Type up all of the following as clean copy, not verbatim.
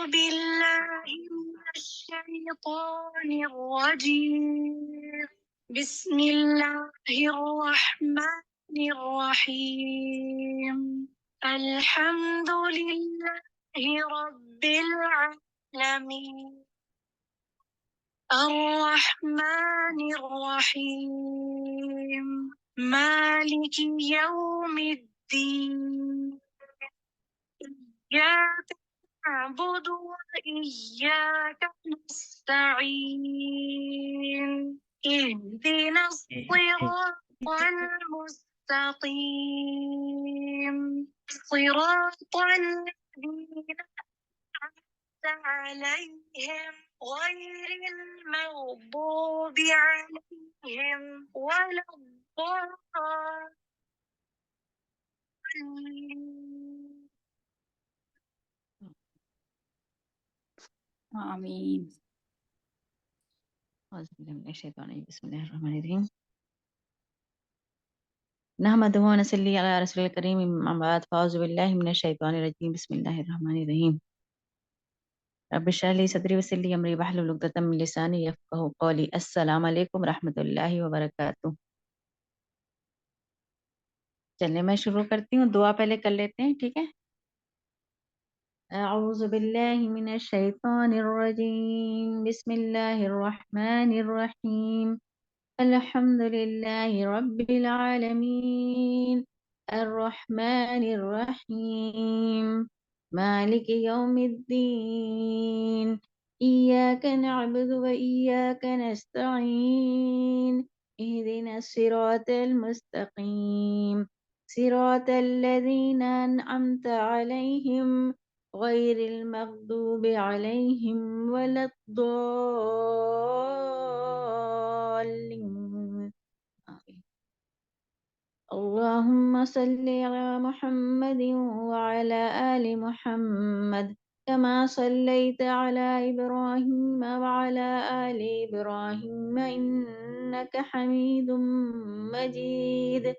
بالله من الشيطان الرجيم. بسم الله الرحمن الرحيم. الحمد لله رب العالمين الرحمن الرحيم مالك يوم الدين إياك نعبد وإياك نستعين اهدنا الصراط المستقيم صراط الذين أنعمت عليهم غير المغضوب عليهم ولا الضالين. آمين. أعوذ بالله من الشيطان الرجيم. بسم الله الرحمن الرحيم. نحمده ونصلي على رسول الكريم. أما بعد فأعوذ بالله من الشيطان الرجيم. بسم الله الرحمن الرحيم. رب اشرح لي صدري ويسر لي أمري واحلل عقدة من لساني يفقهوا قولي. السلام علیکم ورحمۃ اللہ وبرکاتہ. چلیں میں شروع کرتی ہوں. دعا پہلے کر لیتے ہیں، ٹھیک ہے؟ اعوذ باللہ من الشیطان الرجیم. بسم اللہ الرحمن الرحیم. الحمد للہ رب العالمین الرحمن الرحیم مالک یوم الدین ایاک نعبد و ایاک نستعین اہدنا الصراط المستقیم صراط الذین انعمت علیہم غیر المغضوب علیہم ولا الضالین. آمین. اللهم صل على محمد وعلى آل محمد كما صليت على إبراهيم وعلى آل إبراهيم إنك حميد مجيد.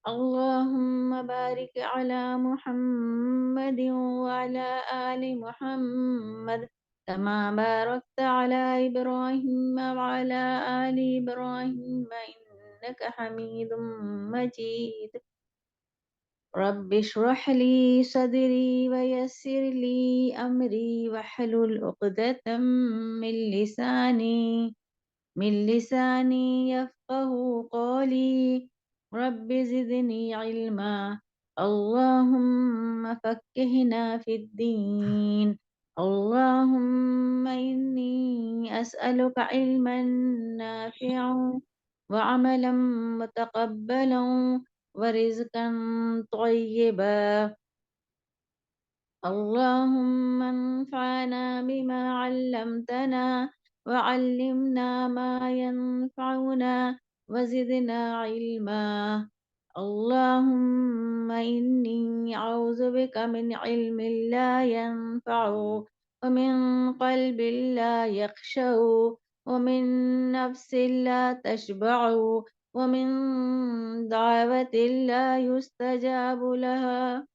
اللهم بارك على محمد وعلى آل محمد كما باركت على إبراهيم وعلى آل إبراهيم إنك حميد مجيد. رب اشرح لي صدري ويسر لي أمري واحلل عقدة من لساني يفقه قولي. رب زدني علما. اللهم فقهنا في الدين. اللهم إني أسألك علما نافعا وعملا متقبلا ورزقا طيبا. اللهم انفعنا بما علمتنا وعلمنا ما ينفعنا وزدنا علما. اللهم إني أعوذ بك من علم لا ينفع ومن قلب لا يخشع ومن نفس لا تشبع ومن دعوة لا يستجاب لها.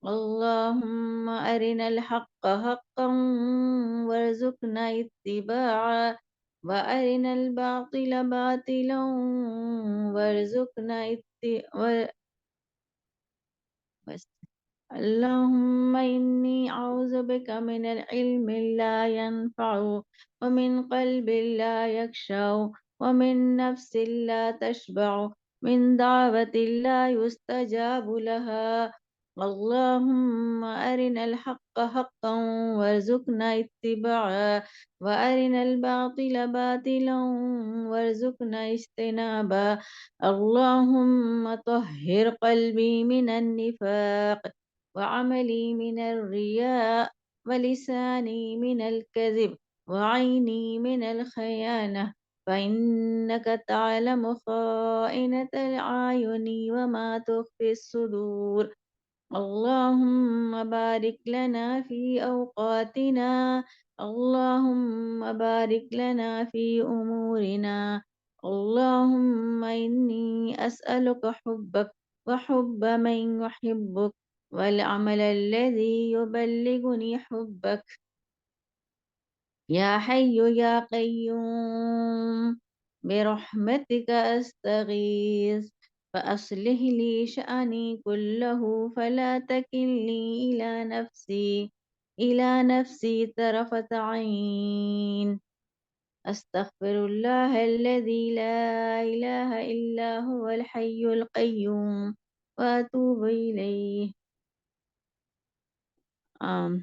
اللهم أرنا الحق حقا وارزقنا اتباعه وأرنا الباطل باطلا وارزقنا اتباعه. اللهم إني أعوذ بك من العلم لا ينفع ومن قلب لا يخشع ومن نفس لا تشبع من دعوة لا يستجاب لها. اللهم أرنا الحق حقا وارزقنا اتباعه وأرنا الباطل باطلا وارزقنا اجتنابه. اللهم طهر قلبي من النفاق وعملي من الرياء ولساني من الكذب وعيني من الخيانة فإنك تعلم خائنة الأعين وما تخفي الصدور. اللهم بارك لنا في أوقاتنا. اللهم بارك لنا في أمورنا. اللهم إني أسألك حبك وحب من يحبك والعمل الذي يبلغني حبك يا حي يا قيوم برحمتك أستغيث فأصلح لي شأني كله فلا تكلني إلى نفسي طرفة عين أستغفر الله الذي لا إله إلا هو الحي القيوم وأتوب إليه. آم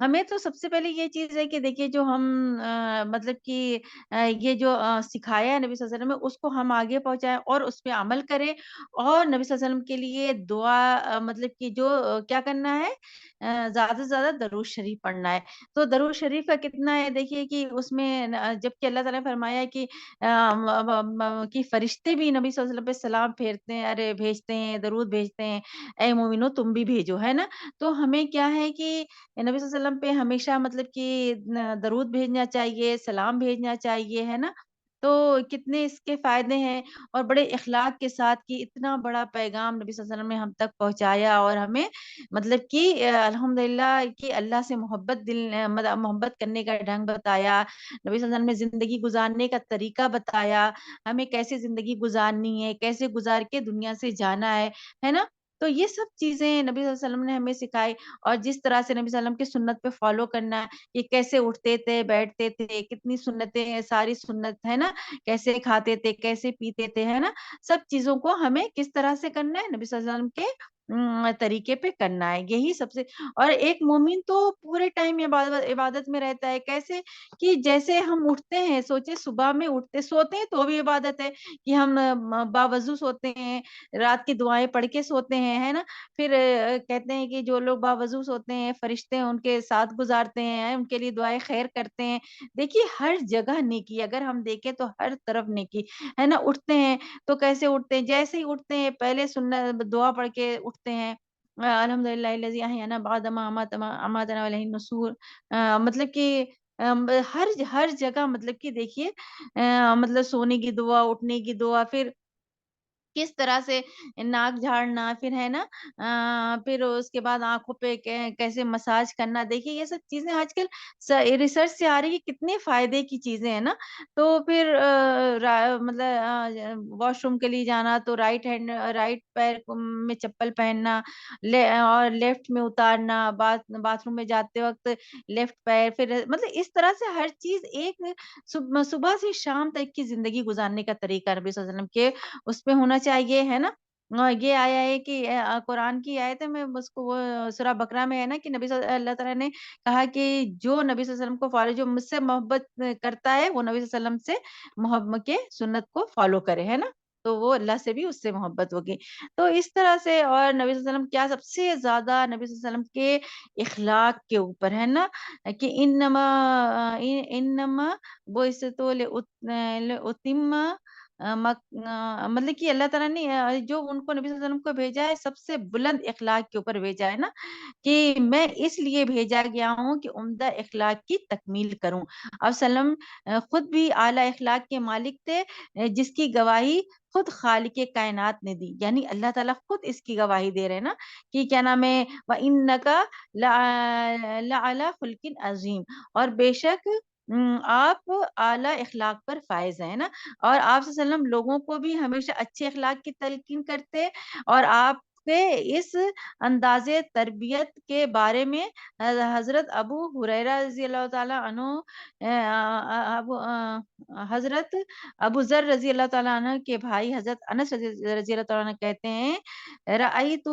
ہمیں تو سب سے پہلے یہ چیز ہے کہ دیکھیے جو ہم مطلب کہ یہ جو سکھایا ہے نبی صلی اللہ علیہ وسلم نے اس کو ہم آگے پہنچائیں اور اس پہ عمل کریں، اور نبی صلی اللہ علیہ وسلم کے لیے دعا مطلب کہ جو کیا کرنا ہے، زیادہ سے زیادہ درود شریف پڑھنا ہے۔ تو درود شریف کا کتنا ہے دیکھیے کہ اس میں جب کہ اللہ تعالیٰ نے فرمایا ہے کہ کہ فرشتے بھی نبی صلی اللہ علیہ وسلم پہ سلام پھیرتے ہیں، ارے بھیجتے ہیں، درود بھیجتے ہیں، اے مومنو تم بھی بھیجو، ہے نا؟ تو ہمیں کیا ہے کہ نبی صلی اللہ علیہ وسلم پہ ہمیشہ مطلب کہ درود بھیجنا چاہیے، سلام بھیجنا چاہیے، ہے نا؟ تو کتنے اس کے فائدے ہیں، اور بڑے اخلاق کے ساتھ کہ اتنا بڑا پیغام نبی صلی اللہ علیہ وسلم نے ہم تک پہنچایا، اور ہمیں مطلب کہ الحمدللہ کہ اللہ سے محبت محبت کرنے کا ڈھنگ بتایا، نبی صلی اللہ علیہ وسلم نے زندگی گزارنے کا طریقہ بتایا، ہمیں کیسے زندگی گزارنی ہے، کیسے گزار کے دنیا سے جانا ہے نا؟ تو یہ سب چیزیں نبی صلی اللہ علیہ وسلم نے ہمیں سکھائی، اور جس طرح سے نبی صلی اللہ علیہ وسلم کی سنت پہ فالو کرنا ہے، یہ کیسے اٹھتے تھے، بیٹھتے تھے، کتنی سنتیں ہیں، ساری سنت ہے نا، کیسے کھاتے تھے، کیسے پیتے تھے، ہے نا؟ سب چیزوں کو ہمیں کس طرح سے کرنا ہے، نبی صلی اللہ علیہ وسلم کے طریقے پہ کرنا ہے، یہی سب سے۔ اور ایک مومن تو پورے ٹائم عبادت میں رہتا ہے، کیسے کہ جیسے ہم اٹھتے ہیں، سوچے صبح میں اٹھتے سوتے ہیں تو بھی عبادت ہے کہ ہم باوضو سوتے ہیں، رات کی دعائیں پڑھ کے سوتے ہیں، ہے نا؟ پھر کہتے ہیں کہ جو لوگ باوضو ہوتے ہیں، فرشتے ان کے ساتھ گزارتے ہیں، ان کے لیے دعائیں خیر کرتے ہیں۔ دیکھیے ہر جگہ نیکی، اگر ہم دیکھیں تو ہر طرف نیکی ہے نا۔ اٹھتے ہیں تو کیسے اٹھتے ہیں، جیسے ہی اٹھتے ہیں پہلے سنت دعا پڑھ کے اٹھتے ہیں، الحمد للہ الذی احیانا بعد ما اماتنا والیہ النشور۔ مطلب کہ ہر جگہ مطلب کہ دیکھیے مطلب سونے کی دعا، اٹھنے کی دعا، پھر کس طرح سے ناک جھاڑنا، پھر ہے نا پھر اس کے بعد آنکھوں پہ کیسے مساج کرنا، دیکھیے یہ سب چیزیں آج کل ریسرچ سے آ رہی ہے، کتنے فائدے کی چیزیں ہیں نا۔ تو پھر مطلب واش روم کے لیے جانا تو رائٹ پیر میں چپل پہننا، اور لیفٹ میں اتارنا، باتھ روم میں جاتے وقت لیفٹ پیر، پھر مطلب اس طرح سے ہر چیز ایک صبح سے شام تک کی زندگی گزارنے کا طریقہ نبی صلی اللہ علیہ وسلم کے اس پہ ہونا چاہیے، ہے نا؟ یہ آیا ہے کہ قرآن کی آیت ہے، میں اس کو وہ سورہ بقرہ میں ہے نا کہ اللہ تعالیٰ نے کہا کہ جو نبی صلی اللہ علیہ وسلم کو فالو، جو مجھ سے محبت کرتا ہے وہ نبی صلی اللہ علیہ وسلم سے محبت کے سنت کو فالو کرے، ہے نا؟ تو وہ اللہ سے بھی اس سے محبت ہوگی۔ تو اس طرح سے، اور نبی صلی اللہ علیہ وسلم کیا سب سے زیادہ نبی صلی اللہ علیہ وسلم کے اخلاق کے اوپر ہے نا کہ انما بعثت لأتم مطلب کہ اللہ تعالیٰ نے جو ان کو نبی صلی اللہ علیہ وسلم کو بھیجا ہے سب سے بلند اخلاق کے اوپر بھیجا ہے نا، کہ میں اس لیے بھیجا گیا ہوں کہ عمدہ اخلاق کی تکمیل کروں۔ اور سلم خود بھی اعلیٰ اخلاق کے مالک تھے، جس کی گواہی خود خالق کائنات نے دی، یعنی اللہ تعالیٰ خود اس کی گواہی دے رہے ہیں نا کہ کیا نام ہے، وَإِنَّكَ لَعَلَىٰ خُلْقٍ عَظِيمٍ، اور بے شک آپ اعلیٰ اخلاق پر فائز ہیں نا۔ اور آپ صلی اللہ علیہ وسلم لوگوں کو بھی ہمیشہ اچھے اخلاق کی تلقین کرتے، اور آپ کے اس انداز تربیت کے بارے میں حضرت ابو ہریرہ رضی اللہ تعالیٰ عنہ حضرت ابو ذر رضی اللہ تعالیٰ عنہ کے بھائی حضرت انس رضی اللہ تعالیٰ عنہ کہتے ہیں، رأیتہ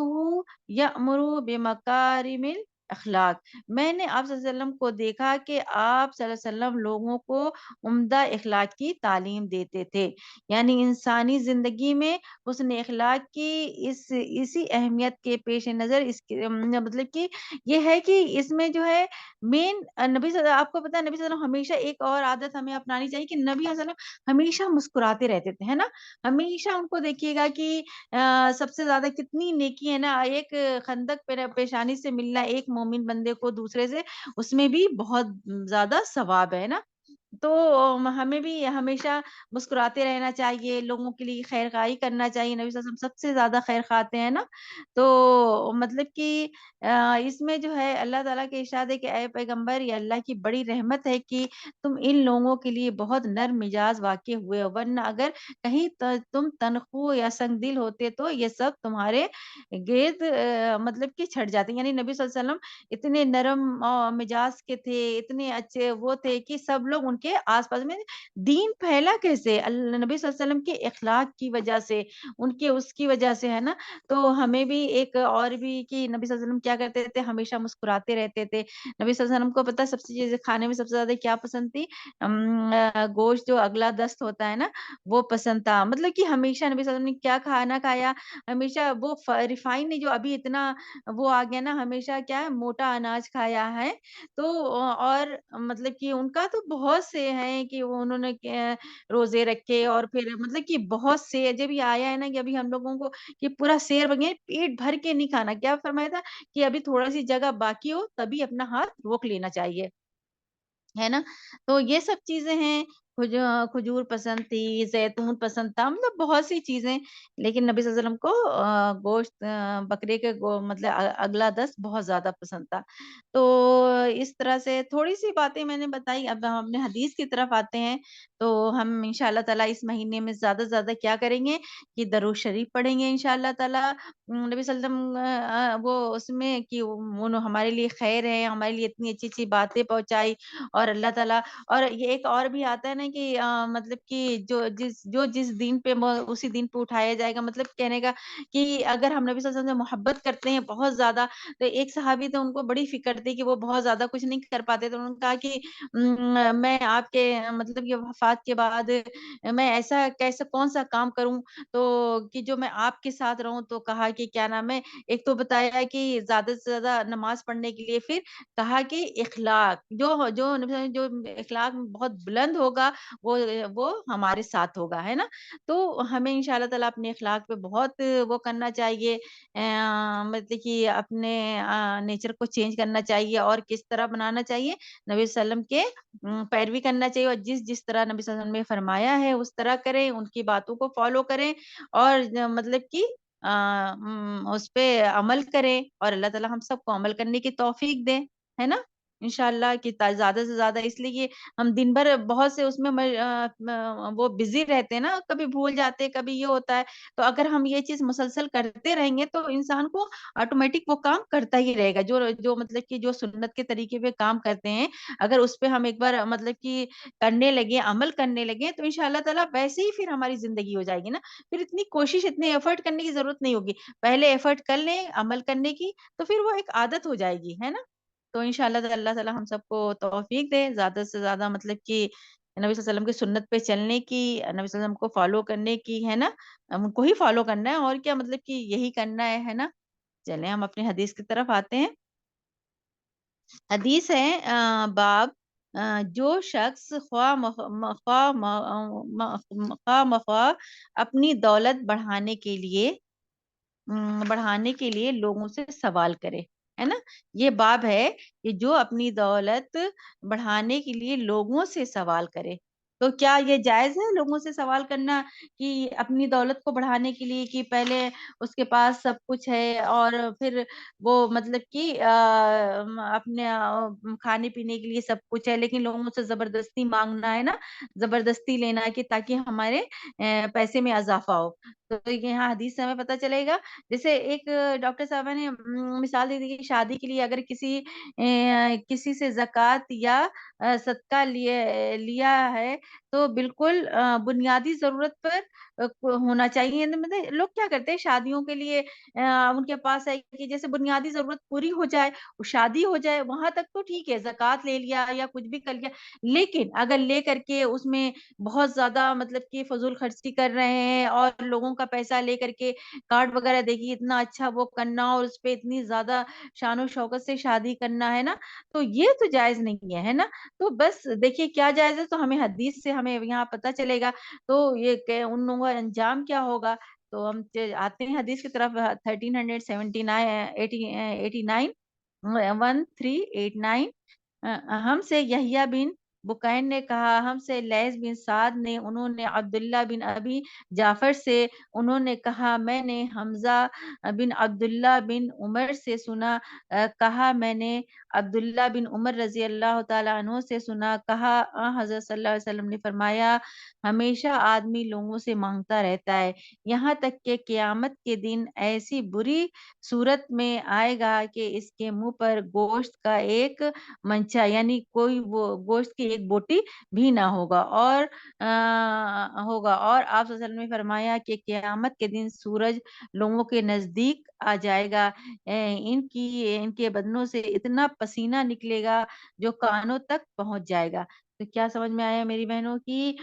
یأمر بمکارم اخلاق، میں نے آپ صلی اللہ علیہ وسلم کو دیکھا کہ آپ صلی اللہ علیہ وسلم لوگوں کو عمدہ اخلاق کی تعلیم دیتے تھے، یعنی انسانی زندگی میں حسن اخلاق کی اسی اہمیت کے پیش نظر اس کے مطلب کہ یہ ہے کہ اس میں جو ہے مین آپ کو پتا ہے نبی صلی اللہ علیہ وسلم ہمیشہ ایک اور عادت ہمیں اپنانی چاہیے کہ نبی صلی اللہ علیہ وسلم ہمیشہ مسکراتے رہتے تھے، ہے نا؟ ہمیشہ ان کو دیکھیے گا کہ سب سے زیادہ کتنی نیکی ہے نا، ایک خندق پیشانی سے ملنا ایک مومن بندے کو دوسرے سے، اس میں بھی بہت زیادہ ثواب ہے نا۔ تو ہمیں بھی ہمیشہ مسکراتے رہنا چاہیے، لوگوں کے لیے خیر خواہی کرنا چاہیے، نبی صلی اللہ علیہ وسلم سب سے زیادہ خیر خواہتے ہیں نا۔ تو مطلب کہ اس میں جو ہے اللہ تعالیٰ کے ارشاد ہے کہ اے پیغمبر، یہ اللہ کی بڑی رحمت ہے کہ تم ان لوگوں کے لیے بہت نرم مزاج واقع ہوئے ہو، ورنہ اگر کہیں تم تنخو یا سنگ دل ہوتے تو یہ سب تمہارے گرد مطلب کہ چھٹ جاتے، یعنی نبی صلی اللہ علیہ وسلم اتنے نرم مزاج کے تھے، اتنے اچھے وہ تھے کہ سب لوگ ان کے کے آس پاس میں دین پھیلا کیسے؟ نبی صلی اللہ علیہ وسلم کے اخلاق کی وجہ سے، ان کے اس کی وجہ سے، ہے نا؟ تو ہمیں بھی ایک اور بھی کہ نبی صلی اللہ علیہ وسلم کیا کرتے تھے، ہمیشہ مسکراتے رہتے تھے۔ نبی صلی اللہ علیہ وسلم کو پتہ سب سے چیزیں کھانے میں سب سے زیادہ کیا پسند تھی؟ گوشت جو اگلا دست ہوتا ہے نا، وہ پسند تھا۔ مطلب کہ ہمیشہ نبی صلی اللہ علیہ وسلم نے کیا کھانا کھایا، ہمیشہ وہ ریفائن نہیں جو ابھی اتنا وہ آ گیا نا، ہمیشہ کیا ہے موٹا اناج کھایا ہے۔ تو اور مطلب کہ ان کا تو بہت سے ہیں کہ انہوں نے روزے رکھے، اور پھر مطلب کہ بہت سے جب یہ آیا ہے نا کہ ابھی ہم لوگوں کو کہ پورا سیر بگے پیٹ بھر کے نہیں کھانا، کیا فرمایا تھا کہ ابھی تھوڑا سی جگہ باقی ہو تبھی اپنا ہاتھ روک لینا چاہیے، ہے نا؟ تو یہ سب چیزیں ہیں۔ کھجور پسند تھی، زیتون پسند تھا، مطلب بہت سی چیزیں، لیکن نبی صلی اللہ علیہ وسلم کو گوشت بکرے کے مطلب اگلا دست بہت زیادہ پسند تھا۔ تو اس طرح سے تھوڑی سی باتیں میں نے بتائی، اب ہم اپنے حدیث کی طرف آتے ہیں۔ تو ہم انشاءاللہ تعالیٰ اس مہینے میں زیادہ سے زیادہ کیا کریں گے کہ درود شریف پڑھیں گے انشاءاللہ تعالیٰ۔ نبی صلی اللہ علیہ وسلم وہ اس میں کہ انہوں ہمارے لیے خیر ہے، ہمارے لیے اتنی اچھی اچھی باتیں پہنچائی، اور اللہ تعالیٰ، اور یہ ایک اور بھی آتا ہے نا کہ مطلب کہ جس دین پہ اسی دین پہ اٹھایا جائے گا، مطلب کہنے کا کہ اگر ہم نبی صلی اللہ علیہ وسلم سے محبت کرتے ہیں بہت زیادہ، تو ایک صحابی تو ان کو بڑی فکر تھی کہ وہ بہت زیادہ کچھ نہیں کر پاتے، تو انہوں نے کہا کہ میں آپ کے مطلب یہ وفات کے بعد میں ایسا کیسا کون سا کام کروں تو کہ جو میں آپ کے ساتھ رہوں، تو کہا کہ کیا نام ہے، ایک تو بتایا کہ زیادہ سے زیادہ نماز پڑھنے کے لیے، پھر کہا کہ اخلاق جو اخلاق بہت بلند ہوگا وہ ہمارے ساتھ ہوگا، ہے نا؟ تو ہمیں انشاءاللہ تعالیٰ اپنے اخلاق پہ بہت وہ کرنا چاہیے، مطلب کہ اپنے نیچر کو چینج کرنا چاہیے، اور کس طرح بنانا چاہیے، نبی صلی اللہ علیہ وسلم کے پیروی کرنا چاہیے، اور جس طرح نبی صلی اللہ علیہ وسلم نے فرمایا ہے اس طرح کریں، ان کی باتوں کو فالو کریں، اور مطلب کہ اس پہ عمل کریں، اور اللہ تعالیٰ ہم سب کو عمل کرنے کی توفیق دے، ہے نا؟ انشاءاللہ کہ زیادہ سے زیادہ، اس لیے ہم دن بھر بہت سے اس میں وہ بزی رہتے ہیں نا، کبھی بھول جاتے، کبھی یہ ہوتا ہے، تو اگر ہم یہ چیز مسلسل کرتے رہیں گے تو انسان کو آٹومیٹک وہ کام کرتا ہی رہے گا، جو مطلب کہ جو سنت کے طریقے پہ کام کرتے ہیں، اگر اس پہ ہم ایک بار مطلب کہ کرنے لگے، عمل کرنے لگے، تو انشاءاللہ تعالیٰ ویسے ہی پھر ہماری زندگی ہو جائے گی نا، پھر اتنی کوشش، اتنے ایفرٹ کرنے کی ضرورت نہیں ہوگی، پہلے ایفرٹ کر لیں عمل کرنے کی، تو پھر وہ ایک عادت ہو جائے گی، ہے نا؟ تو انشاءاللہ تعالیٰ اللہ تعالیٰ ہم سب کو توفیق دے، زیادہ سے زیادہ مطلب کہ نبی صلی اللہ علیہ وسلم کی سنت پہ چلنے کی، نبی صلی اللہ علیہ وسلم کو فالو کرنے کی، ہے نا؟ ہم کو ہی فالو کرنا ہے، اور کیا مطلب کہ یہی کرنا ہے نا؟ چلیں ہم اپنی حدیث کی طرف آتے ہیں۔ حدیث ہے باب جو شخص خواہ مخواہ اپنی دولت بڑھانے کے لیے لوگوں سے سوال کرے، ہے نا؟ یہ باب ہے کہ جو اپنی دولت بڑھانے کے لیے لوگوں سے سوال کرے، تو کیا یہ جائز ہے لوگوں سے سوال کرنا کہ اپنی دولت کو بڑھانے کے لیے، کہ پہلے اس کے پاس سب کچھ ہے، اور پھر وہ مطلب کہ اپنے کھانے پینے کے لیے سب کچھ ہے، لیکن لوگوں سے زبردستی مانگنا، ہے نا؟ زبردستی لینا ہے کہ تاکہ ہمارے پیسے میں اضافہ ہو۔ تو یہاں حدیث سے ہمیں پتہ چلے گا، جیسے ایک ڈاکٹر صاحبہ نے مثال دی تھی کہ شادی کے لیے اگر کسی سے زکوٰۃ یا صدقہ لیا ہے، تو بالکل بنیادی ضرورت پر ہونا چاہیے، مطلب لوگ کیا کرتے ہیں شادیوں کے لیے، ان کے پاس ہے کہ جیسے بنیادی ضرورت پوری ہو جائے، شادی ہو جائے، وہاں تک تو ٹھیک ہے، زکوٰۃ لے لیا یا کچھ بھی کر لیا، لیکن اگر لے کر کے اس میں بہت زیادہ مطلب کہ فضول خرچی کر رہے ہیں، اور لوگوں کا پیسہ لے کر کے کارڈ وغیرہ دیکھیے اتنا اچھا وہ کرنا، اور اس پہ اتنی زیادہ شان و شوکت سے شادی کرنا، ہے نا؟ تو یہ تو جائز نہیں ہے نا؟ تو بس دیکھیے کیا جائز ہے، تو ہمیں حدیث سے ہمیں یہاں پتہ چلے گا، تو یہ کہ ان لوگوں کا انجام کیا ہوگا۔ تو ہم آتے ہیں حدیث کی طرف، 1389 ہم سے یحییٰ بن بکین نے کہا، ہم سے لیث بن سعد نے، انہوں نے عبداللہ بن ابی جعفر سے، انہوں نے کہا میں نے حمزہ بن عبداللہ بن عمر سے سنا، کہا میں نے عبداللہ بن عمر رضی اللہ تعالیٰ عنہ سے سنا، کہا حضرت صلی اللہ علیہ وسلم نے فرمایا، ہمیشہ آدمی لوگوں سے مانگتا رہتا ہے، یہاں تک کہ قیامت کے دن ایسی بری صورت میں آئے گا کہ اس کے منہ پر گوشت کا ایک منچا، یعنی کوئی وہ گوشت کی ایک بوٹی بھی نہ ہوگا اور آپ صلی اللہ علیہ وسلم نے فرمایا کہ قیامت کے دن سورج لوگوں کے نزدیک آ جائے گا، ان کے بدنوں سے اتنا پسینہ نکلے گا جو کانوں تک پہنچ جائے گا۔ تو کیا سمجھ میں آیا میری بہنوں کی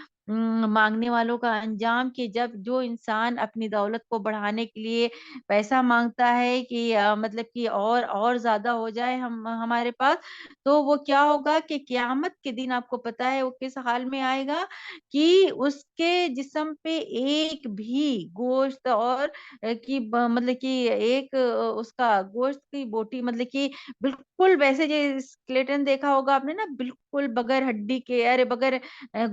مانگنے والوں کا انجام، کہ جب جو انسان اپنی دولت کو بڑھانے کے لیے پیسہ مانگتا ہے کہ مطلب کہ اور زیادہ ہو جائے ہمارے پاس، تو وہ کیا ہوگا کہ قیامت کے دن آپ کو پتا ہے وہ کس حال میں آئے گا کہ اس کے جسم پہ ایک بھی گوشت اور مطلب کہ ایک اس کا گوشت کی بوٹی، مطلب کہ بالکل ویسے جو اسکلیٹن دیکھا ہوگا آپ نے نا، بالکل بغیر ہڈی کے، ارے بغیر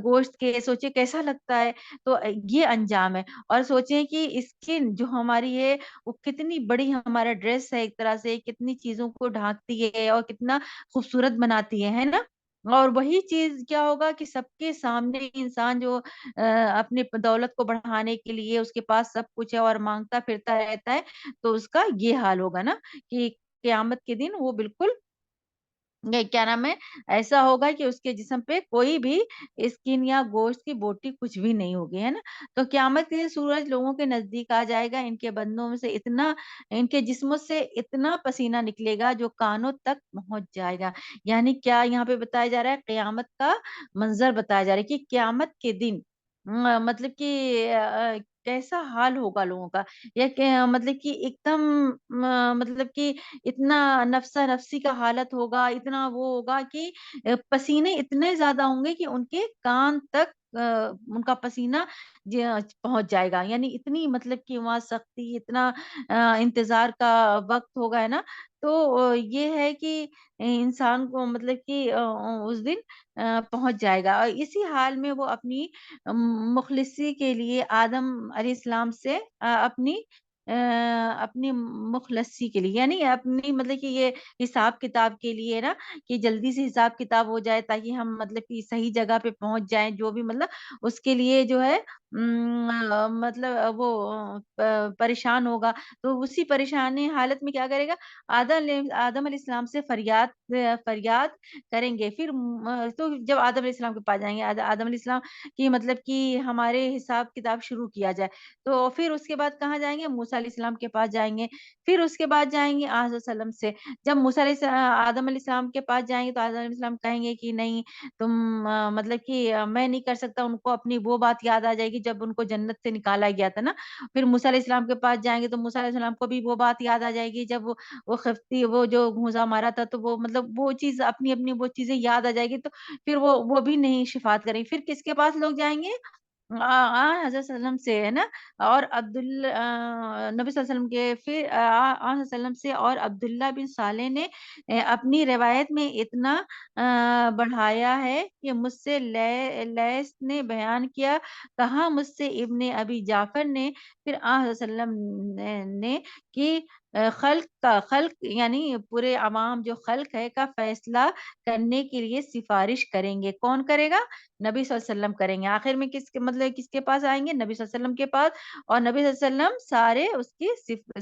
گوشت کے، سوچے کیسا لگتا ہے۔ تو یہ انجام ہے۔ اور سوچیں کہ اس کی جو ہماری ہے وہ کتنی بڑی ہمارا ڈریس ہے، ایک طرح سے کتنی چیزوں کو ڈھانکتی ہے اور کتنا خوبصورت بناتی ہے نا۔ اور وہی چیز کیا ہوگا کہ سب کے سامنے انسان جو اپنے دولت کو بڑھانے کے لیے اس کے پاس سب کچھ ہے اور مانگتا پھرتا رہتا ہے، تو اس کا یہ حال ہوگا نا کہ قیامت کے دن وہ بالکل یہ کیا نام ہے، ایسا ہوگا کہ اس کے جسم پہ کوئی بھی اسکن یا گوشت کی بوٹی کچھ بھی نہیں ہوگی، ہے نا۔ تو قیامت کے دن سورج لوگوں کے نزدیک آ جائے گا، ان کے بدنوں میں سے اتنا، ان کے جسموں سے اتنا پسینہ نکلے گا جو کانوں تک پہنچ جائے گا۔ یعنی کیا یہاں پہ بتایا جا رہا ہے، قیامت کا منظر بتایا جا رہا ہے کہ قیامت کے دن مطلب کہ کیسا حال ہوگا لوگوں کا، یا مطلب کہ ایک دم مطلب کہ اتنا نفسا نفسی کا حالت ہوگا، اتنا وہ ہوگا کہ پسینے اتنے زیادہ ہوں گے کہ ان کے کان تک ان کا پسینہ پہنچ جائے گا، یعنی اتنی مطلب کہ وہاں سختی، اتنا انتظار کا وقت ہوگا، ہے نا۔ تو یہ ہے کہ انسان کو مطلب کہ اس دن پہنچ جائے گا، اور اسی حال میں وہ اپنی مخلصی کے لیے آدم علیہ السلام سے اپنی مخلصی کے لیے، یعنی اپنی مطلب کہ یہ حساب کتاب کے لیے نا، کہ جلدی سے حساب کتاب ہو جائے تاکہ ہم مطلب کہ صحیح جگہ پہ پہنچ جائیں، جو بھی مطلب اس کے لیے جو ہے مطلب وہ پریشان ہوگا، تو اسی پریشانی حالت میں کیا کرے گا، آدم علیہ السلام سے فریاد کریں گے۔ پھر تو جب آدم علیہ السلام کے پاس جائیں گے، آدم علیہ السلام کی مطلب کہ ہمارے حساب کتاب شروع کیا جائے، تو پھر اس کے بعد کہاں جائیں گے، موسیٰ علیہ السلام کے پاس جائیں گے۔ پھر اس کے بعد جائیں گے آدم علیہ السلام سے، جب آدم علیہ السلام کے پاس جائیں گے تو آدم علیہ السلام کہیں گے کہ نہیں، تم مطلب کہ میں نہیں کر سکتا، ان کو اپنی وہ بات یاد آ جائے گی جب ان کو جنت سے نکالا گیا تھا نا۔ پھر موسیٰ علیہ السلام کے پاس جائیں گے تو موسیٰ علیہ السلام کو بھی وہ بات یاد آ جائے گی جب وہ جو گھونسا مارا تھا، تو وہ مطلب وہ چیز اپنی وہ چیزیں یاد آ جائے گی، تو پھر وہ بھی نہیں شفاعت کریں گے۔ پھر کس کے پاس لوگ جائیں گے، حضرت صلی اللہ علیہ وسلم سے، ہے نا۔ اور نبی صلی اللہ علیہ وسلم کے، پھر صلی اللہ علیہ وسلم سے، اور عبداللہ بن صالح نے اپنی روایت میں اتنا بڑھایا ہے کہ مجھ سے لیث نے بیان کیا، کہا مجھ سے ابن ابی جعفر نے، پھر حضرت صلی اللہ علیہ وسلم نے کہ خلق یعنی پورے عوام جو خلق ہے کا فیصلہ کرنے کے لیے سفارش کریں گے۔ کون کرے گا، نبی صلی اللہ علیہ وسلم کریں گے۔ آخر میں کس کے پاس آئیں گے، نبی صلی اللہ علیہ وسلم کے پاس، اور نبی صلی اللہ علیہ وسلم سارے اس کی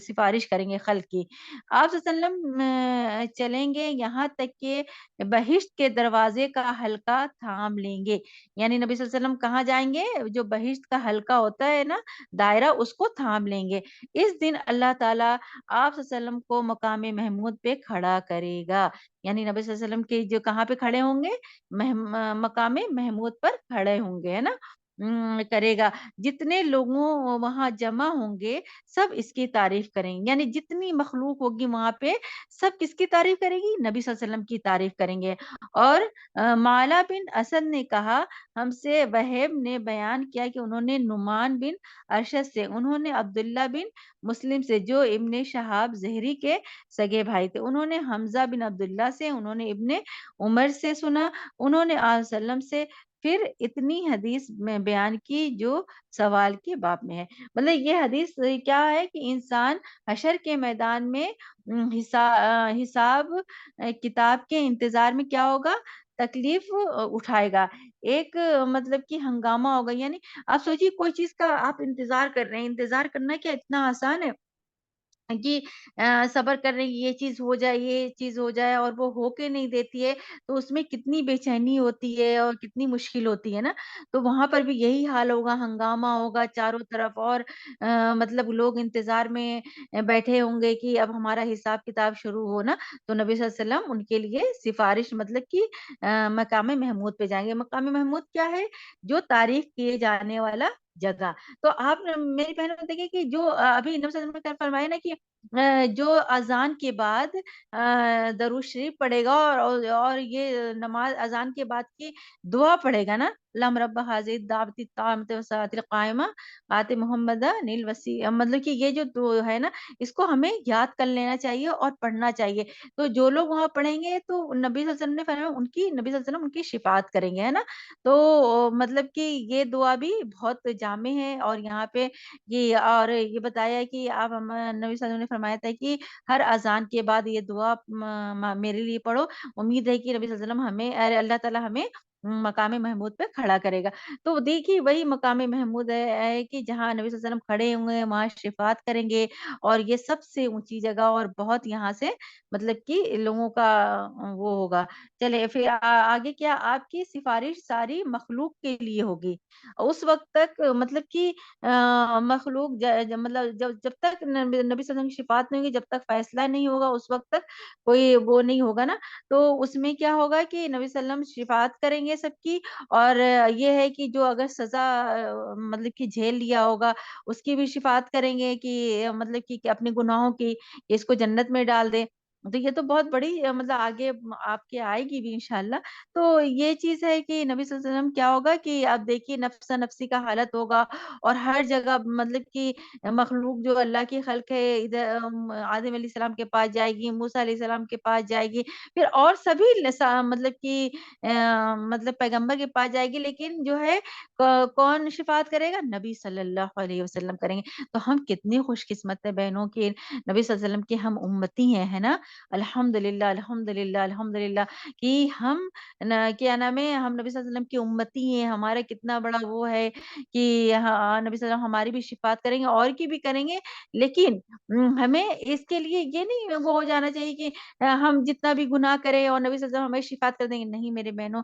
سفارش کریں گے خلق کی۔ آپ صلی اللہ علیہ وسلم چلیں گے یہاں تک کہ بہشت کے دروازے کا حلقہ تھام لیں گے، یعنی نبی صلی اللہ علیہ وسلم کہاں جائیں گے، جو بہشت کا حلقہ ہوتا ہے نا، دائرہ، اس کو تھام لیں گے۔ اس دن اللہ تعالیٰ آپ صلی اللہ علیہ وسلم کو مقام محمود پہ کھڑا کرے گا، یعنی نبی صلی اللہ علیہ وسلم کے جو کہاں پہ کھڑے ہوں گے، مقام محمود پر کھڑے ہوں گے، ہے نا، کرے گا۔ جتنے لوگوں وہاں جمع ہوں گے سب اس کی تعریف کریں گے، یعنی جتنی مخلوق ہوگی وہاں پہ سب کس کی تعریف کرے گی، نبی صلی اللہ علیہ وسلم کی تعریف کریں گے۔ اور مالا بن اسد نے کہا، ہم سے وہیب نے بیان کیا کہ انہوں نے نعمان بن ارشد سے، انہوں نے عبداللہ بن مسلم سے، جو ابن شہاب زہری کے سگے بھائی تھے، انہوں نے حمزہ بن عبداللہ سے، انہوں نے ابن عمر سے سنا، انہوں نے آل وسلم سے، پھر اتنی حدیث میں بیان کی جو سوال کے باب میں ہے۔ مطلب یہ حدیث کیا ہے کہ انسان حشر کے میدان میں حساب کتاب کے انتظار میں کیا ہوگا، تکلیف اٹھائے گا، ایک مطلب کہ ہنگامہ ہوگا، یعنی آپ سوچیے کوئی چیز کا آپ انتظار کر رہے ہیں، انتظار کرنا کیا اتنا آسان ہے، کہ صبر کر رہی یہ چیز ہو جائے، یہ چیز ہو جائے، اور وہ ہو کے نہیں دیتی ہے، تو اس میں کتنی بے چینی ہوتی ہے اور کتنی مشکل ہوتی ہے نا۔ تو وہاں پر بھی یہی حال ہوگا، ہنگامہ ہوگا چاروں طرف، اور مطلب لوگ انتظار میں بیٹھے ہوں گے کہ اب ہمارا حساب کتاب شروع ہو نا۔ تو نبی صلی اللہ علیہ وسلم ان کے لیے سفارش، مطلب کہ مقام محمود پہ جائیں گے۔ مقام محمود کیا ہے؟ جو تعریف کیے جانے والا جگہ۔ تو آپ میری بہنوں دیکھیں کہ جو ابھی نبی صلی اللہ علیہ وسلم نے فرمایا نا کہ جو اذان کے بعد درود شریف پڑھے گا، اور یہ نماز اذان کے بعد کی دعا پڑھے گا نا، لم رب حاضر دعوت التامت والصلاۃ القائمہ آت محمد نیل وسیع، مطلب کہ یہ جو ہے نا، اس کو ہمیں یاد کر لینا چاہیے اور پڑھنا چاہیے۔ تو جو لوگ وہاں پڑھیں گے تو نبی صلی اللہ علیہ وسلم نے فرمایا نبی صلی اللہ علیہ وسلم ان کی شفاعت کریں گے، ہے نا۔ تو مطلب کہ یہ دعا بھی بہت جامع ہے، اور یہاں پہ اور یہ بتایا ہے کہ آپ نبی صلی اللہ علیہ وسلم نے فرمایا تھا کہ ہر اذان کے بعد یہ دعا میرے لیے پڑھو۔ امید ہے کہ نبی صلی اللہ علیہ وسلم ہمیں، ارے اللہ تعالیٰ ہمیں مقام محمود پہ کھڑا کرے گا۔ تو دیکھیے وہی مقام محمود ہے کہ جہاں نبی صلی اللہ علیہ وسلم کھڑے ہوں گے، وہاں شفاعت کریں گے، اور یہ سب سے اونچی جگہ، اور بہت یہاں سے مطلب کہ لوگوں کا وہ ہوگا۔ چلے پھر آگے کیا؟ آپ کی سفارش ساری مخلوق کے لیے ہوگی اس وقت تک، مطلب کہ مخلوق مطلب جب تک نبی صلی اللہ علیہ وسلم کی شفاعت نہیں ہوگی، جب تک فیصلہ نہیں ہوگا، اس وقت تک کوئی وہ نہیں ہوگا نا۔ تو اس میں کیا ہوگا کہ نبی صلی اللہ علیہ وسلم شفاعت کریں گے سب کی، اور یہ ہے کہ جو اگر سزا مطلب کہ جھیل لیا ہوگا، اس کی بھی شفاعت کریں گے کہ مطلب کہ اپنے گناہوں کی اس کو جنت میں ڈال دے۔ تو یہ تو بہت بڑی مطلب آگے آپ کے آئے گی بھی انشاءاللہ۔ تو یہ چیز ہے کہ نبی صلی اللہ علیہ وسلم کیا ہوگا کہ اب دیکھیے نفسا نفسی کا حالت ہوگا، اور ہر جگہ مطلب کہ مخلوق جو اللہ کی خلق ہے، ادھر آدم علیہ السلام کے پاس جائے گی، موسیٰ علیہ السلام کے پاس جائے گی، پھر اور سبھی مطلب کہ مطلب پیغمبر کے پاس جائے گی، لیکن جو ہے کون شفاعت کرے گا؟ نبی صلی اللہ علیہ وسلم کریں گے۔ تو ہم کتنی خوش قسمت ہے بہنوں کے نبی صلی اللہ علیہ وسلم کے ہم امتی ہیں، ہے نا۔ الحمدللہ الحمدللہ الحمدللہ کہ ہم کیا نام ہے، ہم نبی صلی اللہ علیہ وسلم کی امتی ہیں۔ ہمارا کتنا بڑا وہ ہے کہ نبی صلی اللہ علیہ وسلم ہماری بھی شفاعت کریں گے، اور کی بھی کریں گے، لیکن ہمیں اس کے لیے یہ نہیں وہ ہو جانا چاہیے کہ ہم جتنا بھی گناہ کریں اور نبی صلی اللہ علیہ وسلم ہمیں شفاعت کر دیں گے، نہیں میرے بہنوں،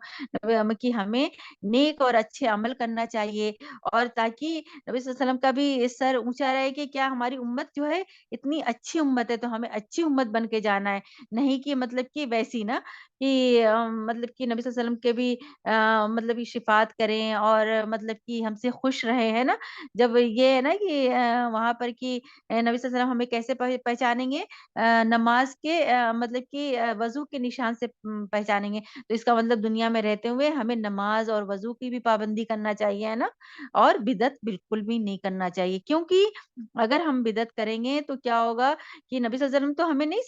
کہ ہمیں نیک اور اچھے عمل کرنا چاہیے، اور تاکہ نبی صلی اللہ علیہ وسلم کا بھی سر اونچا رہے کہ کیا ہماری امت جو ہے اتنی اچھی امت ہے، تو ہمیں اچھی امت بن کے جانا ہے، نہیں کہ مطلب کہ ویسی نا کہ مطلب کہ نبی صلی اللہ علیہ وسلم کے بھی مطلب یہ شفاعت کریں، اور مطلب کہ ہم سے خوش رہے، ہے نا۔ جب یہ ہے نا کہ وہاں پر کہ نبی صلی اللہ علیہ وسلم ہمیں کیسے پہچانیں گے؟ نماز کے مطلب کہ وضو کے نشان سے پہچانیں گے۔ تو اس کا مطلب دنیا میں رہتے ہوئے ہمیں نماز اور وضو کی بھی پابندی کرنا چاہیے، ہے نا، اور بدعت بالکل بھی نہیں کرنا چاہیے، کیونکہ اگر ہم بدعت کریں گے تو کیا ہوگا کہ نبی صلی اللہ علیہ وسلم تو ہمیں نہیں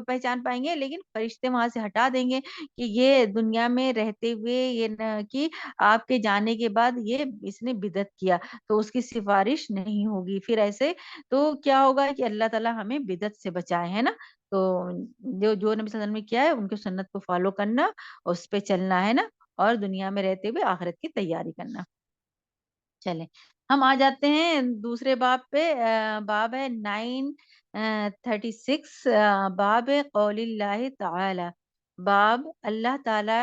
پہچان پائیں گے، لیکن فرشتے وہاں سے ہٹا دیں گے کہ یہ دنیا میں رہتے ہوئے یہ کہ آپ کے جانے کے بعد یہ اس نے بدعت کیا، تو اس کی سفارش نہیں ہوگی پھر ایسے۔ تو کیا ہوگا کہ اللہ تعالیٰ ہمیں بدعت سے بچائے، ہے نا۔ تو جو نبی صلی اللہ علیہ وسلم نے کیا ہے ان کی سنت کو فالو کرنا، اس پہ چلنا، ہے نا، اور دنیا میں رہتے ہوئے آخرت کی تیاری کرنا۔ چلیں ہم آ جاتے ہیں دوسرے باب پہ، باب ہے 936، باب ہے قول اللہ تعالی، باب اللہ تعالی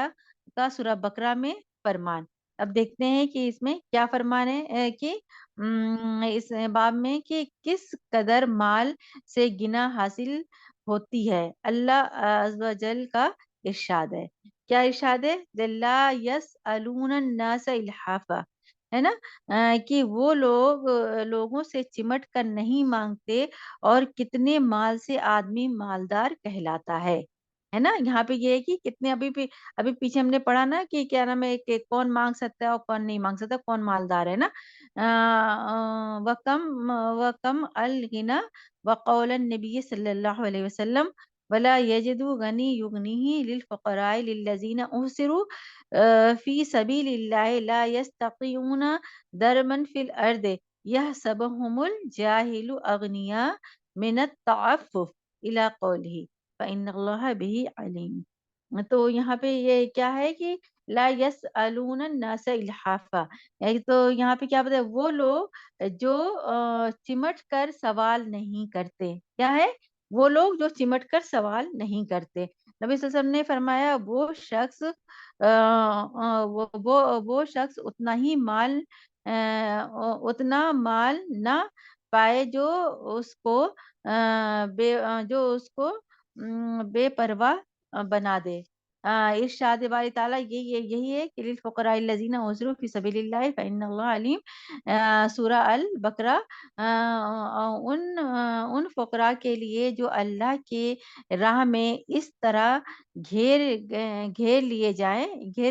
کا سورہ بقرہ میں فرمان۔ اب دیکھتے ہیں کہ اس میں کیا فرمان ہے، کہ اس باب میں کہ کس قدر مال سے گنا حاصل ہوتی ہے۔ اللہ عز و جل کا ارشاد ہے، کیا ارشاد ہے؟ لا یسألون الناس الحافا، ہے نا، کہ وہ لوگ لوگوں سے چمٹ کر نہیں مانگتے، اور کتنے مال سے آدمی مالدار کہلاتا ہے نا۔ یہاں پہ یہ ہے کہ کتنے ابھی پیچھے ہم نے پڑھا نا کہ کیا نام ہے کہ کون مانگ سکتا ہے اور کون نہیں مانگ سکتا، کون مالدار ہے نا۔ وکم الغنا وقول النبی صلی اللہ علیہ وسلم ولا یجد غنی یغنیہ للفقراء للذین احسروا فی سبیل اللہ لا یستطیعون درمن فی الارض یحسبهم الجاہل اغنیاء من التعفف الی قولہ فإن اللہ به علیم۔ تو یہاں پہ یہ کیا ہے کہ لا یسألون الناس الحافا، یعنی تو یہاں پہ کیا بتا ہے، وہ لوگ جو چمٹ کر سوال نہیں کرتے. کیا ہے؟ وہ لوگ جو چمٹ کر سوال نہیں کرتے. نبی صلی اللہ علیہ وسلم نے فرمایا وہ شخص اتنا مال نہ پائے جو اس کو بے پرواہ بنا دے. ارشاد باری تعالیٰ یہی ہے کہ للفقراء الذین احصروا فی سبیل اللہ فإن اللہ علیم. سورہ البقرہ. ان فقراء کے لیے جو اللہ کے راہ میں اس طرح گھیر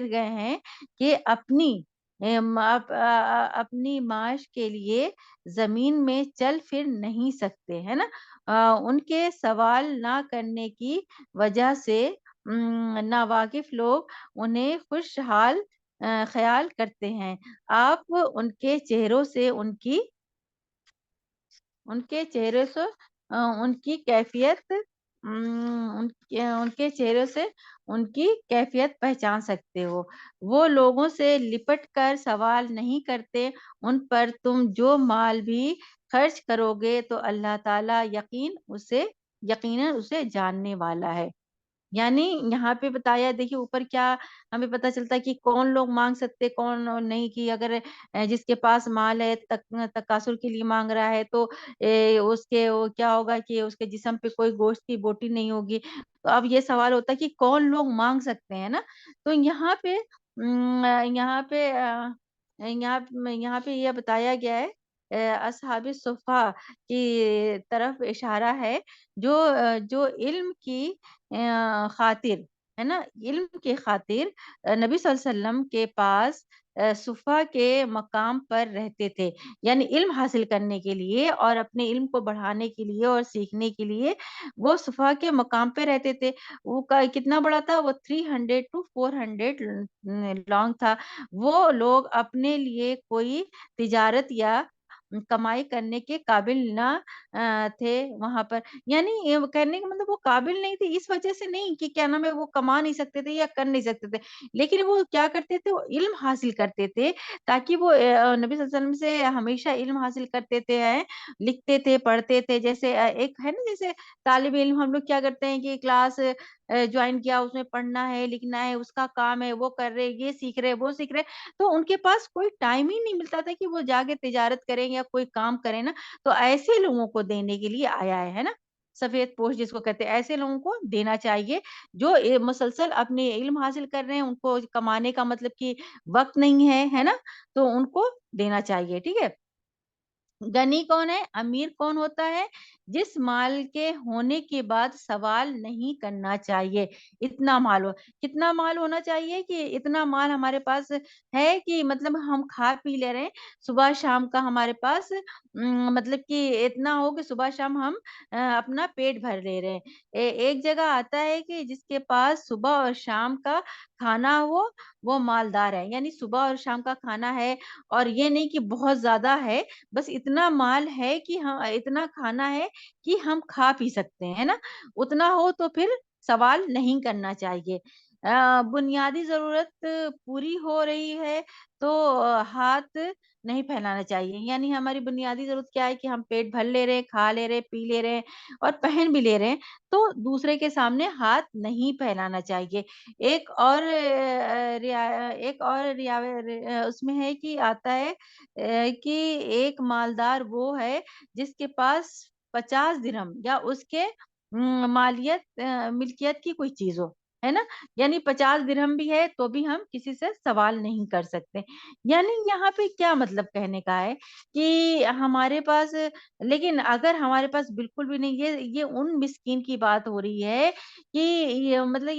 گئے ہیں کہ اپنی معاش کے لیے زمین میں چل پھر نہیں سکتے، ہے نا. ان کے سوال نہ کرنے کی وجہ سے ناواقف لوگ انہیں خوشحال خیال کرتے ہیں. آپ ان کے چہروں سے ان کی کیفیت ان کی کیفیت پہچان سکتے ہو. وہ لوگوں سے لپٹ کر سوال نہیں کرتے. ان پر تم جو مال بھی خرچ کرو گے تو اللہ تعالیٰ یقیناً اسے جاننے والا ہے. یعنی یہاں پہ بتایا، دیکھیے اوپر کیا ہمیں پتہ چلتا ہے کہ کون لوگ مانگ سکتے کون نہیں. کی اگر جس کے پاس مال ہے تکاثر کے لیے مانگ رہا ہے تو اس کے وہ کیا ہوگا کہ اس کے جسم پہ کوئی گوشت کی بوٹی نہیں ہوگی. تو اب یہ سوال ہوتا ہے کہ کون لوگ مانگ سکتے ہیں نا. تو یہاں پہ یہ بتایا گیا ہے اصحاب صفا کی طرف اشارہ ہے جو علم کی خاطر، ہے نا، علم کے خاطر نبی صلی اللہ علیہ وسلم کے پاس صفا کے مقام پر رہتے تھے. یعنی علم حاصل کرنے کے لیے اور اپنے علم کو بڑھانے کے لیے اور سیکھنے کے لیے وہ صفا کے مقام پہ رہتے تھے. وہ کتنا بڑا تھا؟ وہ 300 to 400 لانگ تھا. وہ لوگ اپنے لیے کوئی تجارت یا کمائی کرنے کے قابل نہ تھے وہاں پر. یعنی یہ کرنے کا مطلب وہ قابل نہیں تھے اس وجہ سے نہیں کہ کیا نام ہے وہ کما نہیں سکتے تھے یا کر نہیں سکتے تھے، لیکن وہ کیا کرتے تھے، وہ علم حاصل کرتے تھے تاکہ وہ نبی صلی اللہ علیہ وسلم سے ہمیشہ علم حاصل کرتے تھے، لکھتے تھے، پڑھتے تھے. جیسے ایک ہے نا، جیسے طالب علم ہم لوگ کیا کرتے ہیں کہ کلاس جوائن کیا، اس میں پڑھنا ہے لکھنا ہے، اس کا کام ہے، وہ کر رہے، یہ سیکھ رہے وہ سیکھ رہے. تو ان کے پاس کوئی ٹائم ہی نہیں ملتا تھا کہ وہ جا کے تجارت کریں یا کوئی کام کریں نا. تو ایسے لوگوں کو دینے کے لیے آیا ہے نا، سفید پوش جس کو کہتے ہیں، ایسے لوگوں کو دینا چاہیے جو مسلسل اپنے علم حاصل کر رہے ہیں. ان کو کمانے کا مطلب کہ وقت نہیں ہے نا، تو ان کو دینا چاہیے. ٹھیک ہے. غنی کون ہے؟ امیر کون ہوتا ہے؟ جس مال کے ہونے کے بعد سوال نہیں کرنا چاہیے. اتنا مال ہو. کتنا مال ہونا چاہیے کہ اتنا مال ہمارے پاس ہے کہ مطلب ہم کھا پی لے رہے ہیں صبح شام کا، ہمارے پاس مطلب کہ اتنا ہو کہ صبح شام ہم اپنا پیٹ بھر لے رہے ہیں. ایک جگہ آتا ہے کہ جس کے پاس صبح اور شام کا کھانا ہو وہ مالدار ہے. یعنی صبح اور شام کا کھانا ہے، اور یہ نہیں کہ بہت زیادہ ہے، بس اتنا مال ہے کہ ہم اتنا کھانا ہے کہ ہم کھا پی سکتے ہیں نا. اتنا ہو تو پھر سوال نہیں کرنا چاہیے. بنیادی ضرورت پوری ہو رہی ہے تو ہاتھ نہیں پھیلانا چاہیے. یعنی ہماری بنیادی ضرورت کیا ہے کہ ہم پیٹ بھر لے رہے ہیں، کھا لے رہے ہیں، پی لے رہے ہیں اور پہن بھی لے رہے ہیں، تو دوسرے کے سامنے ہاتھ نہیں پھیلانا چاہیے. ایک اور اس میں ہے کہ آتا ہے کہ ایک مالدار وہ ہے جس کے پاس 50 درہم یا اس کے ملکیت کی کوئی چیز ہو، ہے نا. یعنی 50 درہم بھی ہے تو بھی ہم کسی سے سوال نہیں کر سکتے. یعنی یہاں پہ کیا مطلب کہنے کا ہے کہ ہمارے پاس، لیکن اگر ہمارے پاس بالکل بھی نہیں، یہ ان مسکین کی بات ہو رہی ہے کہ مطلب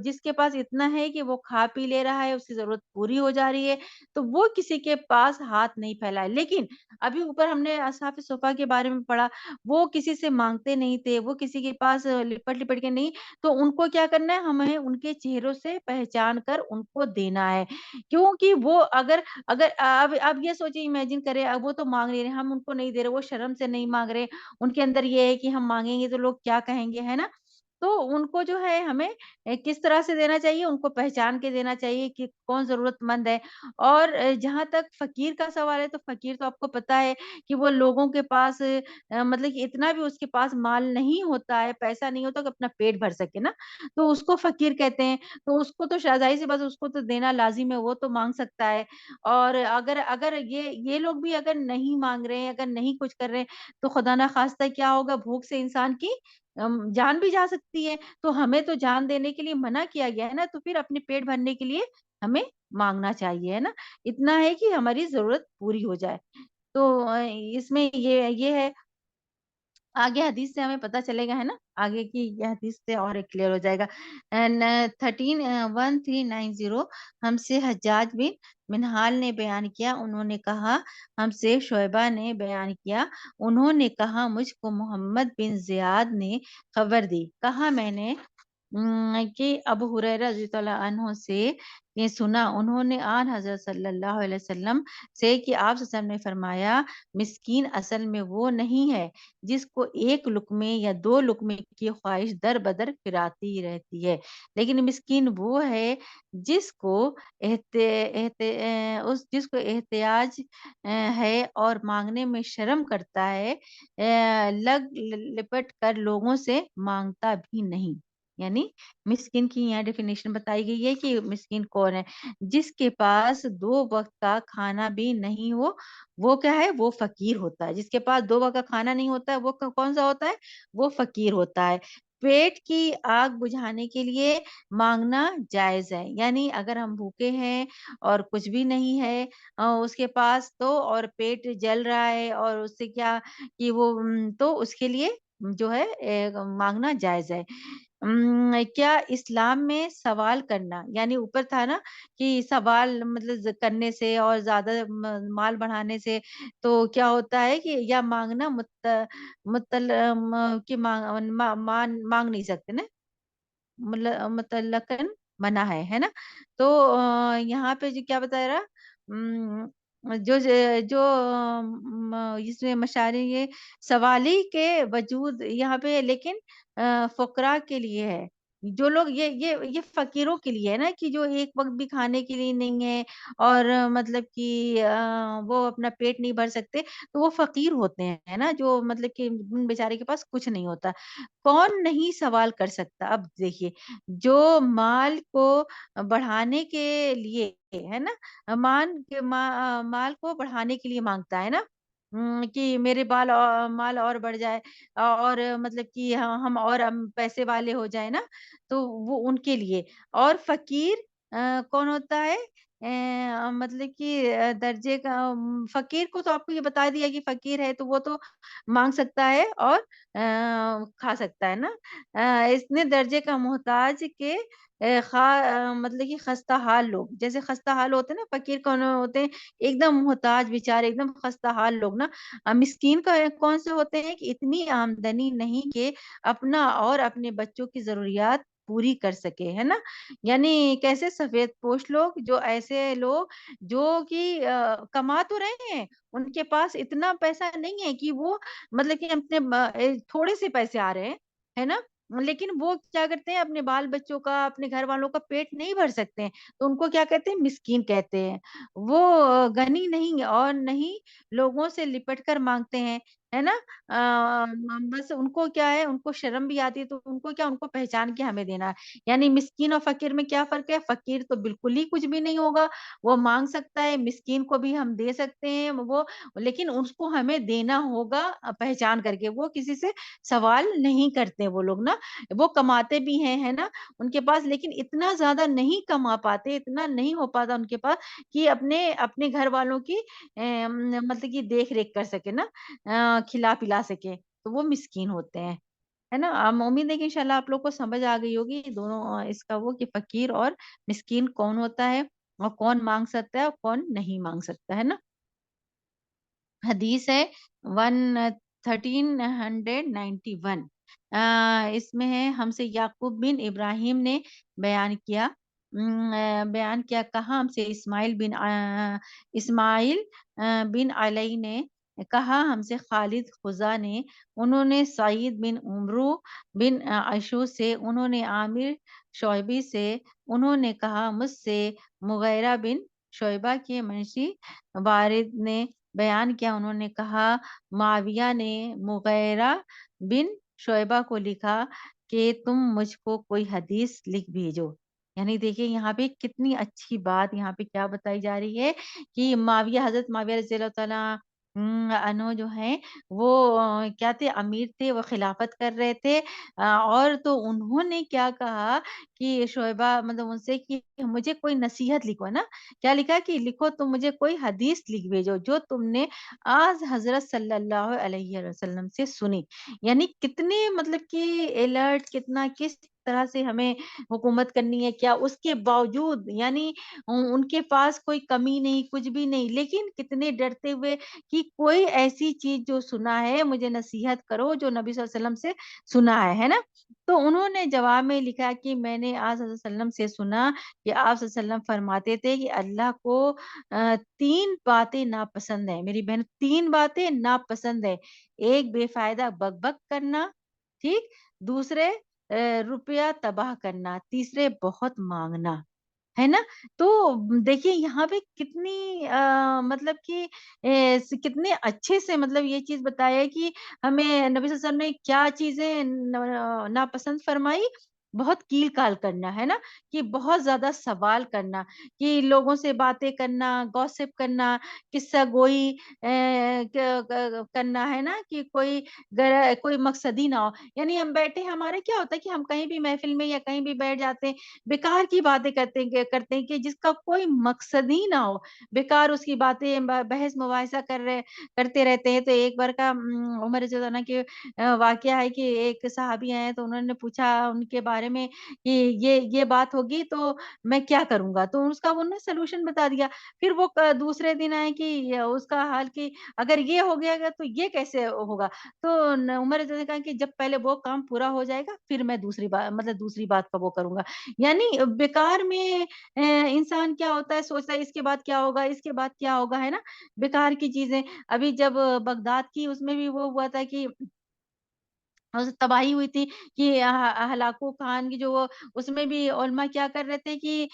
جس کے پاس اتنا ہے کہ وہ کھا پی لے رہا ہے، اس کی ضرورت پوری ہو جا رہی ہے، تو وہ کسی کے پاس ہاتھ نہیں پھیلائے. لیکن ابھی اوپر ہم نے اصحاب صفا کے بارے میں پڑھا، وہ کسی سے مانگتے نہیں تھے، وہ کسی کے پاس لپٹ لپٹ کے نہیں. تو ان کو کیا کرنا ہے؟ ہمیں ان کے چہروں سے پہچان کر ان کو دینا ہے. کیونکہ وہ اگر اب یہ سوچیں، امیجن کریں، اب وہ تو مانگ نہیں رہے، ہم ان کو نہیں دے رہے، وہ شرم سے نہیں مانگ رہے، ان کے اندر یہ ہے کہ ہم مانگیں گے تو لوگ کیا کہیں گے، ہے نا. تو ان کو جو ہے ہمیں کس طرح سے دینا چاہیے، ان کو پہچان کے دینا چاہیے کہ کون ضرورت مند ہے۔ اور جہاں تک فقیر کا سوال ہے، تو فقیر تو آپ کو پتہ ہے کہ وہ لوگوں کے پاس مطلب کہ اتنا بھی اس کے پاس مال نہیں ہوتا ہے، پیسہ نہیں ہوتا کہ اپنا پیٹ بھر سکے نا، تو اس کو فقیر کہتے ہیں۔ تو اس کو تو ظاہر سی بات ہے، اس کو تو دینا لازم ہے، وہ تو مانگ سکتا ہے۔ اور اگر اگر یہ لوگ بھی اگر نہیں مانگ رہے ہیں، اگر نہیں کچھ کر رہے ہیں، تو خدا نخواستہ کیا ہوگا، بھوک سے انسان کی جان بھی جا سکتی ہے۔ تو ہمیں تو جان دینے کے لیے منع کیا گیا ہے نا، تو پھر اپنے پیٹ بھرنے کے لیے ہمیں مانگنا چاہیے، ہے نا؟ اتنا ہے کہ ہماری ضرورت پوری ہو جائے۔ تو اس میں یہ ہے، آگے حدیث سے ہمیں پتہ چلے گا، ہے نا؟ آگے کی یہ حدیث سے اور ایک کلیئر ہو جائے گا۔ 1390 ہم سے حجاج بن منہال نے بیان کیا، انہوں نے کہا ہم سے شعبہ نے بیان کیا، انہوں نے کہا مجھ کو محمد بن زیاد نے خبر دی، کہا میں نے کہ ابو ہریرہ رضی اللہ عنہ سے یہ سنا، انہوں نے آن حضرت صلی اللہ علیہ وسلم سے کہ آپ صلی اللہ علیہ وسلم نے فرمایا مسکین اصل میں وہ نہیں ہے جس کو ایک لقمے یا دو لقمے کی خواہش در بدر پھراتی رہتی ہے، لیکن مسکین وہ ہے جس کو جس کو احتیاج ہے اور مانگنے میں شرم کرتا ہے، لگ لپٹ کر لوگوں سے مانگتا بھی نہیں۔ یعنی مسکین کی یہاں ڈیفینیشن بتائی گئی ہے کہ مسکین کون ہے، جس کے پاس دو وقت کا کھانا بھی نہیں ہو، وہ کیا ہے، وہ فقیر ہوتا ہے۔ جس کے پاس دو وقت کا کھانا نہیں ہوتا ہے، وہ کون سا ہوتا ہے، وہ فقیر ہوتا ہے۔ پیٹ کی آگ بجھانے کے لیے مانگنا جائز ہے، یعنی اگر ہم بھوکے ہیں اور کچھ بھی نہیں ہے اس کے پاس، تو اور پیٹ جل رہا ہے اور اس سے کیا کہ وہ تو اس کے لیے جو ہے مانگنا جائز ہے۔ کیا اسلام میں سوال کرنا، یعنی اوپر تھا نا کہ سوال مطلب کرنے سے اور زیادہ مال بڑھانے سے تو کیا ہوتا ہے کہ یا مانگنا کہ مانگ نہیں سکتے نا، مطلقاً منع ہے نا؟ تو یہاں پہ جو کیا بتا رہا، جو جو اس میں مشارے یہ سوالی کے وجود یہاں پہ، لیکن فقراء کے لیے ہے، جو لوگ یہ فقیروں کے لیے ہے نا، کہ جو ایک وقت بھی کھانے کے لیے نہیں ہے اور مطلب کہ وہ اپنا پیٹ نہیں بھر سکتے، تو وہ فقیر ہوتے ہیں، ہے نا؟ جو مطلب کہ ان بیچارے کے پاس کچھ نہیں ہوتا۔ کون نہیں سوال کر سکتا؟ اب دیکھیے، جو مال کو بڑھانے کے لیے، ہے نا، مال کو بڑھانے کے لیے مانگتا ہے نا، کہ میرے مال اور بڑھ جائے اور مطلب کہ ہم اور پیسے والے ہو جائیں نا، تو وہ ان کے لیے۔ اور فقیر کون ہوتا ہے، مطلب کہ درجے کا فقیر کو تو آپ کو یہ بتا دیا کہ فقیر ہے تو وہ تو مانگ سکتا ہے اور کھا سکتا ہے نا، اتنے درجے کا محتاج کے مطلب کہ خستہ حال لوگ، جیسے خستہ حال ہوتے ہیں نا، فقیر کون ہوتے ہیں، ایک دم محتاج بیچارے، ایک دم خستہ حال لوگ نا۔ مسکین کا کون سے ہوتے ہیں کہ اتنی آمدنی نہیں کہ اپنا اور اپنے بچوں کی ضروریات پوری کر سکے، ہے نا؟ یعنی کیسے سفید پوش لوگ، جو ایسے لوگ جو کہ کما تو رہے ہیں، ان کے پاس اتنا پیسہ نہیں ہے کہ وہ مطلب کہ اپنے تھوڑے سے پیسے آ رہے ہیں، ہے نا، لیکن وہ کیا کرتے ہیں، اپنے بال بچوں کا، اپنے گھر والوں کا پیٹ نہیں بھر سکتے ہیں، تو ان کو کیا کہتے ہیں، مسکین کہتے ہیں۔ وہ غنی نہیں اور نہیں لوگوں سے لپٹ کر مانگتے ہیں، ہے نا؟ بس ان کو کیا ہے، ان کو شرم بھی آتی ہے، تو ان کو کیا، ان کو پہچان کے ہمیں دینا ہے۔ یعنی مسکین اور فقیر میں کیا فرق ہے؟ فقیر تو بالکل ہی کچھ بھی نہیں ہوگا، وہ مانگ سکتا ہے، مسکین کو بھی ہم دے سکتے ہیں وہ، لیکن اس کو ہمیں دینا ہوگا پہچان کر کے۔ وہ کسی سے سوال نہیں کرتے وہ لوگ نا، وہ کماتے بھی ہیں، ہے نا، ان کے پاس، لیکن اتنا زیادہ نہیں کما پاتے، اتنا نہیں ہو پاتا ان کے پاس کہ اپنے اپنے گھر والوں کی مطلب کہ دیکھ ریکھ کر سکے نا، کھلا پلا سکے، تو وہ مسکین ہوتے ہیں، ہے نا؟ امید ہے کہ انشاءاللہ آپ لوگ کو سمجھ آ گئی ہوگی دونوں اس کا وہ کہ فقیر اور مسکین کون ہوتا ہے اور کون مانگ سکتا ہے اور کون نہیں مانگ سکتا، ہے نا؟ حدیث ہے 1391، اس میں ہے ہم سے یعقوب بن ابراہیم نے بیان کیا کہا ہم سے اسماعیل بن علی نے کہا ہم سے خالد خزا نے، انہوں نے سعید بن عمرو بن عشو سے، انہوں نے عامر شعیبی سے، انہوں نے کہا مجھ سے مغیرہ بن شعبہ کے منشی وارد نے بیان کیا، انہوں نے کہا معاویہ نے مغیرہ بن شعبہ کو لکھا کہ تم مجھ کو کوئی حدیث لکھ بھیجو۔ یعنی دیکھیے یہاں پہ کتنی اچھی بات یہاں پہ کیا بتائی جا رہی ہے کہ معاویہ، حضرت معاویہ رضی اللہ تعالیٰ عنہ جو ہیں وہ کیا تھے، امیر تھے، وہ خلافت کر رہے تھے، اور تو انہوں نے کیا کہا کہ شعیبہ مطلب ان سے کہ مجھے کوئی نصیحت لکھو نا، کیا لکھا کہ لکھو تم مجھے کوئی حدیث لکھ بھیجو جو تم نے آج حضرت صلی اللہ علیہ وسلم سے سنی۔ یعنی کتنے مطلب کہ الرٹ، کتنا کس طرح سے ہمیں حکومت کرنی ہے، کیا اس کے باوجود یعنی ان کے پاس کوئی کمی نہیں، کچھ بھی نہیں، لیکن کتنے ڈرتے ہوئے کہ کوئی ایسی چیز جو سنا ہے مجھے نصیحت کرو جو نبی صلی اللہ علیہ وسلم سے سنا ہے نا۔ تو انہوں نے جواب میں لکھا کہ میں نے آپ صلی اللہ علیہ وسلم سے سنا کہ آپ صلی اللہ علیہ وسلم فرماتے تھے کہ اللہ کو تین باتیں ناپسند ہیں میری بہن، تین باتیں ناپسند ہے: ایک بے فائدہ بک بک کرنا، ٹھیک، دوسرے روپیہ تباہ کرنا، تیسرے بہت مانگنا، ہے نا۔ تو دیکھیے یہاں پہ کتنی مطلب کہ کتنے اچھے سے مطلب یہ چیز بتایا ہے کہ ہمیں نبی صلی اللہ علیہ وسلم نے کیا چیزیں ناپسند فرمائی، بہت کیل کال کرنا، ہے نا، کہ بہت زیادہ سوال کرنا، کہ لوگوں سے باتیں کرنا، گوسپ کرنا، قصہ گوئی کرنا، ہے نا، کہ کوئی مقصد ہی نہ ہو۔ یعنی ہم بیٹھے، ہمارے کیا ہوتا ہے کہ ہم کہیں بھی محفل میں یا کہیں بھی بیٹھ جاتے ہیں، بیکار کی باتیں کرتے ہیں کہ جس کا کوئی مقصد ہی نہ ہو، بیکار اس کی باتیں بحث مباحثہ کرتے رہتے ہیں۔ تو ایک بار کا عمر رضی اللہ عنہ کے واقعہ ہے کہ ایک صحابی آئے تو انہوں نے پوچھا ان کے بارے میں کہ یہ بات ہوگی تو میں کیا کروں گا، تو اس کا انہوں نے سلوشن بتا دیا۔ پھر وہ دوسرے دن آئے کہ اس کا حال کہ اگر یہ ہو گیا گا تو یہ کیسے ہوگا، تو عمر رضی اللہ عنہ نے کہا کہ جب پہلے وہ کام پورا ہو جائے گا پھر میں دوسری بات مطلب دوسری بات کا وہ کروں گا۔ یعنی بیکار میں انسان کیا ہوتا ہے، سوچتا ہے اس کے بعد کیا ہوگا، اس کے بعد کیا ہوگا، ہے نا، بیکار کی چیزیں۔ ابھی جب بغداد کی اس میں بھی وہ ہوا تھا کہ تباہی ہوئی تھی کہ ہلاکو خان کی جو اس میں بھی علماء کیا کر رہے تھے کہ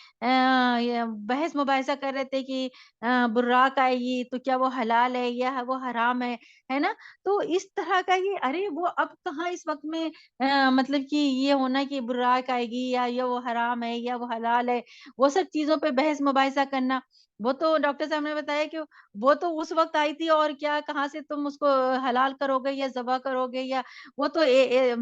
یہ بحث مباحثہ کر رہے تھے کہ براق آئے گی تو کیا وہ حلال ہے یا وہ حرام ہے نا۔ تو اس طرح کا یہ ارے وہ اب کہاں اس وقت میں مطلب کہ یہ ہونا کہ براق آئے گی یا وہ حرام ہے یا وہ حلال ہے، وہ سب چیزوں پہ بحث مباحثہ کرنا، وہ تو ڈاکٹر صاحب نے بتایا کہ وہ تو اس وقت آئی تھی، اور کیا کہاں سے تم اس کو حلال کرو گے یا ذبح کرو گے، یا وہ تو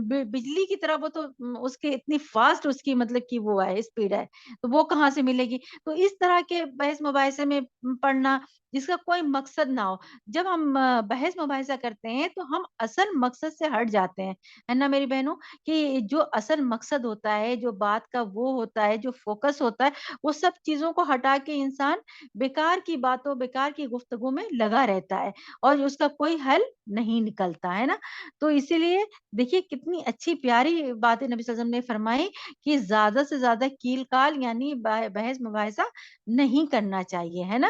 بجلی کی طرح، وہ تو اس کے اتنی فاسٹ اس کی مطلب کہ وہ ہے اسپیڈ ہے، تو وہ کہاں سے ملے گی۔ تو اس طرح کے بحث مباحثے میں پڑھنا جس کا کوئی مقصد نہ ہو، جب ہم بحث مباحثہ کرتے ہیں تو ہم اصل مقصد سے ہٹ جاتے ہیں، ہے نا میری بہنوں، کہ جو اصل مقصد ہوتا ہے، جو بات کا وہ ہوتا ہے، جو فوکس ہوتا ہے، وہ سب چیزوں کو ہٹا کے انسان بیکار کی باتوں، بیکار کی گفتگو میں لگا رہتا ہے اور اس کا کوئی حل نہیں نکلتا، ہے نا۔ تو اسی لیے دیکھیے کتنی اچھی پیاری باتیں نبی صلی اللہ علیہ وسلم نے فرمائی کہ زیادہ سے زیادہ کیل کال یعنی بحث مباحثہ نہیں کرنا چاہیے، ہے نا۔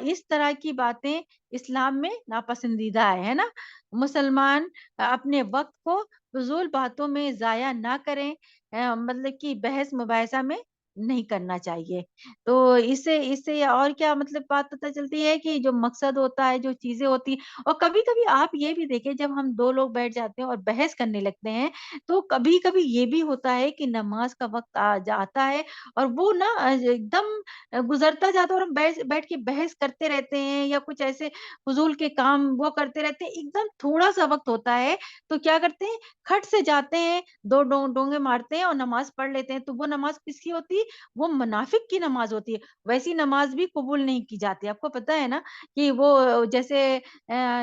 اس طرح کی باتیں اسلام میں ناپسندیدہ ہے نا۔ مسلمان اپنے وقت کو فضول باتوں میں ضائع نہ کریں، مطلب کہ بحث مباحثہ میں نہیں کرنا چاہیے۔ تو اس سے اور کیا مطلب بات پتہ چلتی ہے کہ جو مقصد ہوتا ہے، جو چیزیں ہوتی ہیں، اور کبھی کبھی آپ یہ بھی دیکھیں جب ہم دو لوگ بیٹھ جاتے ہیں اور بحث کرنے لگتے ہیں تو کبھی کبھی یہ بھی ہوتا ہے کہ نماز کا وقت جاتا ہے اور وہ نا ایک دم گزرتا جاتا ہے اور ہم بیٹھ کے بحث کرتے رہتے ہیں یا کچھ ایسے فضول کے کام وہ کرتے رہتے ہیں، ایک دم تھوڑا سا وقت ہوتا ہے تو کیا کرتے ہیں، کھٹ سے جاتے ہیں، دو ڈونگے مارتے ہیں اور نماز پڑھ لیتے ہیں۔ تو وہ نماز کس کی ہوتی ہے؟ وہ منافق کی نماز ہوتی ہے۔ ویسی نماز بھی قبول نہیں کی جاتی، آپ کو پتہ ہے نا کہ وہ جیسے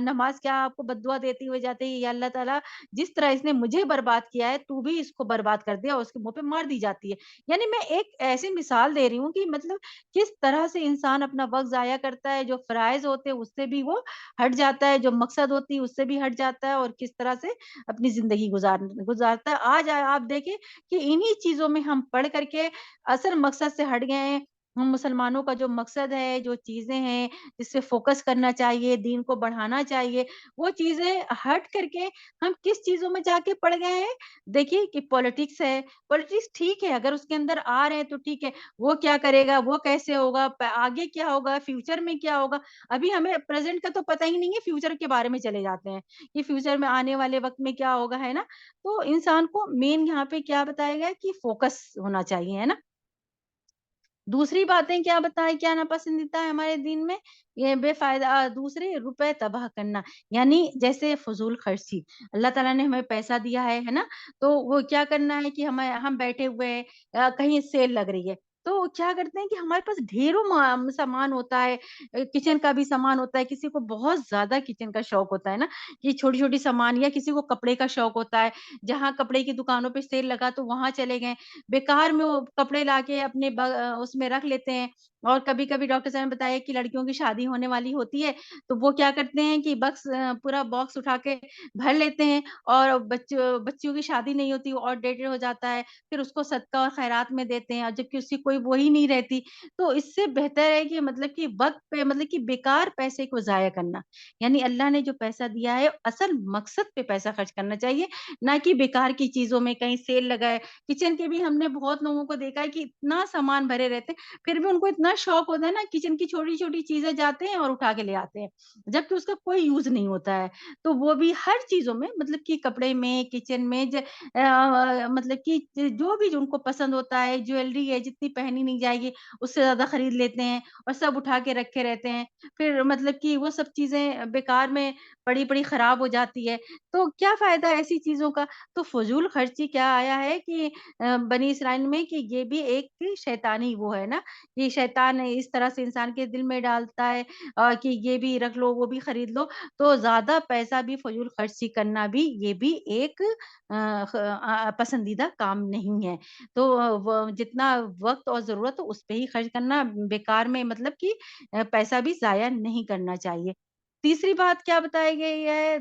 نماز کیا آپ کو بددعا دیتی ہوئے جاتی ہے، یا اللہ تعالیٰ جس طرح اس نے مجھے برباد کیا ہے تو بھی اس کو برباد کر دے، اور اس کے منہ پہ مار دی جاتی ہے۔ یعنی میں ایک ایسی مثال دے رہی ہوں کہ مطلب کس طرح سے انسان اپنا وقت ضائع کرتا ہے، جو فرائض ہوتے ہیں اس سے بھی وہ ہٹ جاتا ہے، جو مقصد ہوتی ہے اس سے بھی ہٹ جاتا ہے، اور کس طرح سے اپنی زندگی گزارتا ہے۔ آج آپ دیکھیں کہ انہی چیزوں میں ہم پڑھ کر کے اصل مقصد سے ہٹ گئے ہیں، ہم مسلمانوں کا جو مقصد ہے، جو چیزیں ہیں جس پہ فوکس کرنا چاہیے، دین کو بڑھانا چاہیے، وہ چیزیں ہٹ کر کے ہم کس چیزوں میں جا کے پڑ گئے ہیں؟ دیکھیے کہ پالیٹکس ہے، پالیٹکس ٹھیک ہے، اگر اس کے اندر آ رہے ہیں تو ٹھیک ہے، وہ کیا کرے گا، وہ کیسے ہوگا، آگے کیا ہوگا، فیوچر میں کیا ہوگا، ابھی ہمیں پریزنٹ کا تو پتہ ہی نہیں ہے، فیوچر کے بارے میں چلے جاتے ہیں کہ فیوچر میں آنے والے وقت میں کیا ہوگا، ہے نا؟ تو انسان کو مین یہاں پہ کیا بتایا گیا کہ فوکس ہونا چاہیے، ہے نا؟ دوسری باتیں کیا بتائیں، کیا ناپسندیدہ ہے ہمارے دین میں؟ یہ بے فائدہ دوسرے روپے تباہ کرنا، یعنی جیسے فضول خرچی۔ اللہ تعالیٰ نے ہمیں پیسہ دیا ہے نا؟ تو وہ کیا کرنا ہے کہ ہم بیٹھے ہوئے ہیں، کہیں سیل لگ رہی ہے، تو کیا کرتے ہیں کہ ہمارے پاس ڈھیروں سامان ہوتا ہے، کچن کا بھی سامان ہوتا ہے، کسی کو بہت زیادہ کچن کا شوق ہوتا ہے نا، کہ چھوٹی چھوٹی سامان، یا کسی کو کپڑے کا شوق ہوتا ہے، جہاں کپڑے کی دکانوں پہ سیل لگا تو وہاں چلے گئے، بیکار میں وہ کپڑے لا کے اپنے اس میں رکھ لیتے ہیں۔ اور کبھی کبھی ڈاکٹر صاحب نے بتایا کہ لڑکیوں کی شادی ہونے والی ہوتی ہے تو وہ کیا کرتے ہیں کہ پورا باکس اٹھا کے بھر لیتے ہیں، اور بچیوں کی شادی نہیں ہوتی، وہ آؤٹ ڈیٹڈ ہو جاتا ہے، پھر اس کو صدقہ اور خیرات میں دیتے ہیں، اور جبکہ اس کی کوئی وہی نہیں رہتی۔ تو اس سے بہتر ہے کہ مطلب کہ وقت پہ، مطلب کہ بیکار پیسے کو ضائع کرنا، یعنی اللہ نے جو پیسہ دیا ہے اصل مقصد پہ پیسہ خرچ کرنا چاہیے، نہ کہ بیکار کی چیزوں میں، کہیں سیل لگائے۔ کچن کے بھی ہم نے بہت لوگوں کو دیکھا ہے کہ اتنا سامان بھرے رہتے ہیں، پھر بھی ان کو اتنا شوق ہوتا ہے نا، کچن کی چھوٹی چھوٹی چیزیں جاتے ہیں اور اٹھا کے لے آتے ہیں، جبکہ اس کا کوئی یوز نہیں ہوتا ہے۔ تو وہ بھی ہر چیزوں میں، مطلب کہ کپڑے میں، کچن میں، مطلب کہ جو بھی جو ان کو پسند ہوتا ہے، جویلری ہے جتنی پہنی نہیں جائے گی اس سے زیادہ خرید لیتے ہیں، اور سب اٹھا کے رکھے رہتے ہیں، پھر مطلب کہ وہ سب چیزیں بیکار میں پڑی پڑی خراب ہو جاتی ہے۔ تو کیا فائدہ ہے ایسی چیزوں کا؟ تو فضول خرچی کیا آیا ہے کہ بنی اسرائیل میں، کہ یہ بھی ایک شیطانی وہ ہے نا، یہ شیطان اس طرح سے انسان کے دل میں ڈالتا ہے کہ یہ بھی رکھ لو، وہ بھی خرید لو، تو زیادہ پیسہ بھی فضول خرچی کرنا بھی یہ بھی ایک پسندیدہ کام نہیں ہے۔ تو جتنا وقت اور ضرورت ہو اس پہ ہی خرچ کرنا، بیکار میں مطلب کہ پیسہ بھی ضائع نہیں کرنا چاہیے۔ تیسری بات کیا بتائی گئی ہے؟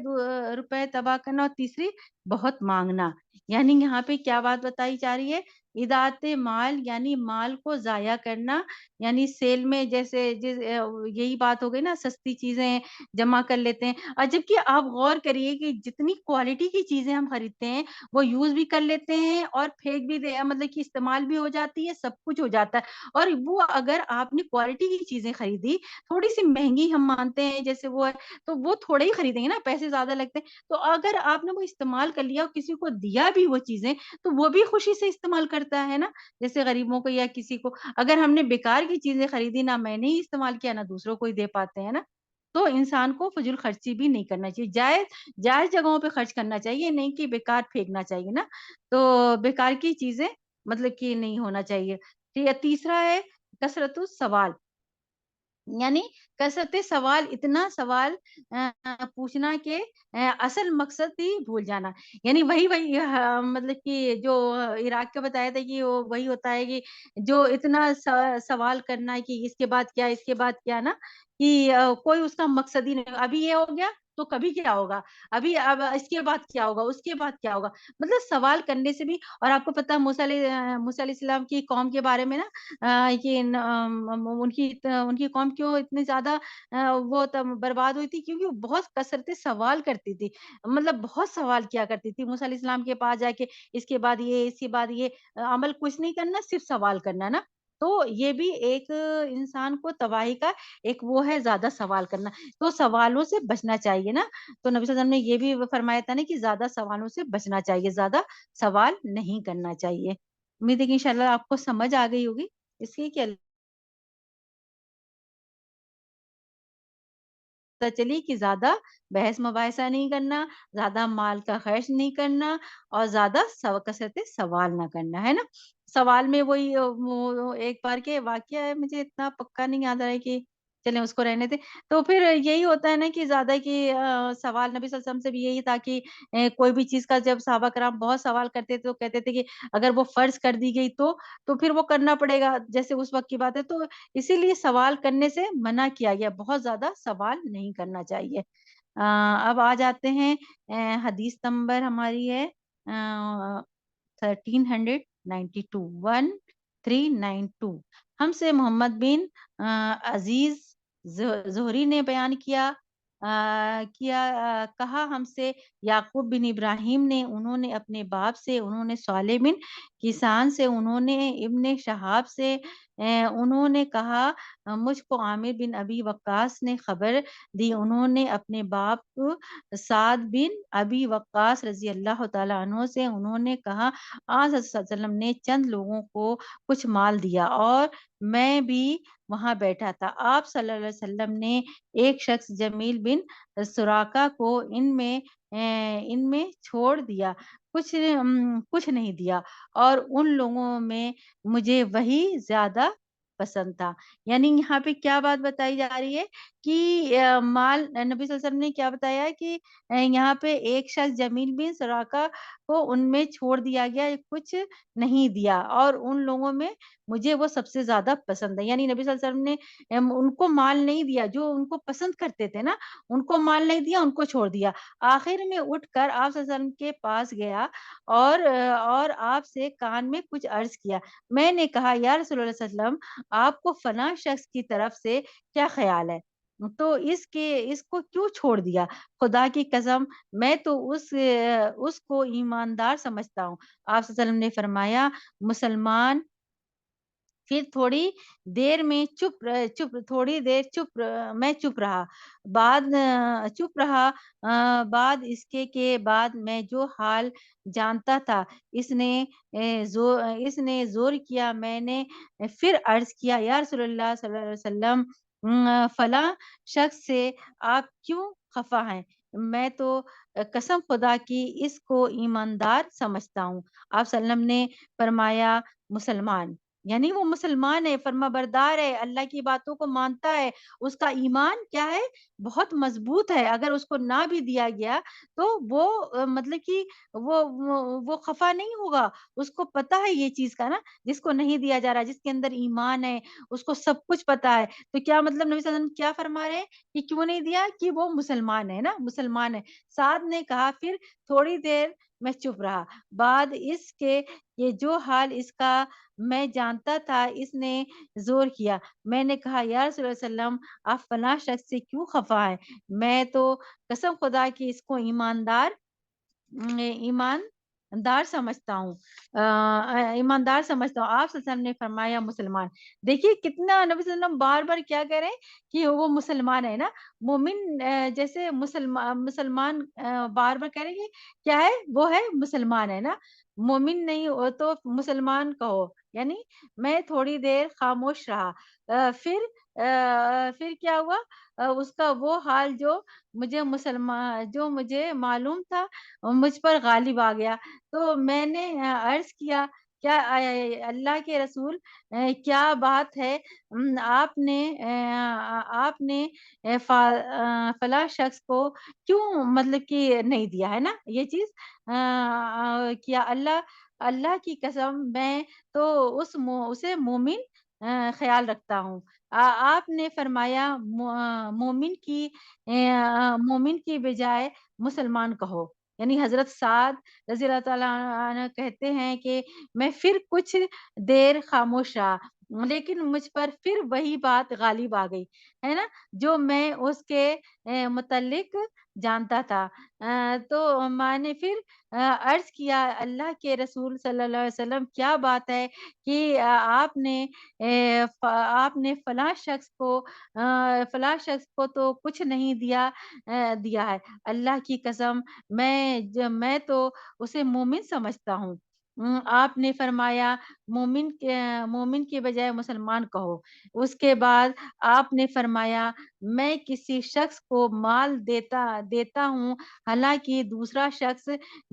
روپے تباہ کرنا، اور تیسری بہت مانگنا، یعنی یہاں پہ کیا بات بتائی جا رہی ہے؟ اضاعت مال، یعنی مال کو ضائع کرنا، یعنی سیل میں جیسے یہی بات ہو گئی نا، سستی چیزیں جمع کر لیتے ہیں، اور جبکہ آپ غور کریے کہ جتنی کوالٹی کی چیزیں ہم خریدتے ہیں وہ یوز بھی کر لیتے ہیں اور پھینک بھی دے، مطلب کہ استعمال بھی ہو جاتی ہے، سب کچھ ہو جاتا ہے، اور وہ اگر آپ نے کوالٹی کی چیزیں خریدی، تھوڑی سی مہنگی ہم مانتے ہیں جیسے وہ ہے، تو وہ تھوڑے ہی خریدیں گے نا، پیسے زیادہ لگتے ہیں، تو اگر آپ نے وہ استعمال کر لیا اور کسی کو دیا بھی وہ چیزیں، تو وہ بھی خوشی سے استعمال کرتا ہے نا، جیسے غریبوں کو یا کسی کو، اگر ہم نے بیکار کی چیزیں خریدی، نہ میں نے ہی استعمال کیا، نہ دوسروں کو ہی دے پاتے ہیں نا، تو انسان کو فضول خرچی بھی نہیں کرنا چاہیے، جائز جائز جگہوں پہ خرچ کرنا چاہیے، نہیں کہ بیکار پھینکنا چاہیے نا، تو بیکار کی چیزیں مطلب کہ نہیں ہونا چاہیے۔ تیسرا ہے کثرت السوال، یعنی کثرت سوال، اتنا سوال پوچھنا کہ اصل مقصد ہی بھول جانا، یعنی وہی مطلب کہ جو عراق کا بتایا تھا کہ وہ وہی ہوتا ہے کہ جو اتنا سوال کرنا ہے کہ اس کے بعد کیا، اس کے بعد کیا نا، کہ کوئی اس کا مقصد ہی نہیں، ابھی یہ ہو گیا تو کبھی کیا ہوگا، اب اس کے بعد کیا ہوگا، اس کے بعد کیا ہوگا، مطلب سوال کرنے سے بھی۔ اور آپ کو پتا ہے موسیٰ علیہ السلام کی قوم کے بارے میں نا، کہ ان کی قوم کیوں اتنی زیادہ وہ برباد ہوئی تھی، کیونکہ وہ بہت کثرت سوال کرتی تھی، مطلب بہت سوال کیا کرتی تھی موسیٰ علیہ السلام کے پاس جا کے، اس کے بعد یہ، اس کے بعد یہ، عمل کچھ نہیں کرنا، صرف سوال کرنا نا، تو یہ بھی ایک انسان کو تباہی کا ایک وہ ہے، زیادہ سوال کرنا، تو سوالوں سے بچنا چاہیے نا، تو نبی صلی اللہ علیہ وسلم نے یہ بھی فرمایا تھا نا کہ زیادہ سوالوں سے بچنا چاہیے، زیادہ سوال نہیں کرنا چاہیے۔ امید ہے کہ انشاءاللہ آپ کو سمجھ آ گئی ہوگی اس کی، کہ پتہ چلی کہ زیادہ بحث مباحثہ نہیں کرنا، زیادہ مال کا خرچ نہیں کرنا، اور زیادہ کثرت سوال نہ کرنا، ہے نا؟ سوال میں وہی وہ ایک بار کے واقعہ ہے، مجھے اتنا پکا نہیں یاد آ رہا ہے کہ چلیں اس کو رہنے دیں۔ تو پھر یہی ہوتا ہے نا کہ زیادہ کہ سوال نبی صلی اللہ علیہ وسلم سے بھی یہی تھا کہ کوئی بھی چیز کا جب صحابہ کرام بہت سوال کرتے تھے تو کہتے تھے کہ اگر وہ فرض کر دی گئی تو پھر وہ کرنا پڑے گا، جیسے اس وقت کی بات ہے، تو اسی لیے سوال کرنے سے منع کیا گیا، بہت زیادہ سوال نہیں کرنا چاہیے۔ اب آ جاتے ہیں، حدیث نمبر ہماری ہے 1392، 1 392 ہم سے محمد بن عزیز زہری نے بیان کہا ہم سے یعقوب بن ابراہیم نے، انہوں نے اپنے باپ سے، انہوں نے صالح بن کیسان سے، انہوں نے ابن شہاب سے، انہوں نے کہا مجھ کو عامر بن ابی وقاص نے خبر دی، انہوں نے اپنے باپ سعد بن ابی وقاص رضی اللہ تعالیٰ عنہ سے، انہوں نے کہا آج صلی اللہ علیہ وسلم نے چند لوگوں کو کچھ مال دیا اور میں بھی وہاں بیٹھا تھا۔ آپ صلی اللہ علیہ وسلم نے ایک شخص جمیل بن سراقہ کو ان میں چھوڑ دیا، کچھ نہیں دیا، اور ان لوگوں میں مجھے وہی زیادہ پسند تھا۔ یعنی یہاں پہ کیا بات بتائی جا رہی ہے کہ مال نبی صلی اللہ علیہ وسلم نے کیا بتایا کہ یہاں پہ ایک شخص جمیل بن سراقہ کو ان میں چھوڑ دیا گیا، کچھ نہیں دیا، اور ان لوگوں میں مجھے وہ سب سے زیادہ پسند ہے۔ یعنی نبی صلی اللہ علیہ وسلم نے ان کو مال نہیں دیا، جو ان کو پسند کرتے تھے نا، ان کو مال نہیں دیا، ان کو چھوڑ دیا۔ آخر میں اٹھ کر آپ صلی اللہ علیہ وسلم کے پاس گیا اور آپ سے کان میں کچھ عرض کیا۔ میں نے کہا یا رسول اللہ صلی اللہ علیہ وسلم، آپ کو فلاں شخص کی طرف سے کیا خیال ہے؟ تو اس کو کیوں چھوڑ دیا؟ خدا کی قسم میں تو اس کو ایماندار سمجھتا ہوں۔ آپ صلی اللہ علیہ وسلم نے فرمایا مسلمان، پھر تھوڑی دیر میں میں چپ رہا، بعد اس کے بعد میں جو حال جانتا تھا اس نے زور کیا، میں نے پھر عرض کیا یا رسول اللہ صلی اللہ علیہ وسلم، فلاں شخص سے آپ کیوں خفا ہیں؟ میں تو قسم خدا کی اس کو ایماندار سمجھتا ہوں۔ آپ صلی اللہ علیہ وسلم نے فرمایا مسلمان، یعنی وہ مسلمان ہے، فرما بردار ہے، اللہ کی باتوں کو مانتا ہے، اس کا ایمان کیا ہے؟ بہت مضبوط ہے۔ اگر اس کو نہ بھی دیا گیا تو وہ مطلب کہ وہ خفا نہیں ہوگا، اس کو پتا ہے یہ چیز کا نا، جس کو نہیں دیا جا رہا، جس کے اندر ایمان ہے، اس کو سب کچھ پتا ہے۔ تو کیا مطلب نبی صلی اللہ علیہ وسلم کیا فرما رہے ہیں کہ کیوں نہیں دیا؟ کہ وہ مسلمان ہے نا، مسلمان ہے۔ سعد نے کہا پھر تھوڑی دیر میں چپ رہا، بعد اس کے یہ جو حال اس کا میں جانتا تھا اس نے زور کیا، میں نے کہا یا رسول اللہ صلی اللہ علیہ وسلم، آپ فلاں شخص سے کیوں خفا ہے؟ میں تو قسم خدا کی اس کو ایماندار سمجھتا ہوں، ایماندار سمجھتا ہوں۔ آپ صلی اللہ علیہ وسلم نے فرمایا مسلمان۔ دیکھیے کتنا نبی صلی اللہ علیہ وسلم بار بار کیا کہہ رہے ہیں کہ وہ مسلمان ہے نا، مومن جیسے مسلمان بار بار کہہ رہے ہیں کہ کیا ہے؟ وہ ہے مسلمان ہے نا، مومن نہیں ہو تو مسلمان کہو۔ یعنی میں تھوڑی دیر خاموش رہا، پھر کیا ہوا؟ اس کا وہ حال جو مجھے معلوم تھا مجھ پر غالب آ گیا، تو میں نے عرض کیا کیا اللہ کے رسول، کیا بات ہے؟ آپ نے فلاں شخص کو کیوں مطلب کہ نہیں دیا ہے نا یہ چیز؟ کیا اللہ کی قسم میں تو اسے مومن خیال رکھتا ہوں۔ آپ نے فرمایا مومن کی بجائے مسلمان کہو۔ یعنی حضرت سعد رضی اللہ تعالیٰ عنہ کہتے ہیں کہ میں پھر کچھ دیر خاموش رہا، لیکن مجھ پر پھر وہی بات غالب آ گئی ہے نا، جو میں اس کے متعلق جانتا تھا۔ تو میں نے پھر عرض کیا اللہ کے رسول صلی اللہ علیہ وسلم، کیا بات ہے کہ آپ نے فلاں شخص کو تو کچھ نہیں دیا ہے، اللہ کی قسم میں تو اسے مومن سمجھتا ہوں۔ آپ نے فرمایا مومن کے بجائے مسلمان کہو۔ اس کے بعد آپ نے فرمایا میں کسی شخص کو مال دیتا ہوں، حالانکہ دوسرا شخص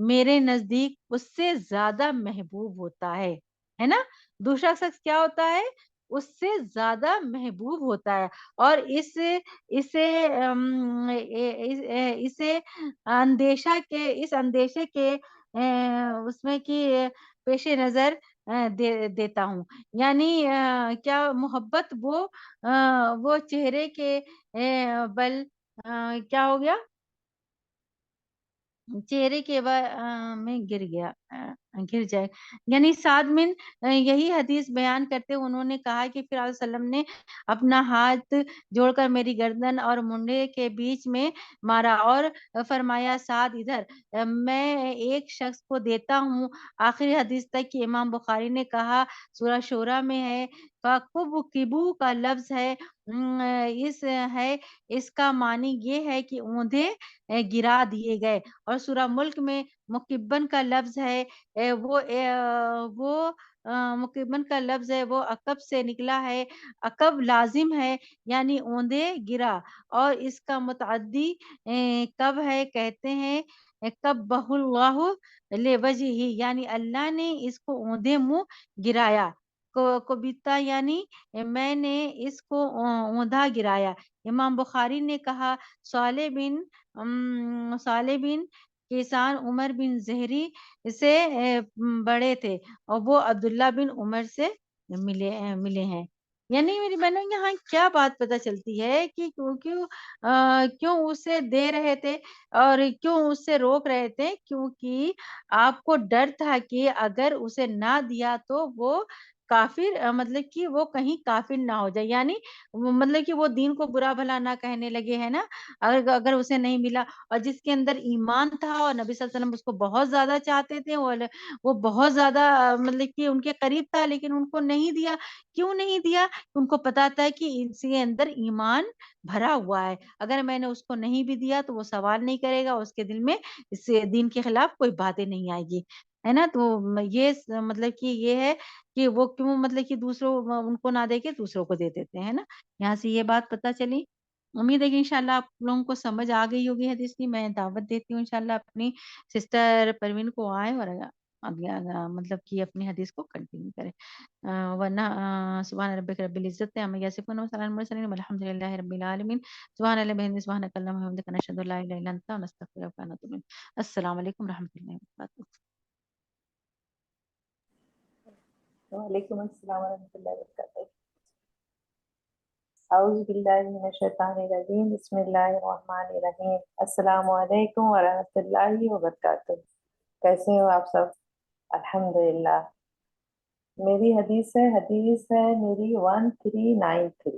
میرے نزدیک اس سے زیادہ محبوب ہوتا ہے نا؟ دوسرا شخص کیا ہوتا ہے؟ اس سے زیادہ محبوب ہوتا ہے، اور اسے اس اندیشے کے اس میں کی پیش نظر دیتا ہوں۔ یعنی کیا محبت وہ چہرے کے بل کیا ہو گیا؟ چہرے کے میں گر گیا، گر جائے. یعنی سعد بن یہی حدیث بیان کرتے انہوں نے کہا کہ پھر علیہ وسلم نے اپنا ہاتھ جوڑ کر میری گردن اور منڈے کے بیچ میں مارا اور فرمایا سعد ادھر، میں ایک شخص کو دیتا ہوں. آخری حدیث تک کہ امام بخاری نے کہا سورہ شورہ میں ہے کبو کا لفظ ہے اس کا معنی یہ ہے کہ اوندھے گرا دیے گئے، اور سورہ ملک میں مکبن کا لفظ ہے وہ مکبن کا لفظ ہے وہ عقب سے نکلا ہے، عقب لازم ہے یعنی اوندے گرا، اور اس کا متعدی کب ہے کہتے ہیں کب بہ اللہ لے وجہ ہی یعنی اللہ نے اس کو اوندے منہ گرایا، کبیتا یعنی میں نے اس کو اوندھا گرایا. امام بخاری نے کہا صالح بن کیسان عمر بن زہری سے بڑے تھے اور وہ عبداللہ بن عمر سے ملے ہیں. یعنی میری بہنوں یہاں کیا بات پتہ چلتی ہے کہ کیوں اسے دے رہے تھے اور کیوں اس سے روک رہے تھے، کیونکہ آپ کو ڈر تھا کہ اگر اسے نہ دیا تو وہ کافر مطلب کہ وہ کہیں کافر نہ ہو جائے، یعنی مطلب کہ وہ دین کو برا بھلا نہ کہنے لگے ہے نا، اگر اسے نہیں ملا. اور جس کے اندر ایمان تھا اور نبی صلی اللہ علیہ وسلم اس کو بہت زیادہ چاہتے تھے اور وہ بہت زیادہ مطلب کہ ان کے قریب تھا، لیکن ان کو نہیں دیا. کیوں نہیں دیا؟ ان کو پتا تھا کہ اس کے اندر ایمان بھرا ہوا ہے، اگر میں نے اس کو نہیں بھی دیا تو وہ سوال نہیں کرے گا، اس کے دل میں اس دین کے خلاف کوئی باتیں نہیں آئے گی، ہے نا. تو یہ مطلب کہ یہ ہے کہ وہ کیوں مطلب کہ دوسروں ان کو نہ دے کے دوسروں کو دے دیتے ہیں نا. یہاں سے یہ بات پتہ چلی. امید ہے کہ انشاءاللہ آپ لوگوں کو سمجھ آ گئی ہوگی حدیث کی. میں دعوت دیتی ہوں انشاءاللہ اپنی سسٹر پروین کو آئے اور مطلب کہ اپنی حدیث کو کنٹینیو کرے. ورنہ سبحان ربک رب العزت عما یصفون وسلام علی المرسلین والحمد للہ رب العالمین. سبحان اللہ بحمدہ سبحانک اللہم وبحمدک نشہد ان لا الہ الا انت نستغفرک ونتوب الیک. السلام علیکم ورحمۃ اللہ وبرکاتہ. وعلیکم السلام ورحمۃ اللہ وبرکاتہ. اعوذ باللہ من الشیطان الرجیم بسم اللہ الرحمن الرحیم. السلام علیکم ورحمۃ اللہ وبرکاتہ. کیسے ہو آپ سب؟ الحمدللہ. میری حدیث ہے میری 1393.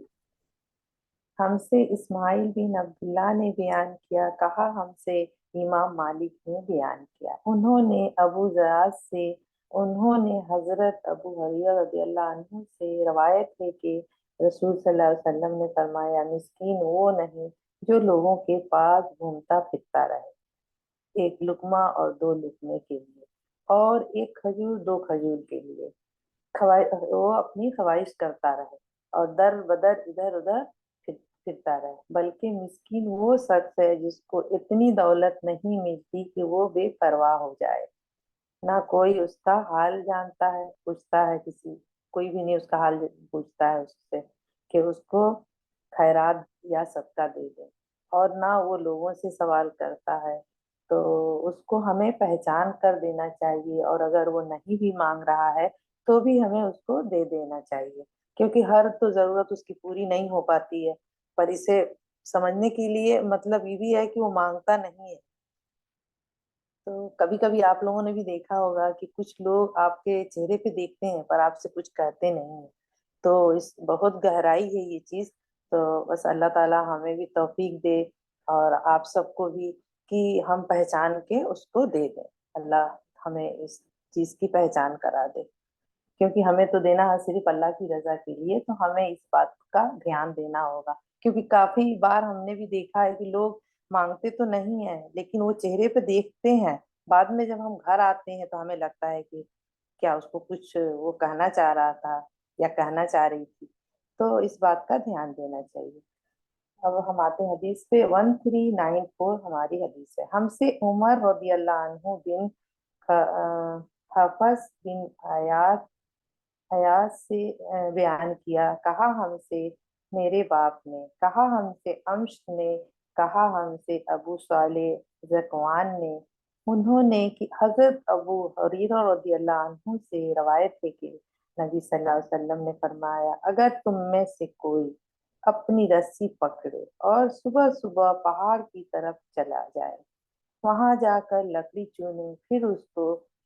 ہم سے اسماعیل بن عبداللہ نے بیان کیا، کہا ہم سے امام مالک نے بیان کیا، انہوں نے ابو ذر سے، انہوں نے حضرت ابو ہریرہ رضی اللہ عنہ سے روایت ہے کہ رسول صلی اللہ علیہ وسلم نے فرمایا مسکین وہ نہیں جو لوگوں کے پاس گھومتا پھرتا رہے ایک لقمہ اور 2 لقمے کے لیے، اور ایک کھجور 2 کھجور کے لیے، وہ اپنی خواہش کرتا رہے اور در بدر ادھر ادھر پھرتا رہے، بلکہ مسکین وہ شخص ہے جس کو اتنی دولت نہیں ملتی کہ وہ بے پرواہ ہو جائے، نہ کوئی اس کا حال جانتا ہے، پوچھتا ہے، کوئی بھی نہیں اس کا حال پوچھتا ہے اس سے کہ اس کو خیرات یا صدقہ دے دے، اور نہ وہ لوگوں سے سوال کرتا ہے. تو اس کو ہمیں پہچان کر دینا چاہیے، اور اگر وہ نہیں بھی مانگ رہا ہے تو بھی ہمیں اس کو دے دینا چاہیے، کیونکہ ہر تو ضرورت اس کی پوری نہیں ہو پاتی ہے، پر اسے سمجھنے کے لیے مطلب یہ بھی ہے کہ وہ مانگتا نہیں ہے. تو کبھی کبھی آپ لوگوں نے بھی دیکھا ہوگا کہ کچھ لوگ آپ کے چہرے پہ دیکھتے ہیں پر آپ سے کچھ کہتے نہیں ہیں، تو اس بہت گہرائی ہے یہ چیز. تو بس اللہ تعالی ہمیں بھی توفیق دے اور آپ سب کو بھی کہ ہم پہچان کے اس کو دے دیں. اللہ ہمیں اس چیز کی پہچان کرا دے، کیونکہ ہمیں تو دینا ہے صرف اللہ کی رضا کے لیے، تو ہمیں اس بات کا دھیان دینا ہوگا. کیونکہ کافی بار ہم نے بھی دیکھا ہے کہ لوگ مانگتے تو نہیں ہیں لیکن وہ چہرے پہ دیکھتے ہیں، بعد میں جب ہم گھر آتے ہیں تو ہمیں لگتا ہے کہ کیا اس کو کچھ وہ کہنا چاہ رہا تھا یا کہنا چاہ رہی تھی. تو اس بات کا دھیان دینا چاہیے. اب ہم آتے ہیں حدیث پہ. 1394 ہماری حدیث ہے. ہم سے عمر رضی اللہ عنہ بن حفص بن حیات سے بیان کیا، کہا ہم سے میرے باپ نے، کہا ہم سے امش نے، کہا ہم سے ابو صالح ذکوان نے، انہوں نے کہ حضرت ابو ہریرہ رضی اللہ عنہ سے روایت ہے کہ نبی صلی اللہ علیہ وسلم نے فرمایا اگر تم میں سے کوئی اپنی رسی پکڑے اور صبح صبح پہاڑ کی طرف چلا جائے، وہاں جا کر لکڑی چنے، پھر اس کو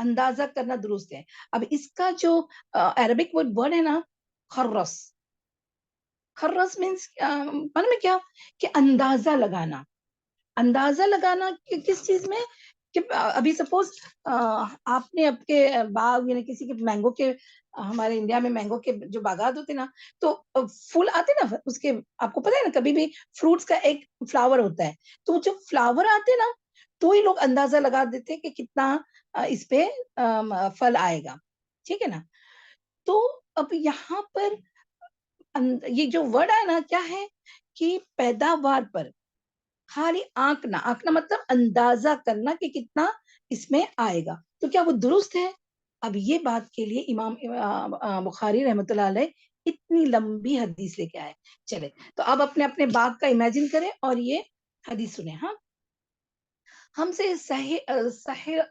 اندازہ کرنا درست ہے. اب اس کا جو عربک ورڈ ہے نا خرس، خرس مینس معنی میں کیا کہ اندازہ لگانا. اندازہ لگانا کس چیز میں کہ ابھی سپوز آپ نے آپ کے باغ یعنی کسی کے مینگو کے، ہمارے انڈیا میں مینگو کے جو باغات ہوتے نا تو پھول آتے نا اس کے، آپ کو پتہ ہے نا کبھی بھی فروٹس کا ایک فلاور ہوتا ہے، تو جو فلاور آتے نا تو ہی لوگ اندازہ لگا دیتے کہ کتنا اس پہ پھل آئے گا. ٹھیک ہے نا. تو اب یہاں پر یہ جو ورڈ ہے نا کیا ہے کہ پیداوار پر خالی آنکنا، آنکنا مطلب اندازہ کرنا کہ کتنا اس میں آئے گا. تو کیا وہ درست ہے؟ اب یہ بات کے لیے امام بخاری رحمۃ اللہ علیہ اتنی لمبی حدیث لے کے آئے. چلے تو اب اپنے اپنے باغ کا امیجن کریں اور یہ حدیث سنیں. ہاں، ہم سے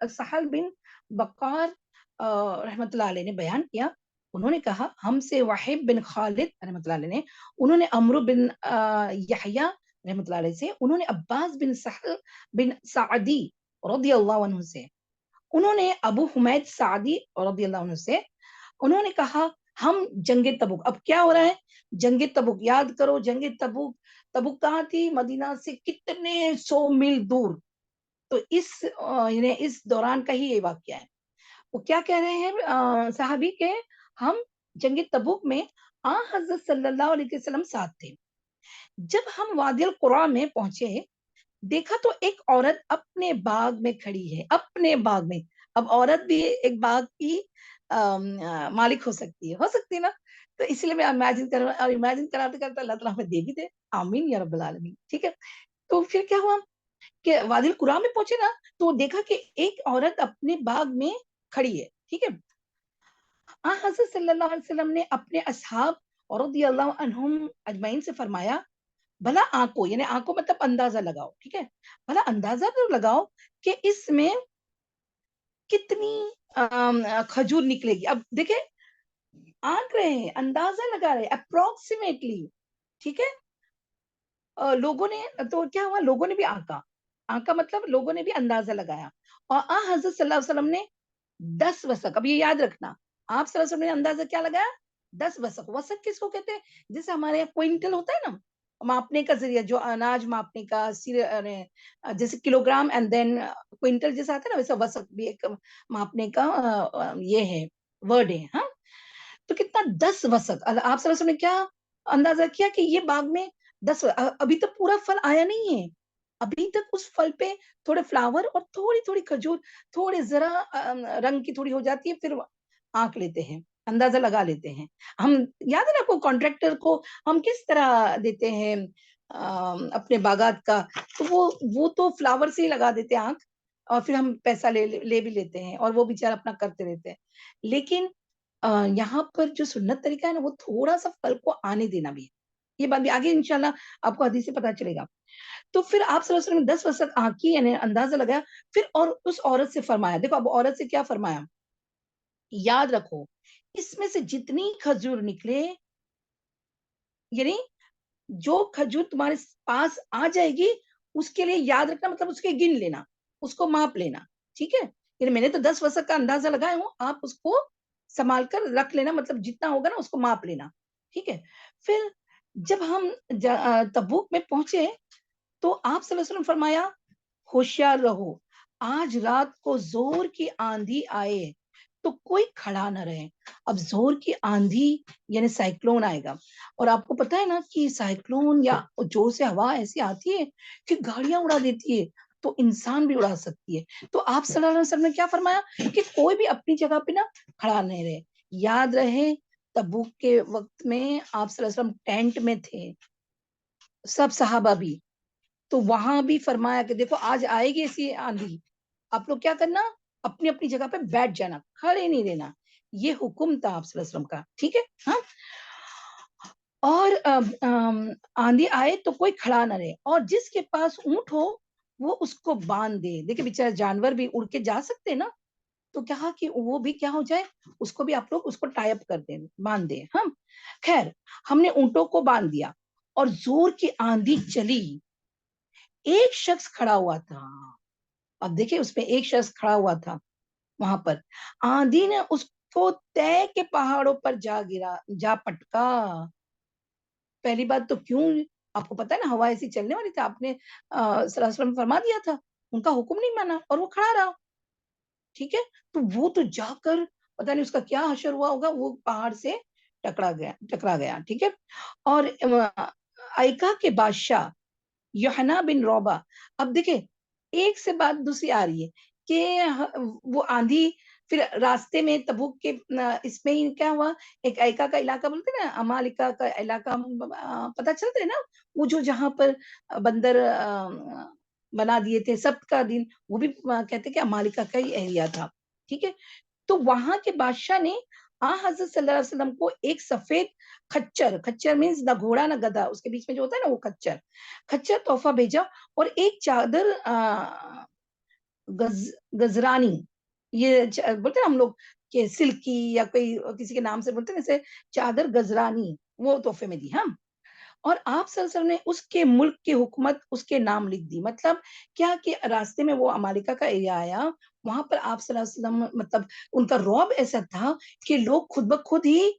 سہل بن بقار رحمۃ اللہ علیہ نے بیان کیا، انہوں نے کہا ہم سے واحد بن خالد رحمۃ اللہ علیہ نے، انہوں نے عمرو بن یحییٰ رحمۃ اللہ علیہ سے، انہوں نے عباس بن سہل بن سعدی رضی اللہ عنہ سے، انہوں نے ابو حمید سعدی رضی اللہ عنہ سے، انہوں نے کہا ہم جنگ تبوک. اب کیا ہو رہا ہے؟ جنگ تبوک. یاد کرو جنگ تبوک، تبوک کہاں تھی؟ مدینہ سے کتنے 100 میل دور. تو اس دوران کا ہی یہ واقعہ ہے. وہ کیا کہہ رہے ہیں صحابی کے ہم جنگ تبوک میں حضرت صلی اللہ علیہ وسلم ساتھ تھے. جب ہم وادی القرا میں پہنچے دیکھا تو ایک عورت اپنے باغ میں کھڑی ہے، اپنے باغ میں. اب عورت بھی ایک باغ کی مالک ہو سکتی ہے نا. تو اس لیے میں امیجن کر رہا ہوں، اور امیجن کراتے کرتے اللہ تعالیٰ ہمیں دے بھی دے، آمین یا رب العالمین. ٹھیک ہے. تو پھر کیا ہوا کہ وادی القرا میں پہنچے نا تو دیکھا کہ ایک عورت اپنے باغ میں کھڑی ہے. ٹھیک ہے. حضرت صلی اللہ علیہ وسلم نے اپنے اصحاب رضی اللہ عنہم اجمعین سے فرمایا بھلا آنکھوں، یعنی آنکھوں مطلب اندازہ لگاؤ. ٹھیک ہے. بھلا اندازہ تو لگاؤ کہ اس میں کتنی کھجور نکلے گی. اب دیکھیں آنکھ رہے ہیں، اندازہ لگا رہے اپروکسیمیٹلی. ٹھیک ہے. لوگوں نے تو کیا ہوا، لوگوں نے بھی آنکھا مطلب لوگوں نے بھی اندازہ لگایا. اور حضرت صلی اللہ علیہ وسلم نے 10 وسق. اب یہ یاد رکھنا، آپ صلی اللہ علیہ وسلم نے اندازہ کیا لگایا؟ 10 وسق. وسق کس کو کہتے ہیں؟ جیسے ہمارے یہاں کوئنٹل ہوتا ہے نا ماپنے کا ذریعہ، جو اناج ماپنے کا جیسے kilo gram and then quintal جیسا آتا ہے نا، ویسا وسق بھی ایک ماپنے کا یہ ہے ورڈ ہے. ہاں. تو کتنا 10 وسق. آپ صلی اللہ علیہ وسلم نے کیا اندازہ کیا کہ یہ باغ میں 10. ابھی تک پورا پھل آیا نہیں ہے، ابھی تک اس پھل پہ تھوڑے فلاور اور تھوڑی تھوڑی کھجور، تھوڑے ذرا رنگ کی تھوڑی ہو جاتی ہے، پھر آنکھ لیتے ہیں، اندازہ لگا لیتے ہیں. ہم یاد ہے نا کو کانٹریکٹر کو ہم کس طرح دیتے ہیں اپنے باغات کا، تو وہ تو فلاور سے ہی لگا دیتے ہیں آنکھ، اور پھر ہم پیسہ لے بھی لیتے ہیں اور وہ بیچارہ اپنا کرتے رہتے ہیں. لیکن یہاں پر جو سنت طریقہ ہے نا وہ تھوڑا سا پھل کو آنے دینا بھی ہے. یہ بات بھی آگے انشاءاللہ آپ کو حدیث سے پتا چلے گا. تو پھر آپ صلی اللہ علیہ وسلم نے 10 وسق آنکھی یعنی اندازہ لگایا. پھر اور اس عورت سے فرمایا، دیکھو اب عورت سے کیا فرمایا، یاد رکھو اس میں سے جتنی کھجور نکلے، یعنی جو کھجور تمہارے پاس آ جائے گی اس کے لیے یاد رکھنا، مطلب اس کے گن لینا، اس کو ماپ لینا. ٹھیک ہے. یعنی میں نے تو 10 وسق کا اندازہ لگایا ہوں، آپ اس کو سنبھال کر رکھ لینا، مطلب جتنا ہوگا نا اس کو ماپ لینا. ٹھیک ہے. پھر جب ہم تبوک میں پہنچے تو آپ صلی اللہ علیہ وسلم فرمایا ہوشیار رہو، آج رات کو زور کی آندھی آئے تو کوئی کھڑا نہ رہے. اب زور کی آندھی یعنی سائیکلون آئے گا، اور آپ کو پتا ہے نا کہ سائیکلون یا زور سے ہوا ایسی آتی ہے کہ گاڑیاں اڑا دیتی ہے، تو انسان بھی اڑا سکتی ہے. تو آپ صلی اللہ علیہ وسلم نے کیا فرمایا کہ کوئی بھی اپنی جگہ پہ نا کھڑا نہیں رہے. یاد رہے تبوک کے وقت میں آپ صلی اللہ علیہ وسلم ٹینٹ میں تھے، سب صحابہ بھی. تو وہاں بھی فرمایا کہ دیکھو آج آئے گی ایسی آندھی، آپ لوگ کیا کرنا، اپنی اپنی جگہ پہ بیٹھ جانا، کھڑے نہیں رہنا. یہ حکم تھا آپ صلی اللہ علیہ وسلم کا. ٹھیک ہے. ہاں. اور آندھی آئے تو کوئی کھڑا نہ رہے، اور جس کے پاس اونٹ ہو وہ اس کو باندھ دے. دیکھیں بیچارے جانور بھی اڑ کے جا سکتے نا، تو کہا کہ وہ بھی کیا ہو جائے، اس کو بھی آپ لوگ اس کو ٹائی اپ کر دیں، باندھ دیں. ہم خیر ہم نے اونٹوں کو باندھ دیا اور زور کی آندھی چلی. ایک شخص کھڑا ہوا تھا. اب دیکھیں اس میں ایک شخص کھڑا ہوا تھا، وہاں پر آندھی نے اس کو طے کے پہاڑوں پر جا پٹکا. پہلی بات تو کیوں، آپ کو پتا ہے نا ہوا ایسی چلنے والی تھی، آپ نے صلی اللہ علیہ وسلم فرما دیا تھا، ان کا حکم نہیں مانا اور وہ کھڑا رہا. ٹھیک ہے، تو وہ تو جا کر پتہ نہیں اس کا کیا حشر ہوا ہوگا، وہ پہاڑ سے ٹکرا گیا. ٹھیک ہے، اور ایکا کے بادشاہ یوحنا بن روبا، اب دیکھیں ایک سے بات دوسری آ رہی ہے کہ وہ آندھی پھر راستے میں تبوک کے اس میں ہی کیا ہوا، ایک ایکا کا علاقہ بولتے ہیں نا، امالکا کا علاقہ پتہ چلتا ہے نا، وہ جو جہاں پر بندر بنا دیے تھے سبت کا دن، وہ بھی کہتے کہ امالکا کا ہی ایریا تھا. ٹھیک ہے، تو وہاں کے بادشاہ نے حضرت صلی اللہ علیہ وسلم کو ایک سفید کھچر مینس نہ گھوڑا نہ گدھا، اس کے بیچ میں جو ہوتا ہے نا وہ کھچر تحفہ بھیجا، اور ایک چادر گزرانی، یہ بولتے ہیں ہم لوگ کہ سلکی یا کوئی کسی کے نام سے بولتے ہیں، جیسے چادر گزرانی، وہ تحفے میں دی. ہم اور آپ صلی اللہ علیہ وسلم نے اس کے ملک کی حکومت اس کے نام لکھ دی. مطلب کیا کہ راستے میں وہ امالکا کا ایریا آیا، وہاں پر آپ صلی اللہ علیہ وسلم مطلب ان کا رعب ایسا تھا کہ لوگ خود بخود ہی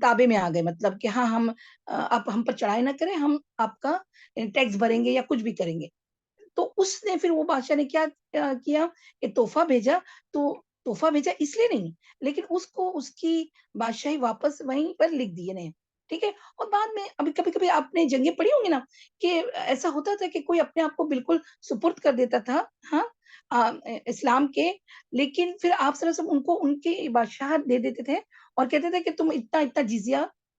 تابع میں آ گئے، مطلب کہ ہاں آپ ہم پر چڑھائی نہ کریں، ہم آپ کا ٹیکس بھریں گے یا کچھ بھی کریں گے. تو اس نے پھر وہ بادشاہ نے کیا کیا کہ تحفہ بھیجا، تو تحفہ بھیجا اس لیے نہیں، لیکن اس کو اس کی بادشاہی واپس وہیں پر لکھ دیے نے. ٹھیک ہے، اور بعد میں ابھی کبھی آپ نے جنگیں پڑھی ہوں گی نا کہ ایسا ہوتا تھا کہ کوئی اپنے آپ کو بالکل سپرد کر دیتا تھا ہاں اسلام کے، لیکن پھر آپ صلی اللہ علیہ وسلم ان کو ان کی بادشاہت دے دیتے تھے اور کہتے تھے کہ تم اتنا جزیہ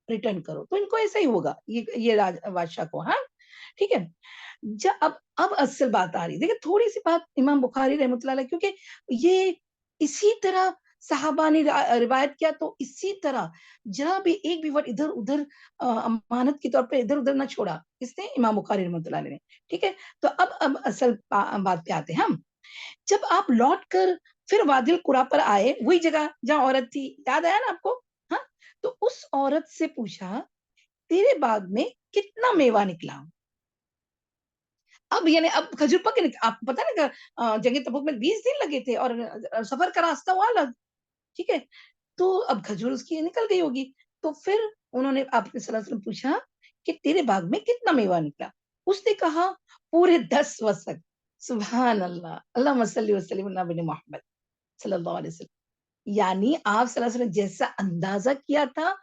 ریٹرن کرو. تو ان کو ایسا ہی ہوگا یہ بادشاہ کو. ہاں ٹھیک ہے، اب اصل بات آ رہی ہے. دیکھیں تھوڑی سی بات امام بخاری رحمۃ اللہ علیہ، کیونکہ یہ اسی طرح صحابہ نے روایت کیا، تو اسی طرح جہاں بھی ایک بھی ورڈ ادھر ادھر امانت کے طور پہ ادھر ادھر نہ چھوڑا اس نے امام بخاری رحمۃ اللہ علیہ نے. ٹھیک ہے، تو اب اصل بات پہ آتے ہیں ہم. جب آپ لوٹ کر پھر وادی القریٰ پر آئے، وہی جگہ جہاں عورت تھی، یاد آیا نا آپ کو؟ ہاں، تو اس عورت سے پوچھا تیرے باغ میں کتنا میوہ نکلا؟ اب یعنی اب کھجور پکے، آپ کو پتا نا جنگ تبوک میں 20 دن لگے تھے اور سفر کا راستہ ہوا الگ. ٹھیک ہے، تو اب کھجور اس کی نکل گئی ہوگی. تو پھر انہوں نے آپ صلی اللہ علیہ وسلم پوچھا کہ تیرے باغ میں کتنا میوہ نکلا؟ اس نے کہا پورے 10 وسق. سبحان اللہ، اللہم صلی وسلم علی نبی محمد صلی اللہ علیہ وسلم. یعنی آپ صلی اللہ علیہ وسلم جیسا اندازہ کیا تھا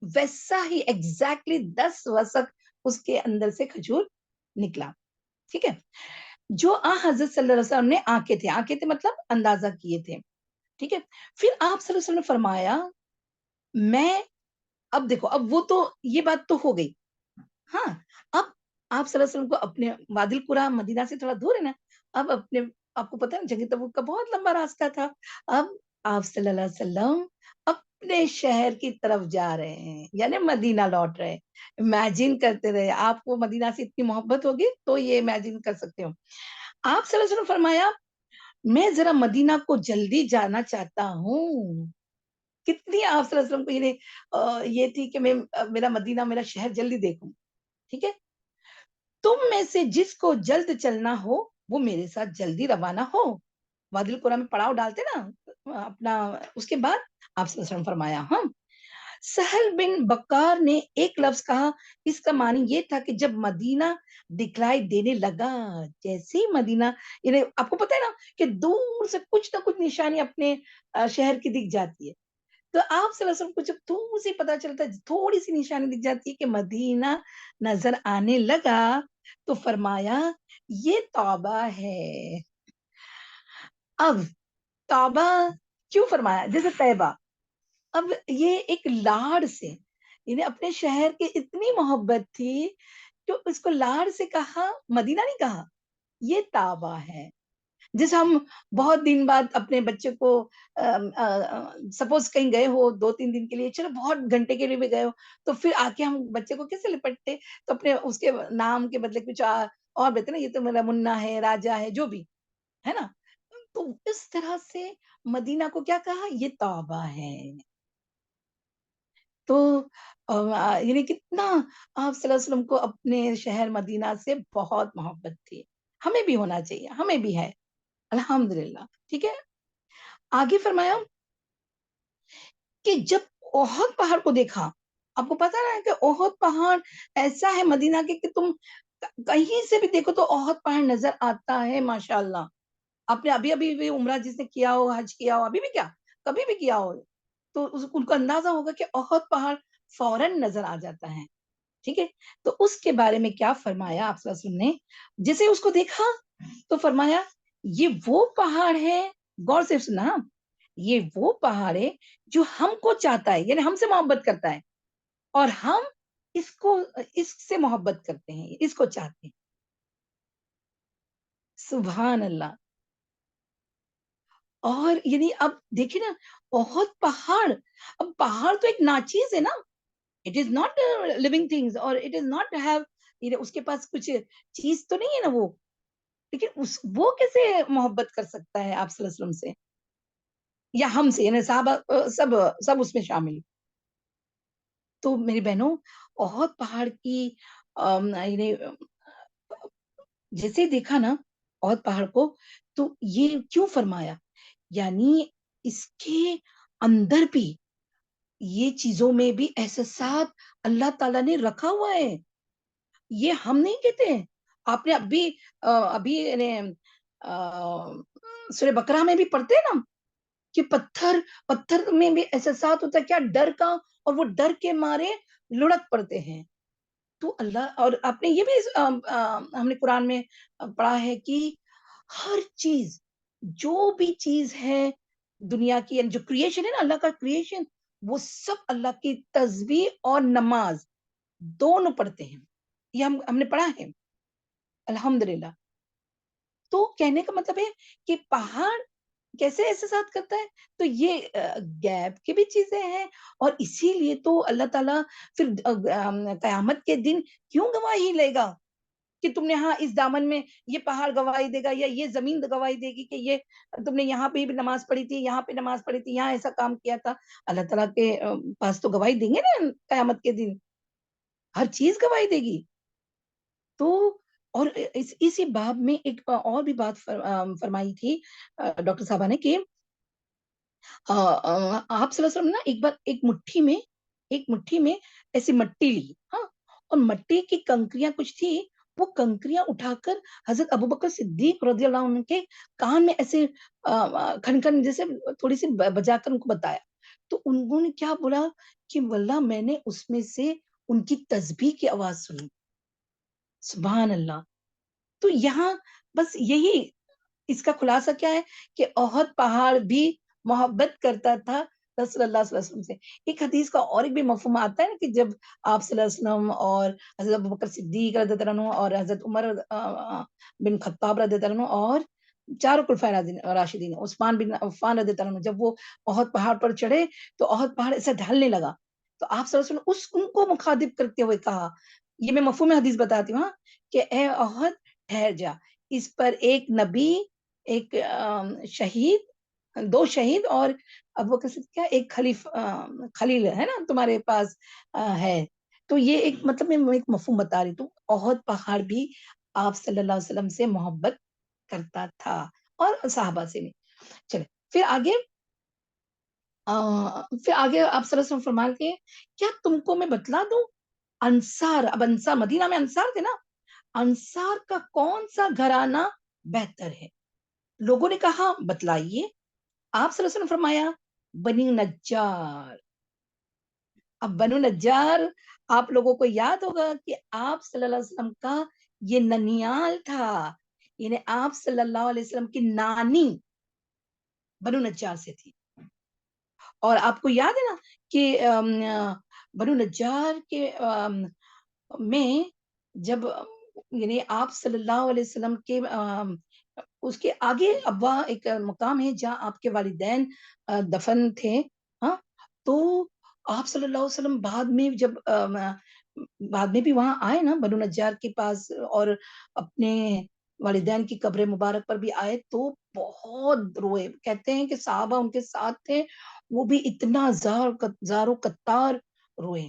ویسا ہی ایگزیکٹلی 10 وسق اس کے اندر سے کھجور نکلا. ٹھیک ہے، جو حضرت صلی اللہ علیہ وسلم نے آنکھیں تھے مطلب اندازہ کیے تھے. ٹھیک ہے، پھر آپ صلی اللہ علیہ وسلم نے فرمایا میں، اب دیکھو اب وہ تو یہ بات تو ہو گئی. ہاں، اب آپ صلی اللہ علیہ وسلم کو اپنے وادی القریٰ مدینہ سے تھوڑا دور ہے نا، اب آپ کو پتا ہے جنگ تبوک کا بہت لمبا راستہ تھا. اب آپ صلی اللہ علیہ وسلم اپنے شہر کی طرف جا رہے ہیں، یعنی مدینہ لوٹ رہے ہیں. امیجن کرتے رہے، آپ کو مدینہ سے اتنی محبت ہوگی تو یہ امیجن کر سکتے ہو. آپ صلی اللہ علیہ وسلم فرمایا میں ذرا مدینہ کو جلدی جانا چاہتا ہوں. کتنی آپ صلی اللہ علیہ وسلم کو یہ تھی کہ میں میرا مدینہ میرا شہر جلدی دیکھوں. ٹھیک ہے، تم میں سے جس کو جلد چلنا ہو وہ میرے ساتھ جلدی روانہ ہو. وادی القریٰ میں پڑاؤ ڈالتے نا اپنا، اس کے بعد آپ صلی اللہ علیہ وسلم فرمایا سہل بن بکار نے ایک لفظ کہا، اس کا معنی یہ تھا کہ جب مدینہ دکھلائی دینے لگا، جیسے ہی مدینہ، یعنی آپ کو پتا ہے نا کہ دور سے کچھ نہ کچھ نشانی اپنے شہر کی دکھ جاتی ہے. تو آپ صلی اللہ علیہ وسلم کو جب تھوڑی سی پتا چلتا ہے، تھوڑی سی نشانی دکھ جاتی ہے کہ مدینہ نظر آنے لگا، تو فرمایا یہ توبہ ہے. اب توبہ کیوں فرمایا؟ جیسے طیبہ، اب یہ ایک لاڑ سے، یعنی اپنے شہر کی اتنی محبت تھی تو اس کو لاڑ سے کہا، مدینہ نہیں کہا. یہ توبہ ہے. جیسے ہم بہت دن بعد اپنے بچے کو سپوز کہیں گئے ہو 2-3 دن کے لیے، چلو بہت گھنٹے کے لیے بھی گئے ہو، تو پھر آ کے ہم بچے کو کیسے لپٹتے؟ تو اپنے اس کے نام کے بدلے کچھ اور بولتے نا، یہ تو میرا منا ہے، راجا ہے، جو بھی ہے نا. تو اس طرح سے مدینہ کو کیا کہا؟ یہ توبہ ہے. تو یعنی کتنا آپ صلی اللہ علیہ وسلم کو اپنے شہر مدینہ سے بہت محبت تھی. ہمیں بھی ہونا چاہیے، ہمیں بھی ہے الحمدللہ. ٹھیک ہے، آگے فرمایا کہ جب احد پہاڑ کو دیکھا، آپ کو پتا نا کہ احد پہاڑ ایسا ہے مدینہ کے کہ تم کہیں سے بھی دیکھو تو احد پہاڑ نظر آتا ہے ماشاءاللہ. آپ نے ابھی بھی عمرہ جس نے کیا ہو، حج کیا ہو، ابھی بھی کیا کبھی بھی کیا ہو، تو ان کو اندازہ ہوگا کہ احد پہاڑ فوراً نظر آ جاتا ہے. ٹھیک ہے، تو اس کے بارے میں کیا فرمایا آپ صلی اللہ علیہ وسلم نے؟ جسے اس کو دیکھا تو فرمایا یہ وہ پہاڑ ہے، غور سے سنا، یہ وہ پہاڑ ہے جو ہم کو چاہتا ہے، یعنی ہم سے محبت کرتا ہے، اور ہم اس سے محبت کرتے ہیں، اس کو چاہتے ہیں. سبحان اللہ. اور یعنی اب دیکھیں نا، احد پہاڑ، اب پہاڑ تو ایک ناچیز ہے نا، it is not living things, اور اٹ از ناٹ ہیو، اس کے پاس کچھ چیز تو نہیں ہے نا وہ، لیکن وہ کیسے محبت کر سکتا ہے آپ صلی اللہ علیہ وسلم سے یا ہم سے، یعنی صحابہ سب اس میں شامل. تو میری بہنوں، احد پہاڑ کی یعنی جیسے دیکھا نا احد پہاڑ کو، تو یہ کیوں فرمایا، یعنی اس کے اندر بھی یہ چیزوں میں بھی احساسات اللہ تعالیٰ نے رکھا ہوا ہے. یہ ہم نہیں کہتے ہیں. آپ نے ابھی سورہ بقرہ میں بھی پڑھتے ہیں نا کہ پتھر میں بھی احساسات ہوتا ہے، کیا ڈر کا، اور وہ ڈر کے مارے لڑک پڑتے ہیں. تو اللہ، اور آپ نے یہ بھی ہم نے قرآن میں پڑھا ہے کہ ہر چیز، جو بھی چیز ہے دنیا کی، یعنی جو کریشن ہے نا، اللہ کا کریشن، وہ سب اللہ کی تسبیح اور نماز دونوں پڑھتے ہیں. یہ ہم نے پڑھا ہے الحمدللہ. تو کہنے کا مطلب ہے کہ پہاڑ کیسے احساسات کرتا ہے، تو یہ غیب کی بھی چیزیں ہیں، اور اسی لیے تو اللہ تعالیٰ پھر قیامت کے دن کیوں گواہی لے گا کہ تم نے ہاں اس دامن میں، یہ پہاڑ گواہی دے گا، یا یہ زمین گواہی دے گی کہ یہ تم نے یہاں پہ بھی نماز پڑھی تھی، یہاں پہ نماز پڑھی تھی، یہاں ایسا کام کیا تھا. اللہ تعالیٰ کے پاس تو گواہی دیں گے نا قیامت کے دن، ہر چیز گواہی دے گی. تو اور اسی باب میں ایک اور بھی بات فرمائی تھی ڈاکٹر صاحبہ نے کہ آپ صلی اللہ علیہ وسلم نا ایک بار ایک مٹھی میں ایسی مٹی لی، ہاں، اور مٹی کی کنکریاں کچھ تھی، وہ کنکریاں اٹھا کر حضرت ابوبکر صدیق رضی اللہ عنہ کے کان میں ایسے کھن جیسے تھوڑی سی بجا کر ان کو بتایا. تو انہوں نے کیا بولا کہ واللہ میں نے اس میں سے ان کی تسبیح کی آواز سنی. سبحان اللہ. تو یہاں بس یہی اس کا خلاصہ کیا ہے کہ احد پہاڑ بھی محبت کرتا تھا رسول اللہ صلی اللہ علیہ وسلم سے. ایک حدیث کا اور ایک بھی مفہوم آتا ہے نا کہ جب آپ صلی اللہ علیہ وسلم اور حضرت ابوبکر صدیق رضی اللہ عنہ اور حضرت عمر بن خطاب رضی اللہ عنہ اور چاروں خلفائے راشدین عثمان بن عفان رضی اللہ عنہ جب وہ احد پہاڑ پر چڑھے تو احد پہاڑ ایسا ڈھلنے لگا، تو آپ صلی اللہ علیہ وسلم ان کو مخاطب کرتے ہوئے کہا، یہ میں مفہوم حدیث بتاتی ہوں کہ اے احد ٹھہر جا، اس پر ایک نبی، ایک شہید، 2 شہید اور ابو بکر کیا ایک خلیل ہے نا تمہارے پاس ہے. تو یہ ایک مطلب میں ایک مفہوم بتا رہی ہوں. احد پہاڑ بھی آپ صلی اللہ علیہ وسلم سے محبت کرتا تھا اور صحابہ سے بھی. چلے پھر آگے آپ صلی اللہ علیہ وسلم فرماتے ہیں کیا تم کو میں بتلا دوں انصار، اب انصار مدینہ میں انصار تھے نا، انصار کا کون سا گھرانہ بہتر ہے؟ لوگوں نے کہا بتلائیے. آپ صلی اللہ علیہ وسلم فرمایا بنی نجار. اب بنو نجار آپ لوگوں کو یاد ہوگا کہ آپ صلی اللہ علیہ وسلم کا یہ ننیال تھا، یعنی آپ صلی اللہ علیہ وسلم کی نانی بنو نجار سے تھی. اور آپ کو یاد ہے نا کہ بنو نجار کے میں جب یعنی آپ صلی اللہ علیہ وسلم کے اس کے آگے ابوا ایک مقام ہے جہاں آپ کے والدین دفن تھے، ہاں، تو آپ صلی اللہ علیہ وسلم بعد میں بھی وہاں آئے نا بنو نجار کے پاس، اور اپنے والدین کی قبر مبارک پر بھی آئے تو بہت روئے. کہتے ہیں کہ صحابہ ان کے ساتھ تھے، وہ بھی اتنا زارو قطار روئے.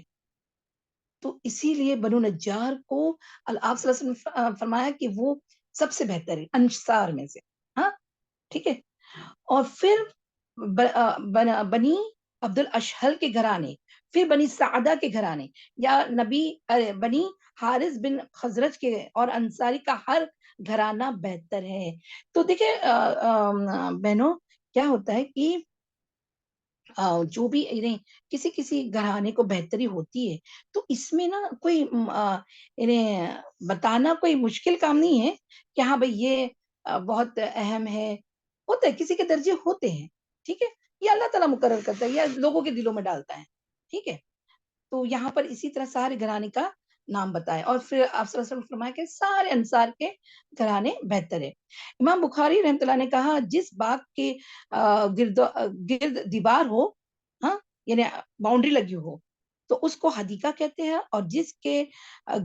تو اسی لیے بنو نجار کو آپ صلی اللہ علیہ وسلم فرمایا کہ وہ سب سے بہتر ہے انصار میں سے، ہاں ٹھیک ہے. اور پھر بنی عبد الاشہل کے گھرانے، پھر بنی سعدہ کے گھرانے، یا بنی حارث بن خزرج کے اور انصاری کا ہر گھرانہ بہتر ہے۔ تو دیکھیں بہنوں کیا ہوتا ہے کہ جو بھی انہیں کسی کسی گھرانے کو بہتری ہوتی ہے تو اس میں نا کوئی انہیں بتانا کوئی مشکل کام نہیں ہے کہ ہاں بھائی یہ بہت اہم ہے، ہوتا ہے کسی کے درجے ہوتے ہیں، ٹھیک ہے، یہ اللہ تعالیٰ مقرر کرتا ہے یا لوگوں کے دلوں میں ڈالتا ہے، ٹھیک ہے۔ تو یہاں پر اسی طرح سارے گھرانے کا نام بتائے اور پھر آپ صلی اللہ علیہ وسلم فرمایا کہ سارے انصار کے گھرانے بہتر ہے۔ امام بخاری رحمۃ اللہ نے کہا جس باغ کے گرد دیوار ہو، ہاں یعنی باؤنڈری لگی ہو تو اس کو حدیقہ کہتے ہیں، اور جس کے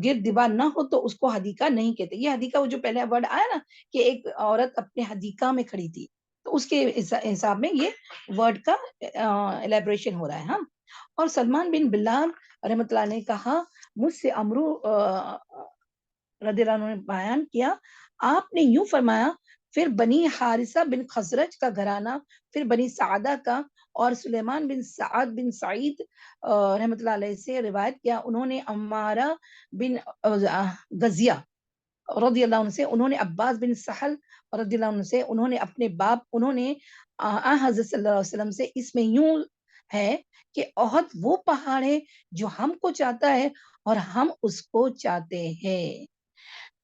گرد دیوار نہ ہو تو اس کو حدیقہ نہیں کہتے۔ یہ حدیقہ وہ جو پہلے ورڈ آیا نا کہ ایک عورت اپنے حدیقہ میں کھڑی تھی، تو اس کے حساب میں یہ ورڈ کا الیبریشن ہو رہا ہے۔ ہاں، اور سلمان بن بلال رحمۃ اللہ نے کہا مجھ سے عمرو رضی اللہ عنہ نے بیان کیا، آپ نے یوں فرمایا پھر بنی حارثہ بن خزرج کا گھرانہ، پھر بنی سعدہ کا، اور سلیمان بن سعد بن سعید رحمۃ اللہ علیہ سے روایت کیا، انہوں نے عمارہ بن غزیہ رضی اللہ عنہ سے، انہوں نے عباس بن سہل رضی اللہ عنہ سے، انہوں نے اپنے باپ، انہوں نے حضرت صلی اللہ علیہ وسلم سے، اس میں یوں ہے کہ احد وہ پہاڑ ہے جو ہم کو چاہتا ہے اور ہم اس کو چاہتے ہیں۔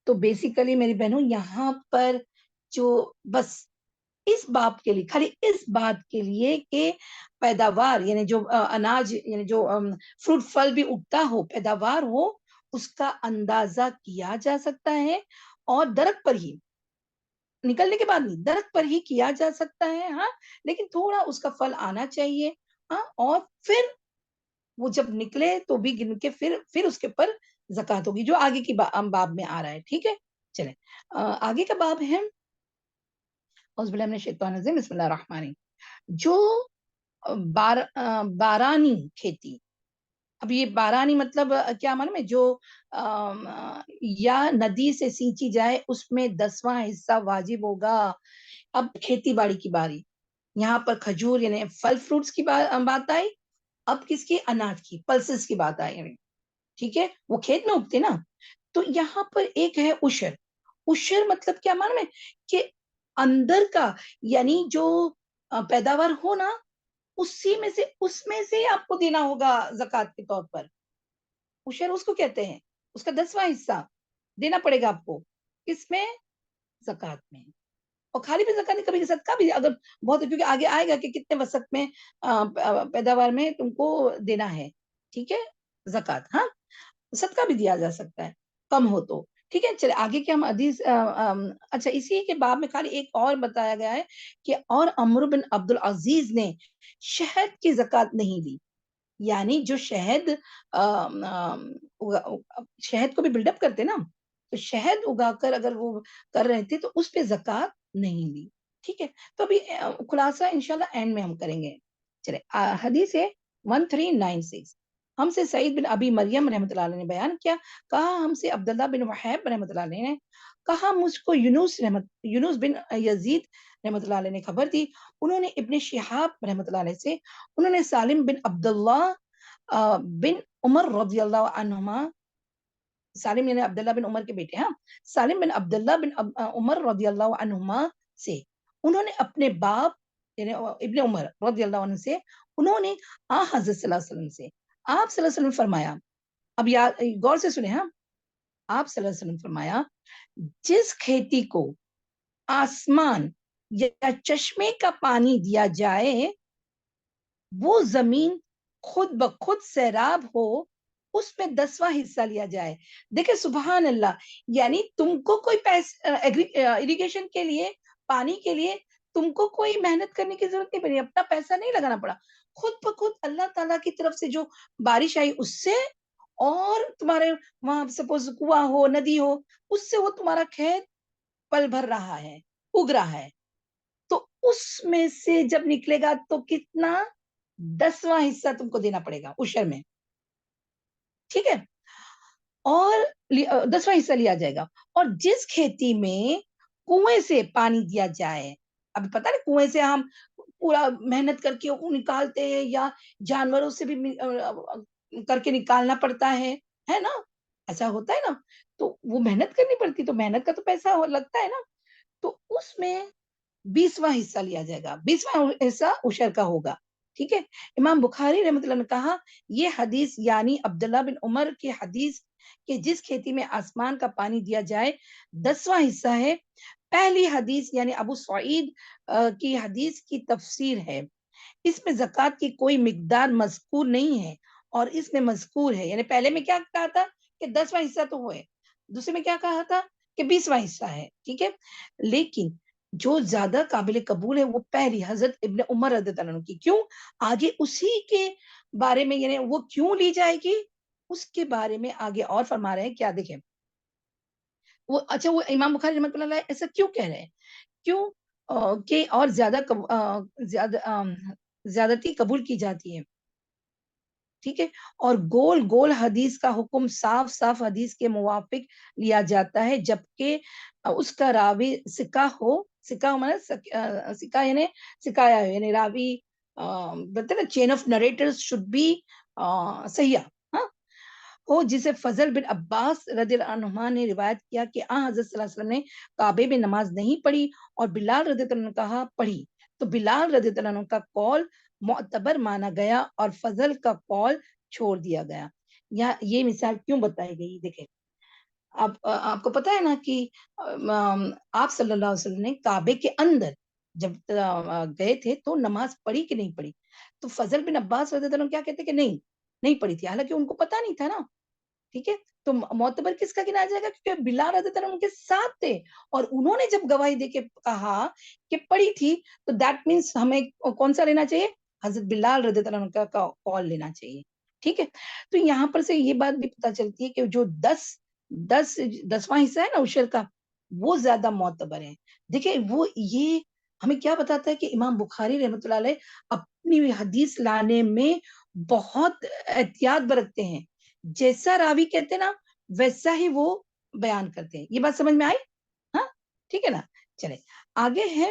تو بیسیکلی میری بہنوں یہاں پر جو بس اس بات کے لیے، خالی اس بات کے لیے کہ پیداوار یعنی جو اناج یعنی جو فروٹ پھل بھی اگتا ہو، پیداوار ہو، اس کا اندازہ کیا جا سکتا ہے، اور درخت پر ہی نکلنے کے بعد نہیں، درخت پر ہی کیا جا سکتا ہے، ہاں، لیکن تھوڑا اس کا پھل آنا چاہیے، ہاں، اور پھر وہ جب نکلے تو بھی گن کے پھر اس کے اوپر زکات ہوگی، جو آگے کی باب میں آ رہا ہے، ٹھیک ہے۔ چلیں آگے کا باب ہے اعوذ باللہ من الشیطان الرجیم، بسم اللہ الرحمن الرحیم۔ جو بارانی کھیتی، اب یہ بارانی مطلب کیا معلوم ہے، جو یا ندی سے سینچی جائے اس میں 10واں حصہ واجب ہوگا۔ اب کھیتی باڑی کی باری، یہاں پر کھجور یعنی پھل فروٹس کی بات آئی، اب کس کی، اناج کی، پلسز کی بات آئی، ٹھیک ہے، وہ کھیت میں اگتے نا۔ تو یہاں پر ایک ہے عشر، عشر مطلب کیا معلوم ہے کہ اندر کا یعنی جو پیداوار ہو نا اس میں سے آپ کو دینا ہوگا زکات کے طور پر، عشر اس کو کہتے ہیں، اس کا 10واں حصہ دینا پڑے گا آپ کو، کس میں، زکات میں۔ اور خالی بھی زکات نہیں، کبھی صدقہ بھی اگر بہت، کیونکہ آگے آئے گا کہ کتنے وسق میں پیداوار میں تم کو دینا ہے، ٹھیک ہے، زکات، ہاں، صدقہ بھی دیا جا سکتا ہے کم ہو تو، ٹھیک ہے۔ چلے آگے کے ہم حدیث اچھا اسی کے باب میں خالی ایک اور بتایا گیا ہے کہ اور عمرو بن عبد العزیز نے شہد کی زکات نہیں دی، یعنی جو شہد کو بھی بلڈ اپ کرتے نا، تو شہد اگا کر اگر وہ کر رہے تھے تو اس پہ زکات نہیں دی، ٹھیک ہے۔ تو ابھی خلاصہ انشاءاللہ اینڈ میں ہم کریں گے۔ چلے حدیث ہے 1396، ہم سے سعید بن ابی مریم رحمۃ اللہ علیہ نے بیان کیا، کہا ہم سے عبداللہ بن وحیب رحمۃ اللہ علیہ نے کہا، مجھ کو یونس بن یزید رحمۃ اللہ علیہ نے خبر دی، انہوں نے ابن شہاب رحمۃ اللہ علیہ سے، انہوں نے سالم بن عبداللہ بن عمر رضی اللہ عنہما، سالم یعنی عبداللہ بن عمر کے بیٹے، ہاں، سالم بن عبداللہ بن عمر رضی اللہ عنہما سے، انہوں نے اپنے باپ یعنی ابن عمر رضی اللہ عنہ سے، انہوں نے حضرت صلی اللہ علیہ وسلم سے، آپ صلی اللہ علیہ وسلم فرمایا، اب غور سے سنیں، ہاں، آپ صلی اللہ علیہ وسلم فرمایا، جس کھیتی کو آسمان یا چشمے کا پانی دیا جائے وہ زمین خود بخود سیراب ہو، اس میں 10واں حصہ لیا جائے۔ دیکھیں سبحان اللہ، یعنی تم کو کوئی اریگیشن کے لیے، پانی کے لیے تم کو کوئی محنت کرنے کی ضرورت نہیں پڑی، اپنا پیسہ نہیں لگانا پڑا، خود بخود اللہ تعالیٰ کی طرف سے جو بارش آئی اس سے، اور تمہارے وہاں سپوز کنواں ہو، ندی ہو، اس سے وہ تمہارا کھیت پل بھر رہا ہے، اگ رہا ہے، تو اس میں سے جب نکلے گا تو کتنا، 10واں حصہ تم کو دینا پڑے گا عشر میں، ٹھیک ہے، اور 10واں حصہ لیا جائے گا۔ اور جس کھیتی میں کنویں سے پانی دیا جائے اب پتہ نہیں کنویں سے ہم پورا محنت کر کے وہ نکالتے ہیں یا جانوروں سے بھی کر کے نکالنا پڑتا ہے نا، ایسا ہوتا ہے نا، تو وہ محنت کرنی پڑتی، تو محنت کا تو پیسہ لگتا ہے نا، تو اس میں 20واں حصہ لیا جائے گا، 20واں حصہ عشر کا ہوگا، ٹھیک ہے۔ امام بخاری رحمۃ اللہ نے کہا یہ حدیث یعنی عبداللہ بن عمر کی حدیث کہ جس کھیتی میں آسمان کا پانی دیا جائے 10واں حصہ ہے، پہلی حدیث یعنی ابو سعید کی حدیث کی تفسیر ہے، اس میں زکوٰۃ کی کوئی مقدار مذکور نہیں ہے اور اس میں مذکور ہے، یعنی پہلے میں کیا کہا تھا کہ 10واں حصہ تو ہوئے، دوسرے میں کیا کہا تھا کہ 20واں حصہ ہے، ٹھیک ہے، لیکن جو زیادہ قابل قبول ہے وہ پہلی حضرت ابن عمر رضی اللہ عنہ کی، کیوں آگے اسی کے بارے میں، یعنی وہ کیوں لی جائے گی اس کے بارے میں آگے اور فرما رہے ہیں، کیا دیکھیں وہ، اچھا وہ امام بخاری رحمۃ اللہ علیہ ایسا کیوں کہہ رہے ہیں، کیوں کہ اور زیادتی قبول کی جاتی ہے، ٹھیک ہے، اور گول گول حدیث کا حکم صاف صاف حدیث کے موافق لیا جاتا ہے، جبکہ اس کا راوی سکہ ہو، سکہ مطلب سکہ یعنی سکایا ہے، یعنی راوی بولتے نا chain of narrators should be صحیح ہو، جسے فضل بن عباس رضی اللہ عنہما نے روایت کیا کہ حضرت صلی اللہ علیہ وسلم نے کعبے میں نماز نہیں پڑھی اور بلال رضی اللہ عنہ نے کہا پڑھی، تو بلال رضی اللہ عنہ کا قول معتبر مانا گیا اور فضل کا قول چھوڑ دیا گیا۔ یہ مثال کیوں بتائی گئی، دیکھیں اب آپ کو پتا ہے نا کہ آپ صلی اللہ علیہ وسلم نے کعبے کے اندر جب گئے تھے تو نماز پڑھی کہ نہیں پڑھی، تو فضل بن عباس رضی اللہ عنہ کیا کہتے کہ نہیں پڑھی تھی، حالانکہ ان کو پتا نہیں تھا نا، ٹھیک ہے، تو معتبر کس کا گنا جائے گا، کیونکہ بلال رضی اللہ عنہ ان کے ساتھ تھے اور انہوں نے جب گواہی دے کے کہا کہ پڑھی تھی، تو دیٹ مینس ہمیں کون سا لینا چاہیے، حضرت بلال رضی اللہ عنہ کا قول لینا چاہیے، ٹھیک ہے۔ تو یہاں پر سے یہ بات بھی پتہ چلتی ہے کہ جو 10واں حصہ ہے نا عشر کا، وہ زیادہ معتبر ہے، دیکھیں وہ یہ ہمیں کیا بتاتا ہے کہ امام بخاری رحمۃ اللہ علیہ اپنی حدیث لانے میں بہت احتیاط برتتے ہیں، جیسا راوی کہتے ہیں نا ویسا ہی وہ بیان کرتے ہیں، یہ بات سمجھ میں آئی، ہاں ٹھیک ہے نا، چلے آگے ہے،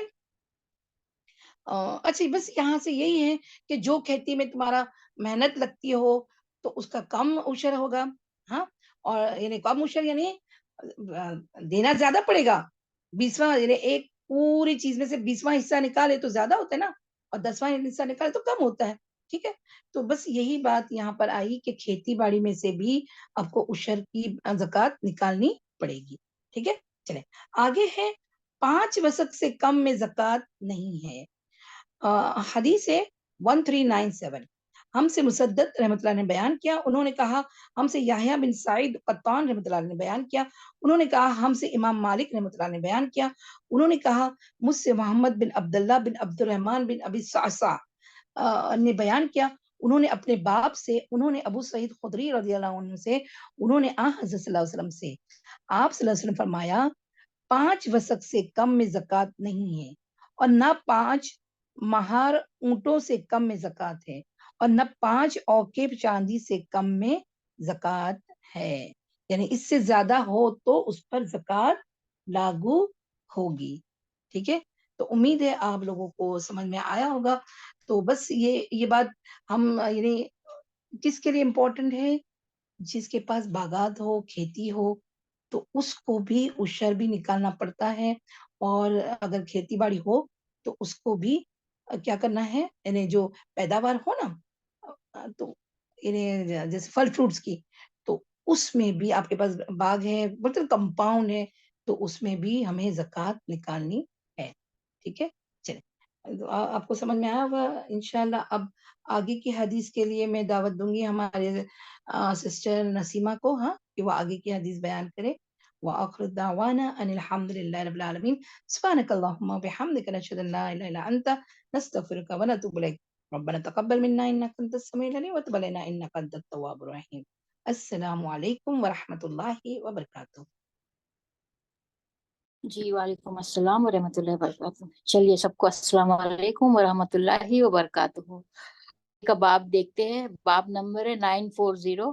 اچھا بس یہاں سے یہی ہے کہ جو کھیتی میں تمہارا محنت لگتی ہو تو اس کا کم عشر ہوگا، ہاں، اور یعنی کم عشر یعنی دینا زیادہ پڑے گا، 20واں یعنی ایک پوری چیز میں سے 20واں حصہ نکالے تو زیادہ ہوتا ہے نا، اور 10واں حصہ نکالے تو کم ہوتا ہے، ٹھیک ہے، تو بس یہی بات یہاں پر آئی کہ کھیتی باڑی میں سے بھی آپ کو عشر کی زکوٰۃ نکالنی پڑے گی، ٹھیک ہے، چلیں آگے ہے 5 وسق سے کم میں زکوٰۃ نہیں ہے، حدیث ہے 1397، ہم سے مسدد رحمۃ اللہ نے بیان کیا، انہوں نے کہا ہم سے یحییٰ بن سعید قطان رحمۃ اللہ نے بیان کیا، انہوں نے کہا ہم سے امام مالک رحمۃ اللہ نے بیان کیا، انہوں نے کہا مجھ سے محمد بن عبداللہ بن عبد الرحمن بن ابی صعصع نے بیان کیا، انہوں نے اپنے باپ سے، انہوں نے ابو سعید خدری رضی اللہ عنہ سے، انہوں نے حضرت صلی اللہ علیہ وسلم سے، آپ صلی اللہ علیہ وسلم فرمایا 5 وسق سے کم میں زکوٰۃ نہیں ہے اور نہ 5 مہار اونٹوں سے کم میں زکوٰۃ ہے اور نہ 5 اوقے چاندی سے کم میں زکوٰۃ ہے، یعنی اس سے زیادہ ہو تو اس پر زکوٰۃ لاگو ہوگی، ٹھیک ہے، تو امید ہے آپ لوگوں کو سمجھ میں آیا ہوگا، تو بس یہ بات ہم یعنی کس کے لیے امپورٹنٹ ہے، جس کے پاس باغات ہو، کھیتی ہو، تو اس کو بھی عشر بھی نکالنا پڑتا ہے، اور اگر کھیتی باڑی ہو تو اس کو بھی کیا کرنا ہے، یعنی جو پیداوار ہو نا، تو یعنی جیسے پھل فروٹس کی، تو اس میں بھی آپ کے پاس باغ ہے، مطلب کمپاؤنڈ ہے، تو اس میں بھی ہمیں زکوٰۃ نکالنی ہے، ٹھیک ہے، چلیں آپ کو سمجھ میں آیا ہوگا انشاءاللہ۔ اب آگے کی حدیث کے لیے میں دعوت دوں گی ہمارے سسٹر نسیمہ کو، ہاں، کہ وہ آگے کی حدیث بیان کرے، وآخر دعوانا ان الحمد للہ رب العالمین، سبحانک اللہم وبحمدک، نشہد ان لا الہ الا انت، نستغفرک ونتوب الیک، ربنا تقبل منا انک انت السمیع العلیم وتب علینا انک انت التواب الرحیم۔ السلام علیکم ورحمۃ اللہ وبرکاتہ۔ جی وعلیکم السلام ورحمۃ اللہ وبرکاتہ۔ چلیے سب کو السلام علیکم ورحمۃ اللہ وبرکاتہ کا باب دیکھتے ہیں، باب نمبر ہے 940،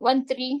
13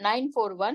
941।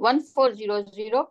1400।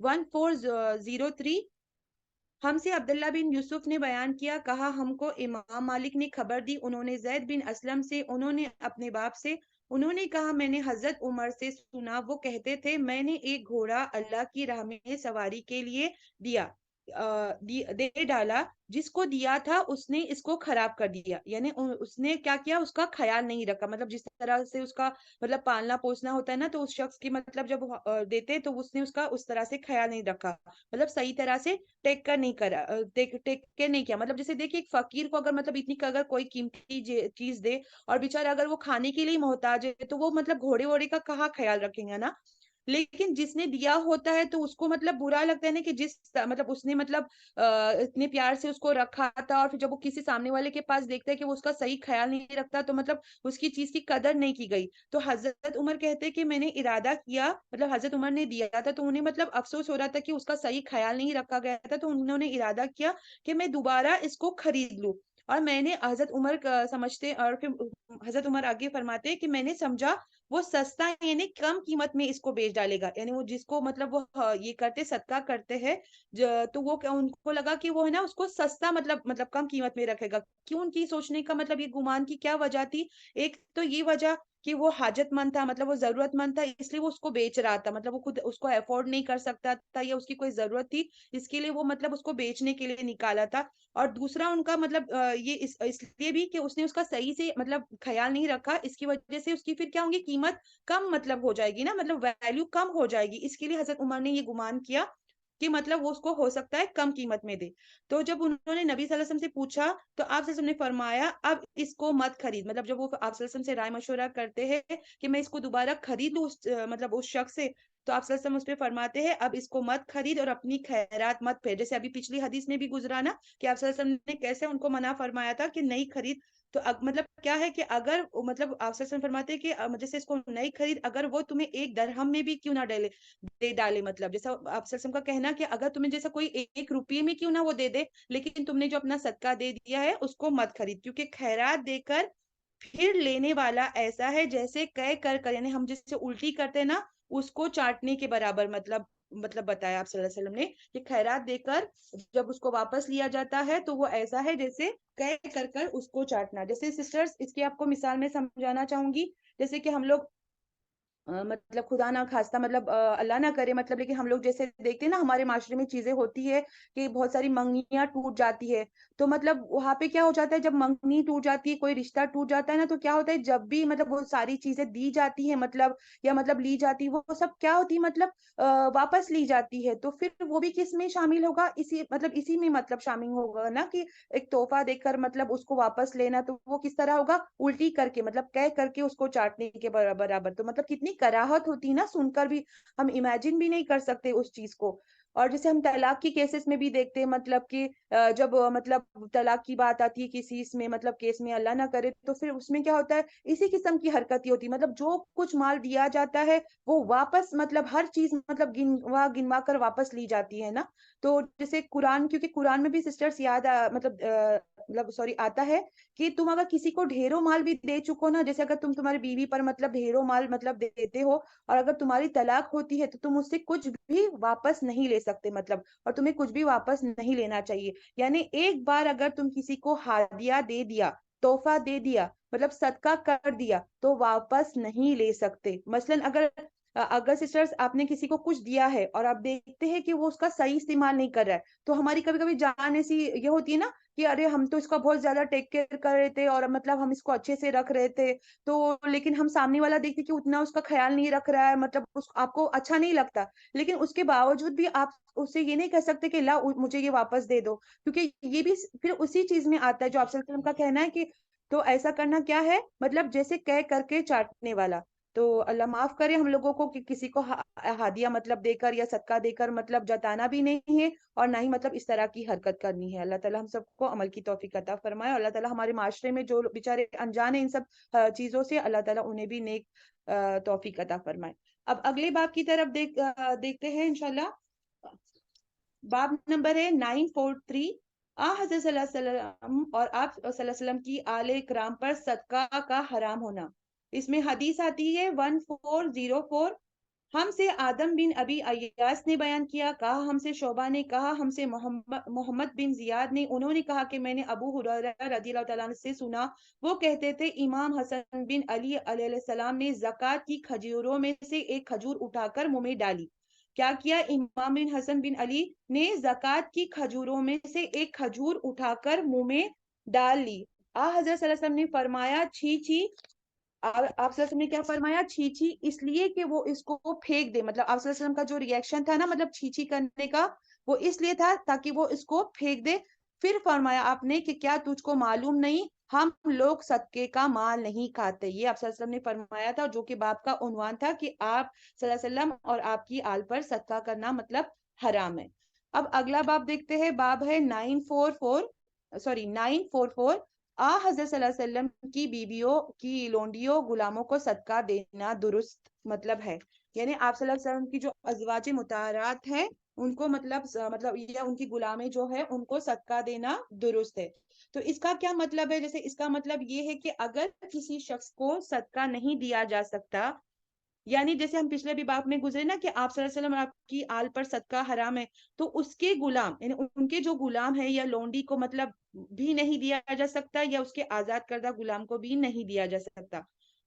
1403। ہم سے عبداللہ بن یوسف نے بیان کیا، کہا ہم کو امام مالک نے خبر دی، انہوں نے زید بن اسلم سے، انہوں نے اپنے باپ سے، انہوں نے کہا میں نے حضرت عمر سے سنا، وہ کہتے تھے میں نے ایک گھوڑا اللہ کی راہ میں سواری کے لیے دے ڈالا، جس کو دیا تھا اس نے اس کو خراب کر دیا، یعنی اس نے کیا کیا، اس کا خیال نہیں رکھا، مطلب جس طرح سے اس کا مطلب پالنا پوسنا ہوتا ہے نا، تو اس شخص کی مطلب جب دیتے تو اس نے اس کا اس طرح سے خیال نہیں رکھا، مطلب صحیح طرح سے ٹیک کر نہیں کرا، ٹیک کر نہیں کیا، مطلب جیسے دیکھیے ایک فقیر کو اگر مطلب اتنی اگر کوئی قیمتی چیز دے اور بیچارہ اگر وہ کھانے کے لیے محتاج ہے تو وہ مطلب گھوڑے ووڑے کا کہاں خیال رکھیں گے نا، لیکن جس نے دیا ہوتا ہے تو اس کو مطلب برا لگتا ہے نا کہ جس مطلب اس نے مطلب اتنے پیار سے اس کو رکھا تھا، اور پھر جب وہ کسی سامنے والے کے پاس دیکھتا ہے کہ وہ اس کا صحیح خیال نہیں رکھتا تو مطلب اس کی چیز کی قدر نہیں کی گئی. تو حضرت عمر کہتے کہ میں نے ارادہ کیا، مطلب حضرت عمر نے دیا تھا تو انہیں مطلب افسوس ہو رہا تھا کہ اس کا صحیح خیال نہیں رکھا گیا تھا، تو انہوں نے ارادہ کیا کہ میں دوبارہ اس کو خرید لوں. اور میں نے حضرت عمر سمجھتے، اور پھر حضرت عمر آگے فرماتے کہ میں نے سمجھا وہ سستا یعنی کم قیمت میں اس کو بیچ ڈالے گا، یعنی وہ جس کو مطلب وہ یہ کرتے صدقہ کرتے ہیں تو وہ ان کو لگا کہ وہ ہے نا اس کو سستا مطلب کم قیمت میں رکھے گا. کیوں ان کی سوچنے کا مطلب یہ گمان کی کیا وجہ تھی؟ ایک تو یہ وجہ کہ وہ حاجت مند تھا، مطلب وہ ضرورت مند تھا، اس لیے وہ اس کو بیچ رہا تھا، مطلب وہ خود اس کو افورڈ نہیں کر سکتا تھا یا اس کی کوئی ضرورت تھی اس کے لیے وہ مطلب اس کو بیچنے کے لیے نکالا تھا. اور دوسرا ان کا مطلب یہ اس لیے بھی کہ اس نے اس کا صحیح سے مطلب خیال نہیں رکھا، اس کی وجہ سے اس کی پھر کیا ہوں گی قیمت کم مطلب ہو جائے گی نا، مطلب ویلیو کم ہو جائے گی، اس کے لیے حضرت عمر نے یہ گمان کیا کہ مطلب وہ اس کو ہو سکتا ہے کم قیمت میں دے. تو جب انہوں نے نبی صلی اللہ علیہ وسلم سے پوچھا تو آپ صلی اللہ علیہ وسلم نے فرمایا اب اس کو مت خرید، مطلب جب وہ آپ صلی اللہ علیہ وسلم سے رائے مشورہ کرتے ہیں کہ میں اس کو دوبارہ خرید لوں مطلب اس شخص سے، تو آپ صلی اللہ علیہ وسلم اس پہ فرماتے ہیں اب اس کو مت خرید اور اپنی خیرات مت پھیر، جیسے ابھی پچھلی حدیث میں بھی گزرا نا کہ آپ صلی اللہ علیہ وسلم نے کیسے ان کو منع فرمایا تھا کہ نہیں خرید. تو مطلب کیا ہے کہ اگر مطلب آپ صلی اللہ علیہ وسلم فرماتے کہ جیسے اس کو نہیں خرید، اگر وہ تمہیں ایک درہم میں بھی کیوں نہ دے ڈالے، مطلب جیسا آپ صلی اللہ علیہ وسلم کا کہنا کہ اگر تمہیں جیسا کوئی 1 روپیے میں کیوں نہ وہ دے دے، لیکن تم نے جو اپنا صدقہ دے دیا ہے اس کو مت خرید، کیونکہ خیرات دے کر پھر لینے والا ایسا ہے جیسے کر یعنی ہم جس سے الٹی کرتے ہیں نا اس کو چاٹنے کے برابر، مطلب بتایا آپ صلی اللہ علیہ وسلم نے کہ خیرات دے کر جب اس کو واپس لیا جاتا ہے تو وہ ایسا ہے جیسے کر اس کو چاٹنا. جیسے سسٹرز اس کی آپ کو مثال میں سمجھانا چاہوں گی، جیسے کہ ہم لوگ مطلب خدا نہ خواستہ مطلب اللہ نہ کرے مطلب، لیکن ہم لوگ جیسے دیکھتے ہیں نا ہمارے معاشرے میں چیزیں ہوتی ہے کہ بہت ساری منگنیاں ٹوٹ جاتی ہے، تو مطلب وہاں پہ کیا ہو جاتا ہے جب منگنی ٹوٹ جاتی ہے، کوئی رشتہ ٹوٹ جاتا ہے نا، تو کیا ہوتا ہے جب بھی مطلب وہ ساری چیزیں دی جاتی ہیں مطلب یا مطلب لی جاتی، وہ سب کیا ہوتی مطلب واپس لی جاتی ہے، تو پھر وہ بھی کس میں شامل ہوگا، اسی میں مطلب شامل ہوگا نا کہ ایک تحفہ دے کر مطلب اس کو واپس لینا، تو وہ کس طرح ہوگا الٹی کر کے مطلب کر کے اس کو چاٹنے کے برابر. تو مطلب کتنی کراہت ہوتی نا، سن کر بھی ہم امیجن بھی نہیں کر سکتے اس چیز کو. اور جیسے ہم طلاق کی کیسز میں بھی دیکھتے ہیں مطلب کہ جب مطلب طلاق کی بات آتی ہے کسی اس میں مطلب کیس میں اللہ نہ کرے، تو پھر اس میں کیا ہوتا ہے اسی قسم کی حرکت ہوتی ہے، مطلب جو کچھ مال دیا جاتا ہے وہ واپس مطلب ہر چیز مطلب گنوا کر واپس لی جاتی ہے نا. تو جیسے قرآن، کیونکہ قرآن میں بھی سسٹرز یاد مطلب سوری آتا ہے کہ تم اگر کسی کو ڈھیروں مال بھی دے چکو نا، جیسے اگر تم تمہاری بیوی پر مطلب ڈھیروں مال مطلب دیتے ہو اور اگر تمہاری طلاق ہوتی ہے تو تم اس سے کچھ بھی واپس نہیں لے سکتے مطلب، اور تمہیں کچھ بھی واپس نہیں لینا چاہیے. یعنی ایک بار اگر تم کسی کو ہدیہ دے دیا، تحفہ دے دیا، مطلب صدقہ کر دیا تو واپس نہیں لے سکتے. مثلا اگر سسٹرز آپ نے کسی کو کچھ دیا ہے اور آپ دیکھتے ہیں کہ وہ اس کا صحیح استعمال نہیں کر رہا ہے، تو ہماری کبھی کبھی جان ایسی یہ ہوتی ہے نا کہ ارے ہم تو اس کا بہت زیادہ ٹیک کیئر کر رہے تھے اور مطلب ہم اس کو اچھے سے رکھ رہے تھے، تو لیکن ہم سامنے والا دیکھتے کہ اتنا اس کا خیال نہیں رکھ رہا ہے، مطلب آپ کو اچھا نہیں لگتا، لیکن اس کے باوجود بھی آپ اس سے یہ نہیں کہہ سکتے کہ لا مجھے یہ واپس دے دو، کیونکہ یہ بھی پھر اسی چیز میں آتا ہے جو آپ صلی اللہ علیہ وسلم کا کہنا ہے کہ تو ایسا کرنا کیا ہے مطلب جیسے کر کے چاٹنے والا. تو اللہ معاف کرے ہم لوگوں کو کہ کسی کو ہدیہ مطلب دے کر یا صدقہ دے کر مطلب جتانا بھی نہیں ہے اور نہ ہی مطلب اس طرح کی حرکت کرنی ہے. اللہ تعالی ہم سب کو عمل کی توفیق عطا فرمائے، اور اللہ تعالی ہمارے معاشرے میں جو بیچارے انجان ہیں ان سب چیزوں سے، اللہ تعالی انہیں بھی نیک توفیق عطا فرمائے. اب اگلے باب کی طرف دیکھتے ہیں انشاءاللہ. باب نمبر ہے 943. حضرت صلی اللہ علیہ وسلم اور آپ صلی اللہ علیہ وسلم کی آل اکرام پر صدقہ کا حرام ہونا. اس میں حدیث آتی ہے 1404. ہم سے آدم بن ابی ایاس نے بیان کیا، کہا ہم سے شعبہ نے، کہا ہم سے محمد بن زیاد نے، انہوں نے کہا کہ میں نے ابو ہریرہ رضی اللہ تعالیٰ عنہ سے سنا، وہ کہتے تھے امام حسن بن علی علیہ السلام نے زکوٰۃ کی کھجوروں میں سے ایک کھجور اٹھا کر منہ میں ڈالی۔ کیا کیا امام بن حسن بن علی نے؟ زکوٰۃ کی کھجوروں میں سے ایک کھجور اٹھا کر منہ میں ڈال لی۔ حضرت صلی اللہ علیہ وسلم نے فرمایا چھی چھی، آپ صلی اللہ علیہ وسلم نے کیا فرمایا؟ چھی چھی، اس لیے کہ وہ اس کو پھینک دے، مطلب آپ صلی اللہ علیہ وسلم کا جو ریئیکشن تھا نا، مطلب چھی چھی کرنے کا، وہ اس لیے تھا تاکہ وہ اس کو پھینک دے۔ پھر فرمایا آپ نے کہ کیا تجھ کو معلوم نہیں ہم لوگ صدقے کا مال نہیں کھاتے؟ یہ آپ صلی اللہ علیہ وسلم نے فرمایا تھا، جو کہ باب کا عنوان تھا کہ آپ صلی اللہ علیہ وسلم اور آپ کی آل پر صدقہ کرنا مطلب حرام ہے۔ اب اگلا باب دیکھتے ہیں، باب ہے 944 حضرت صلی اللہ علیہ وسلم کی بیویوں کی لونڈیوں غلاموں کو صدقہ دینا درست مطلب ہے، یعنی آپ صلی اللہ علیہ وسلم کی جو ازواج مطہرات ہیں ان کو مطلب یا ان کی غلامیں جو ہے ان کو صدقہ دینا درست ہے۔ تو اس کا کیا مطلب ہے؟ جیسے اس کا مطلب یہ ہے کہ اگر کسی شخص کو صدقہ نہیں دیا جا سکتا، یعنی جیسے ہم پچھلے بھی باب میں گزرے نا کہ آپ صلی اللہ علیہ وسلم اور آپ کی آل پر صدقہ حرام ہے، تو اس کے غلام یعنی ان کے جو غلام ہے یا لونڈی کو مطلب بھی نہیں دیا جا سکتا، یا اس کے آزاد کردہ غلام کو بھی نہیں دیا جا سکتا۔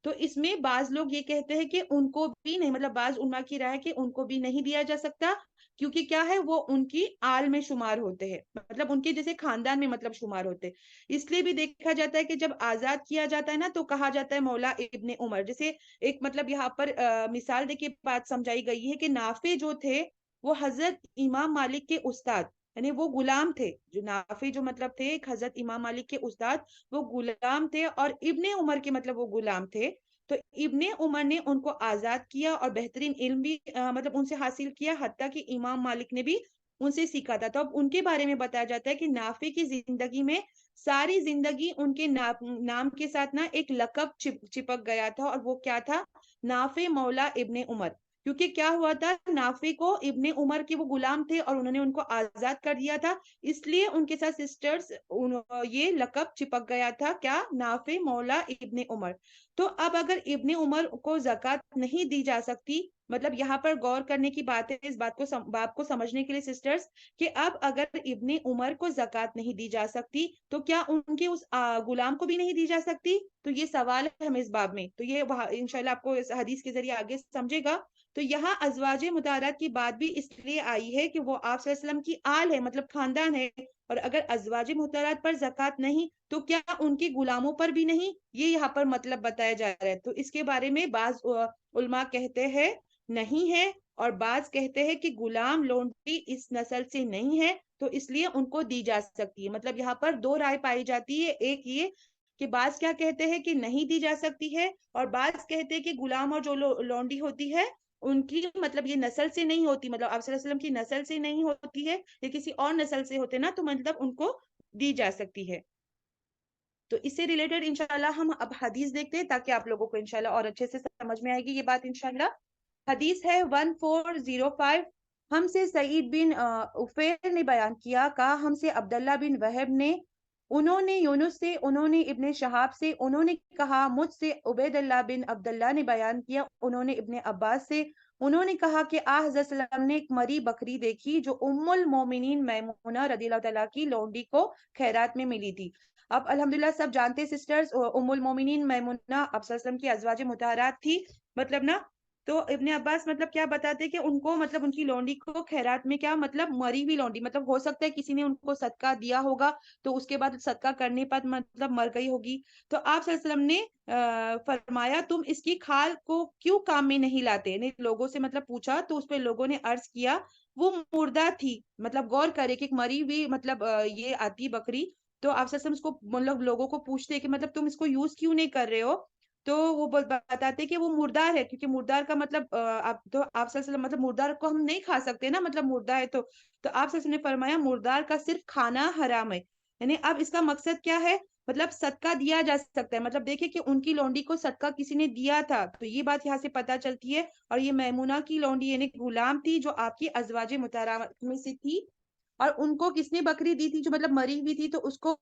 تو اس میں بعض لوگ یہ کہتے ہیں کہ ان کو بھی نہیں، مطلب بعض علماء کی رائے کہ ان کو بھی نہیں دیا جا سکتا، کیونکہ کیا ہے وہ ان کی آل میں شمار ہوتے ہیں، مطلب ان کے جیسے خاندان میں مطلب شمار ہوتے ہیں۔ اس لیے بھی دیکھا جاتا ہے کہ جب آزاد کیا جاتا ہے نا تو کہا جاتا ہے مولا ابن عمر۔ جیسے ایک مطلب یہاں پر مثال دے کے بات سمجھائی گئی ہے کہ نافع جو تھے وہ حضرت امام مالک کے استاد، یعنی وہ غلام تھے، جو نافع جو مطلب تھے ایک حضرت امام مالک کے استاد، وہ غلام تھے، اور ابن عمر کے مطلب وہ غلام تھے۔ تو ابن عمر نے ان کو آزاد کیا اور بہترین علم بھی مطلب ان سے حاصل کیا، حتیٰ کہ امام مالک نے بھی ان سے سیکھا تھا۔ تو اب ان کے بارے میں بتایا جاتا ہے کہ نافع کی زندگی میں ساری زندگی ان کے نام کے ساتھ نا ایک لقب چپک گیا تھا، اور وہ کیا تھا؟ نافع مولا ابن عمر۔ کیونکہ کیا ہوا تھا، نافع کو ابن عمر کے وہ غلام تھے اور انہوں نے ان کو آزاد کر دیا تھا، اس لیے ان کے ساتھ سسٹرز یہ لقب چپک گیا تھا، کیا؟ نافع مولا ابن عمر۔ تو اب اگر ابن عمر کو زکوٰۃ نہیں دی جا سکتی، مطلب یہاں پر غور کرنے کی بات ہے، اس بات کو سمجھنے کے لیے سسٹرز، کہ اب اگر ابن عمر کو زکوٰۃ نہیں دی جا سکتی تو کیا ان کے اس غلام کو بھی نہیں دی جا سکتی؟ تو یہ سوال ہے ہمیں اس باب میں، تو یہ انشاءاللہ آپ کو اس حدیث کے ذریعے آگے سمجھے گا۔ تو یہاں ازواج مطہرات کی بات بھی اس لیے آئی ہے کہ وہ آپ صلی اللہ علیہ وسلم کی آل ہے، مطلب خاندان ہے، اور اگر ازواج مطہرات پر زکوٰۃ نہیں تو کیا ان کی غلاموں پر بھی نہیں؟ یہ یہاں پر مطلب بتایا جا رہا ہے۔ تو اس کے بارے میں بعض علماء کہتے ہیں نہیں ہے، اور بعض کہتے ہیں کہ غلام لونڈی اس نسل سے نہیں ہے تو اس لیے ان کو دی جا سکتی ہے۔ مطلب یہاں پر دو رائے پائی جاتی ہے، ایک یہ کہ بعض کیا کہتے ہیں کہ نہیں دی جا سکتی ہے، اور بعض کہتے ہیں کہ غلام اور جو لونڈی ہوتی ہے ان کی مطلب یہ نسل سے نہیں ہوتی، مطلب آپ صلی اللہ علیہ وسلم کی نسل سے نہیں ہوتی ہے، یہ کسی اور نسل سے ہوتے نا، تو مطلب ان کو دی جا سکتی ہے۔ تو اس سے ریلیٹڈ انشاءاللہ ہم اب حدیث دیکھتے ہیں تاکہ آپ لوگوں کو انشاءاللہ اور اچھے سے سمجھ میں آئے گی یہ بات انشاءاللہ۔ حدیث ہے 1405، ہم سے سعید بن عفیر نے بیان کیا، کہا ہم سے عبداللہ بن وہب نے، انہوں نے یونس سے، انہوں نے ابن شہاب سے، انہوں نے کہا مجھ سے عبید اللہ بن عبداللہ نے بیان کیا، انہوں نے ابن عباس سے، انہوں نے کہا کہ حضرت صلی اللہ علیہ وسلم نے ایک مری بکری دیکھی جو ام المومنین میمونہ رضی اللہ تعالیٰ کی لونڈی کو خیرات میں ملی تھی۔ اب الحمدللہ سب جانتے سسٹرز، ام المومنین میمونہ آپ صلی اللہ علیہ وسلم کی ازواج مطہرات تھی، مطلب نا۔ تو ابن عباس مطلب کیا بتاتے کہ ان کو مطلب ان کی لونڈی کو خیرات میں کیا مطلب مری ہوئی لونڈی، مطلب ہو سکتا ہے کسی نے ان کو صدقہ دیا ہوگا تو اس کے بعد صدقہ کرنے پر مطلب مر گئی ہوگی۔ تو آپ صلی اللہ علیہ وسلم نے فرمایا تم اس کی کھال کو کیوں کام میں نہیں لاتے؟ یعنی لوگوں سے مطلب پوچھا تو اس پہ لوگوں نے عرض کیا وہ مردہ تھی، مطلب غور کرے کہ ایک مری ہوئی مطلب یہ آتی بکری، تو آپ صلی اللہ علیہ وسلم اس کو مطلب لوگوں کو پوچھتے کہ مطلب تم اس کو یوز کیوں نہیں کر رہے ہو؟ تو وہ بتاتے کہ وہ مردار ہے، کیونکہ مردار کا مطلب تو آپ صلی اللہ علیہ وسلم مطلب مردار کو ہم نہیں کھا سکتے نا، مطلب مردہ ہے تو آپ صلی اللہ علیہ وسلم نے فرمایا مردار کا صرف کھانا حرام ہے۔ یعنی اب اس کا مقصد کیا ہے؟ مطلب صدقہ دیا جا سکتا ہے، مطلب دیکھیں کہ ان کی لونڈی کو صدقہ کسی نے دیا تھا، تو یہ بات یہاں سے پتہ چلتی ہے۔ اور یہ میمونہ کی لونڈی یعنی غلام تھی جو آپ کی ازواج مطہرات میں سے تھی، اور ان کو کس نے بکری دی تھی جو مطلب مری ہوئی تھی، تو اس کو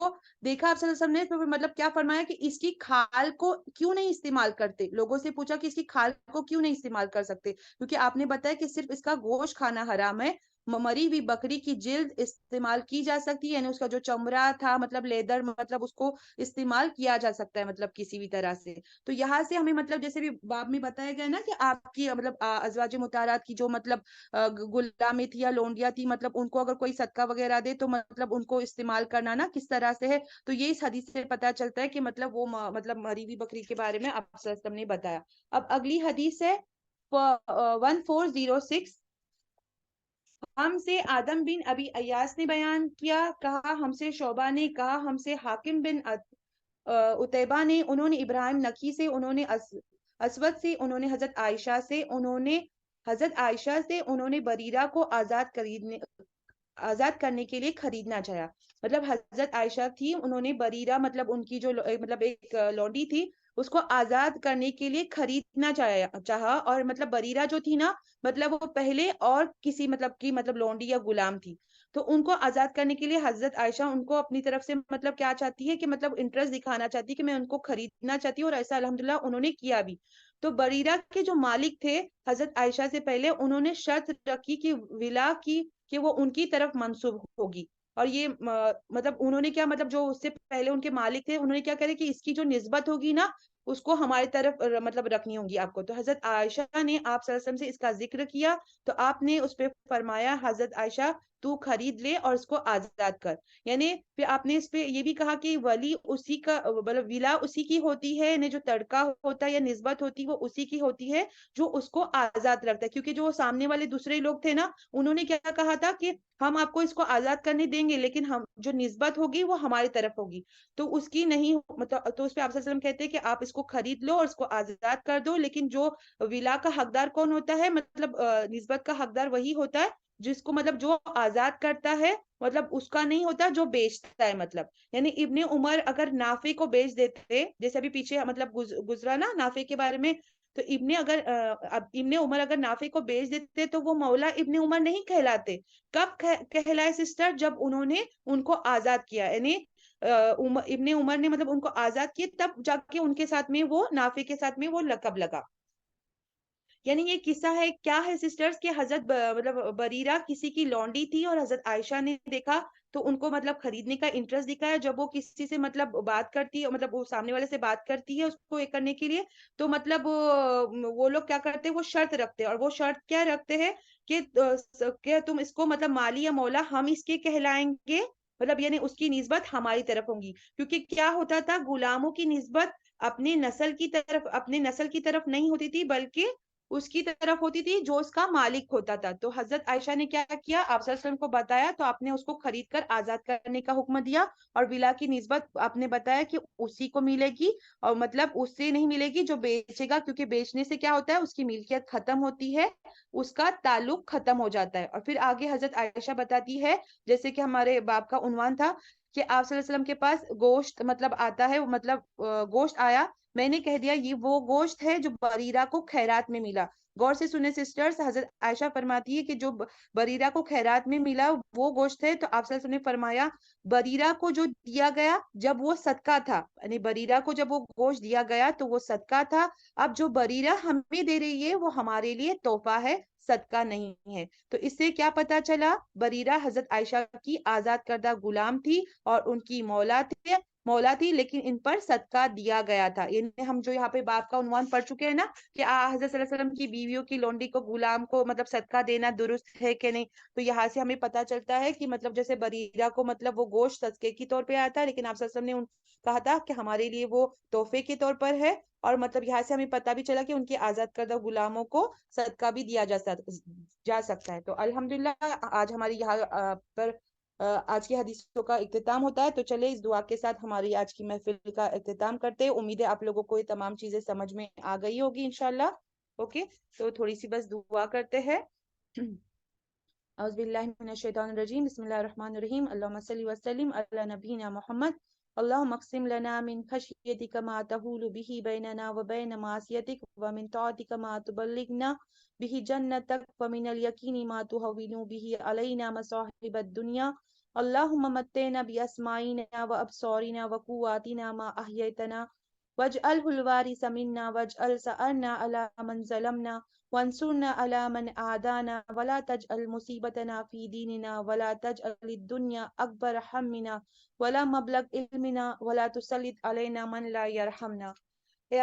دیکھا آپ صلی اللہ علیہ وسلم نے، تو مطلب کیا فرمایا کہ اس کی کھال کو کیوں نہیں استعمال کرتے. لوگوں سے پوچھا کہ اس کی کھال کو کیوں نہیں استعمال کر سکتے، کیونکہ آپ نے بتایا کہ صرف اس کا گوشت کھانا حرام ہے. مری ہوئی بکری کی جلد استعمال کی جا سکتی ہے، یعنی اس کا جو چمڑا تھا مطلب لیدر، مطلب اس کو استعمال کیا جا سکتا ہے مطلب کسی بھی طرح سے. تو یہاں سے ہمیں مطلب جیسے بھی باب میں بتایا گیا نا کہ آپ کی مطلب ازواج مطہرات کی جو مطلب غلامی تھی یا لونڈیاں تھی، مطلب ان کو اگر کوئی صدقہ وغیرہ دے تو مطلب ان کو استعمال کرنا نا کس طرح سے ہے. تو یہ اس حدیث سے پتا چلتا ہے کہ مطلب وہ مطلب مری ہوئی بکری کے بارے میں آپ صلی اللہ علیہ وسلم نے بتایا. اب اگلی حدیث ہے 1406. ہم سے آدم بن ابی ایاس نے بیان کیا، کہا ہم سے شعبہ نے، کہا ہم سے حاکم بن اتیبہ نے، انہوں نے ابراہیم نکی سے، انہوں نے اسود سے، انہوں نے حضرت عائشہ سے، انہوں نے بریرہ کو آزاد کرنے کے لیے خریدنا چاہا. مطلب حضرت عائشہ تھی، انہوں نے بریرہ مطلب ان کی جو مطلب ایک لونڈی تھی اس کو آزاد کرنے کے لیے خریدنا چاہا. اور مطلب بریرہ جو تھی نا، مطلب وہ پہلے اور کسی مطلب کی مطلب لونڈی یا غلام تھی. تو ان کو آزاد کرنے کے لیے حضرت عائشہ ان کو اپنی طرف سے مطلب کیا چاہتی ہے کہ مطلب انٹرسٹ دکھانا چاہتی ہے کہ میں ان کو خریدنا چاہتی ہوں، اور ایسا الحمدللہ انہوں نے کیا بھی. تو بریرہ کے جو مالک تھے حضرت عائشہ سے پہلے، انہوں نے شرط رکھی کہ ولا کی کہ وہ ان کی طرف منسوب ہوگی. اور یہ مطلب انہوں نے کیا مطلب جو اس سے پہلے ان کے مالک تھے، انہوں نے کیا کرے کہ اس کی جو نسبت ہوگی نا اس کو ہماری طرف مطلب رکھنی ہوگی آپ کو. تو حضرت عائشہ نے آپ صلی اللہ علیہ وسلم سے اس کا ذکر کیا، تو آپ نے اس پہ فرمایا حضرت عائشہ تو خرید لے اور اس کو آزاد کر. یعنی پھر آپ نے اس پہ یہ بھی کہا کہ ولی اسی کا مطلب ولا اسی کی ہوتی ہے، یعنی جو تڑکا ہوتا ہے یا نسبت ہوتی وہ اسی کی ہوتی ہے جو اس کو آزاد رکھتا ہے. کیونکہ جو سامنے والے دوسرے لوگ تھے نا، انہوں نے کیا کہا تھا کہ ہم آپ کو اس کو آزاد کرنے دیں گے لیکن ہم جو نسبت ہوگی وہ ہماری طرف ہوگی. تو اس کی نہیں مطلب، تو اس پہ آپ صلی اللہ علیہ وسلم کہتے ہیں کہ آپ اس کو خرید لو اور اس کو آزاد کر دو. لیکن جو ولا کا حقدار کون ہوتا ہے، مطلب نسبت کا حقدار وہی ہوتا ہے جس کو مطلب جو آزاد کرتا ہے، مطلب اس کا نہیں ہوتا جو بیچتا ہے. مطلب یعنی ابن عمر اگر نافع کو بیچ دیتے، جیسے ابھی پیچھے مطلب گزرا نا نافع کے بارے میں، تو ابن عمر اگر نافع کو بیچ دیتے تو وہ مولا ابن عمر نہیں کہلاتے. کب کہلائے سسٹر؟ جب انہوں نے ان کو آزاد کیا، یعنی ابن عمر نے مطلب ان کو آزاد کیے، تب جا کے ان کے ساتھ میں وہ نافع کے ساتھ میں وہ لقب لگا. یعنی یہ قصہ ہے کیا ہے سسٹرز کہ حضرت مطلب بریرہ کسی کی لونڈی تھی اور حضرت عائشہ نے دیکھا تو ان کو مطلب خریدنے کا انٹرسٹ دکھایا. جب وہ کسی سے مطلب بات کرتی ہے، مطلب وہ سامنے والے سے بات کرتی ہے اس کو ایک کرنے کے لیے، تو مطلب وہ لوگ کیا کرتے ہیں، وہ شرط رکھتے ہیں. اور وہ شرط کیا رکھتے ہیں کہ تم اس کو مطلب مالی یا مولا ہم اس کے کہلائیں گے، مطلب یعنی اس کی نسبت ہماری طرف ہوں گی. کیونکہ کیا ہوتا تھا، غلاموں کی نسبت اپنے نسل کی طرف نہیں ہوتی تھی بلکہ اس کی طرف ہوتی تھی جو اس کا مالک ہوتا تھا. تو حضرت عائشہ نے کیا کیا، آپ صلی اللہ علیہ وسلم کو بتایا، تو آپ نے اس کو خرید کر آزاد کرنے کا حکم دیا. اور ولا کی نسبت آپ نے بتایا کہ اسی کو ملے گی، اور مطلب اس سے نہیں ملے گی جو بیچے گا، کیونکہ بیچنے سے کیا ہوتا ہے، اس کی ملکیت ختم ہوتی ہے، اس کا تعلق ختم ہو جاتا ہے. اور پھر آگے حضرت عائشہ بتاتی ہے، جیسے کہ ہمارے باپ کا عنوان تھا کہ آپ صلی اللہ علیہ وسلم کے پاس گوشت مطلب آتا ہے، مطلب گوشت آیا، میں نے کہہ دیا یہ وہ گوشت ہے جو بریرہ کو خیرات میں ملا. غور سے سنیں سسٹرز، حضرت عائشہ فرماتی ہے کہ جو بریرہ کو خیرات میں ملا وہ گوشت ہے. تو آپ صلی اللہ علیہ وسلم نے فرمایا بریرہ کو جو دیا گیا جب وہ صدقہ تھا، یعنی بریرہ کو جب وہ گوشت دیا گیا تو وہ صدقہ تھا. اب جو بریرہ ہمیں دے رہی ہے وہ ہمارے لیے تحفہ ہے، صدقہ نہیں ہے. تو اس سے کیا پتا چلا، بریرہ حضرت عائشہ کی آزاد کردہ غلام تھی اور ان کی مولا تھی، لیکن ان پر صدقہ دیا گیا تھا. یعنی ہم جو یہاں پہ باپ کا عنوان پڑھ چکے ہیں نا کہ حضرت صلی اللہ علیہ وسلم کی بیویوں کی لونڈی کو غلام کو مطلب صدقہ دینا درست ہے کہ نہیں. تو یہاں سے ہمیں پتا چلتا ہے کہ مطلب جیسے بریرہ کو مطلب وہ گوشت صدقے کے طور پہ آیا تھا، لیکن آپ صلی اللہ علیہ وسلم نے کہا تھا کہ ہمارے لیے وہ تحفے کے طور پر ہے. اور مطلب یہاں سے ہمیں پتا بھی چلا کہ ان کی آزاد کردہ غلاموں کو صدقہ بھی دیا جا سکتا ہے. تو الحمدللہ آج ہماری یہاں پر آج کی حدیثوں کا اختتام ہوتا ہے. تو چلے اس دعا کے ساتھ ہماری آج کی محفل کا اختتام کرتے ہیں. امید ہے آپ لوگوں کو یہ تمام چیزیں سمجھ میں آ گئی ہوگی انشاءاللہ. اوکے، تو تھوڑی سی بس دعا کرتے ہیں. اعوذ باللہ من الشیطان الرجیم، بسم اللہ الرحمن الرحیم، اللہم صلی وسلم علی نبینا محمد اللهم اقسم لنا من خشيتك ما تحول به بيننا وبين معصيتك ومن طاعتك ما تبلغنا به جنتك ومن اليقين ما تهون به علينا مصائب الدنيا اللهم متنا بأسماعنا وأبصارنا وقواتنا ما أحييتنا واجعله الوارث منا واجعل ثأرنا على من ظلمنا وانصرنا على من عادانا ولا تجعل مصيبتنا في ديننا ولا تجعل الدنيا أكبر همنا ولا مبلغ علمنا ولا تسلط علينا من لا يرحمنا. اے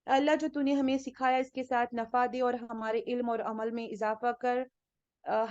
اللہ جو تو نے ہمیں سکھایا اس کے ساتھ نفع دے اور ہمارے علم اور عمل میں اضافہ کر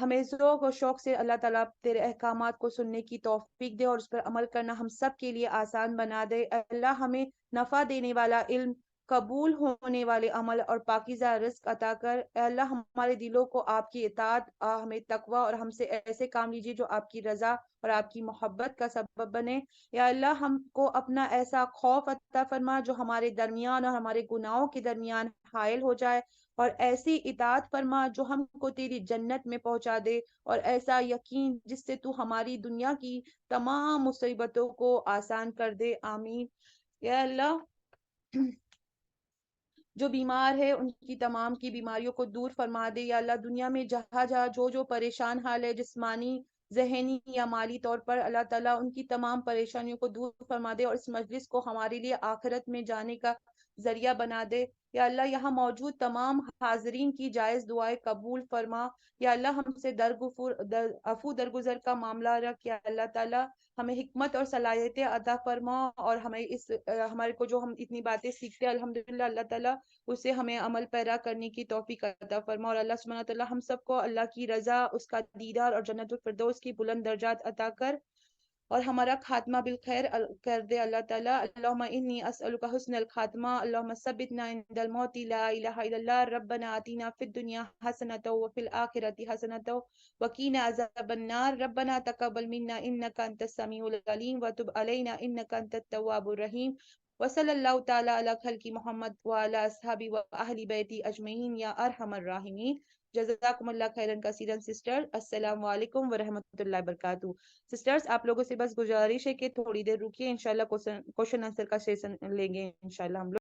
ہمیں ذوق اور شوق سے اللہ تعالیٰ تیرے احکامات کو سننے کی توفیق دے اور اس پر عمل کرنا ہم سب کے لیے آسان بنا دے. اللہ ہمیں نفع دینے والا علم، قبول ہونے والے عمل اور پاکیزہ رزق عطا کر. اے اللہ ہمارے دلوں کو آپ کی اطاعت، ہمیں تقوی اور ہم سے ایسے کام لیجیے جو آپ کی رضا اور آپ کی محبت کا سبب بنے. یا اللہ ہم کو اپنا ایسا خوف عطا فرما جو ہمارے درمیان اور ہمارے گناہوں کے درمیان حائل ہو جائے، اور ایسی اطاعت فرما جو ہم کو تیری جنت میں پہنچا دے، اور ایسا یقین جس سے تو ہماری دنیا کی تمام مصیبتوں کو آسان کر دے. آمین. یا اللہ جو بیمار ہے ان کی تمام کی بیماریوں کو دور فرما دے. یا اللہ دنیا میں جہاں جہاں جو پریشان حال ہے، جسمانی، ذہنی یا مالی طور پر، اللہ تعالیٰ ان کی تمام پریشانیوں کو دور فرما دے اور اس مجلس کو ہمارے لیے آخرت میں جانے کا ذریعہ بنا دے. یا اللہ یہاں موجود تمام حاضرین کی جائز دعائیں قبول فرما. یا اللہ ہم سے عفو درگزر کا معاملہ رکھ. یا اللہ تعالیٰ ہمیں حکمت اور صلاحیتیں عطا فرما، اور ہمیں ہمارے کو جو ہم اتنی باتیں سیکھتے ہیں الحمدللہ اللہ تعالیٰ اسے ہمیں عمل پیرا کرنے کی توفیق عطا فرما. اور اللہ سبحانہ تعالیٰ ہم سب کو اللہ کی رضا، اس کا دیدار اور جنت الفردوس کی بلند درجات عطا کر اور ہمارا خاتمہ بالخیر کر دے. اللہ تعالیٰ اللہم انی اسألک حسن الخاتمہ، اللہم ثبتنا عند الموت، لا الہ الا اللہ، ربنا آتینا فی الدنیا حسنۃ وفی الآخرۃ حسنۃ وقینا عذاب النار، ربنا تقبل منا انک انت السمیع العلیم وتب علینا انک انت التواب الرحیم. وصلی اللہ تعالیٰ علی خلق محمد وعلی اصحابہ واہل بیتی اجمعین یا ارحم الراحمین. جزاکم اللہ خیرن کثیرن سسٹر. السلام علیکم ورحمۃ اللہ وبرکاتہ. سسٹرز آپ لوگوں سے بس گزارش ہے کہ تھوڑی دیر رکیے، انشاءاللہ کوشچن آنسر کا سیشن لیں گے انشاءاللہ ہم لوگ.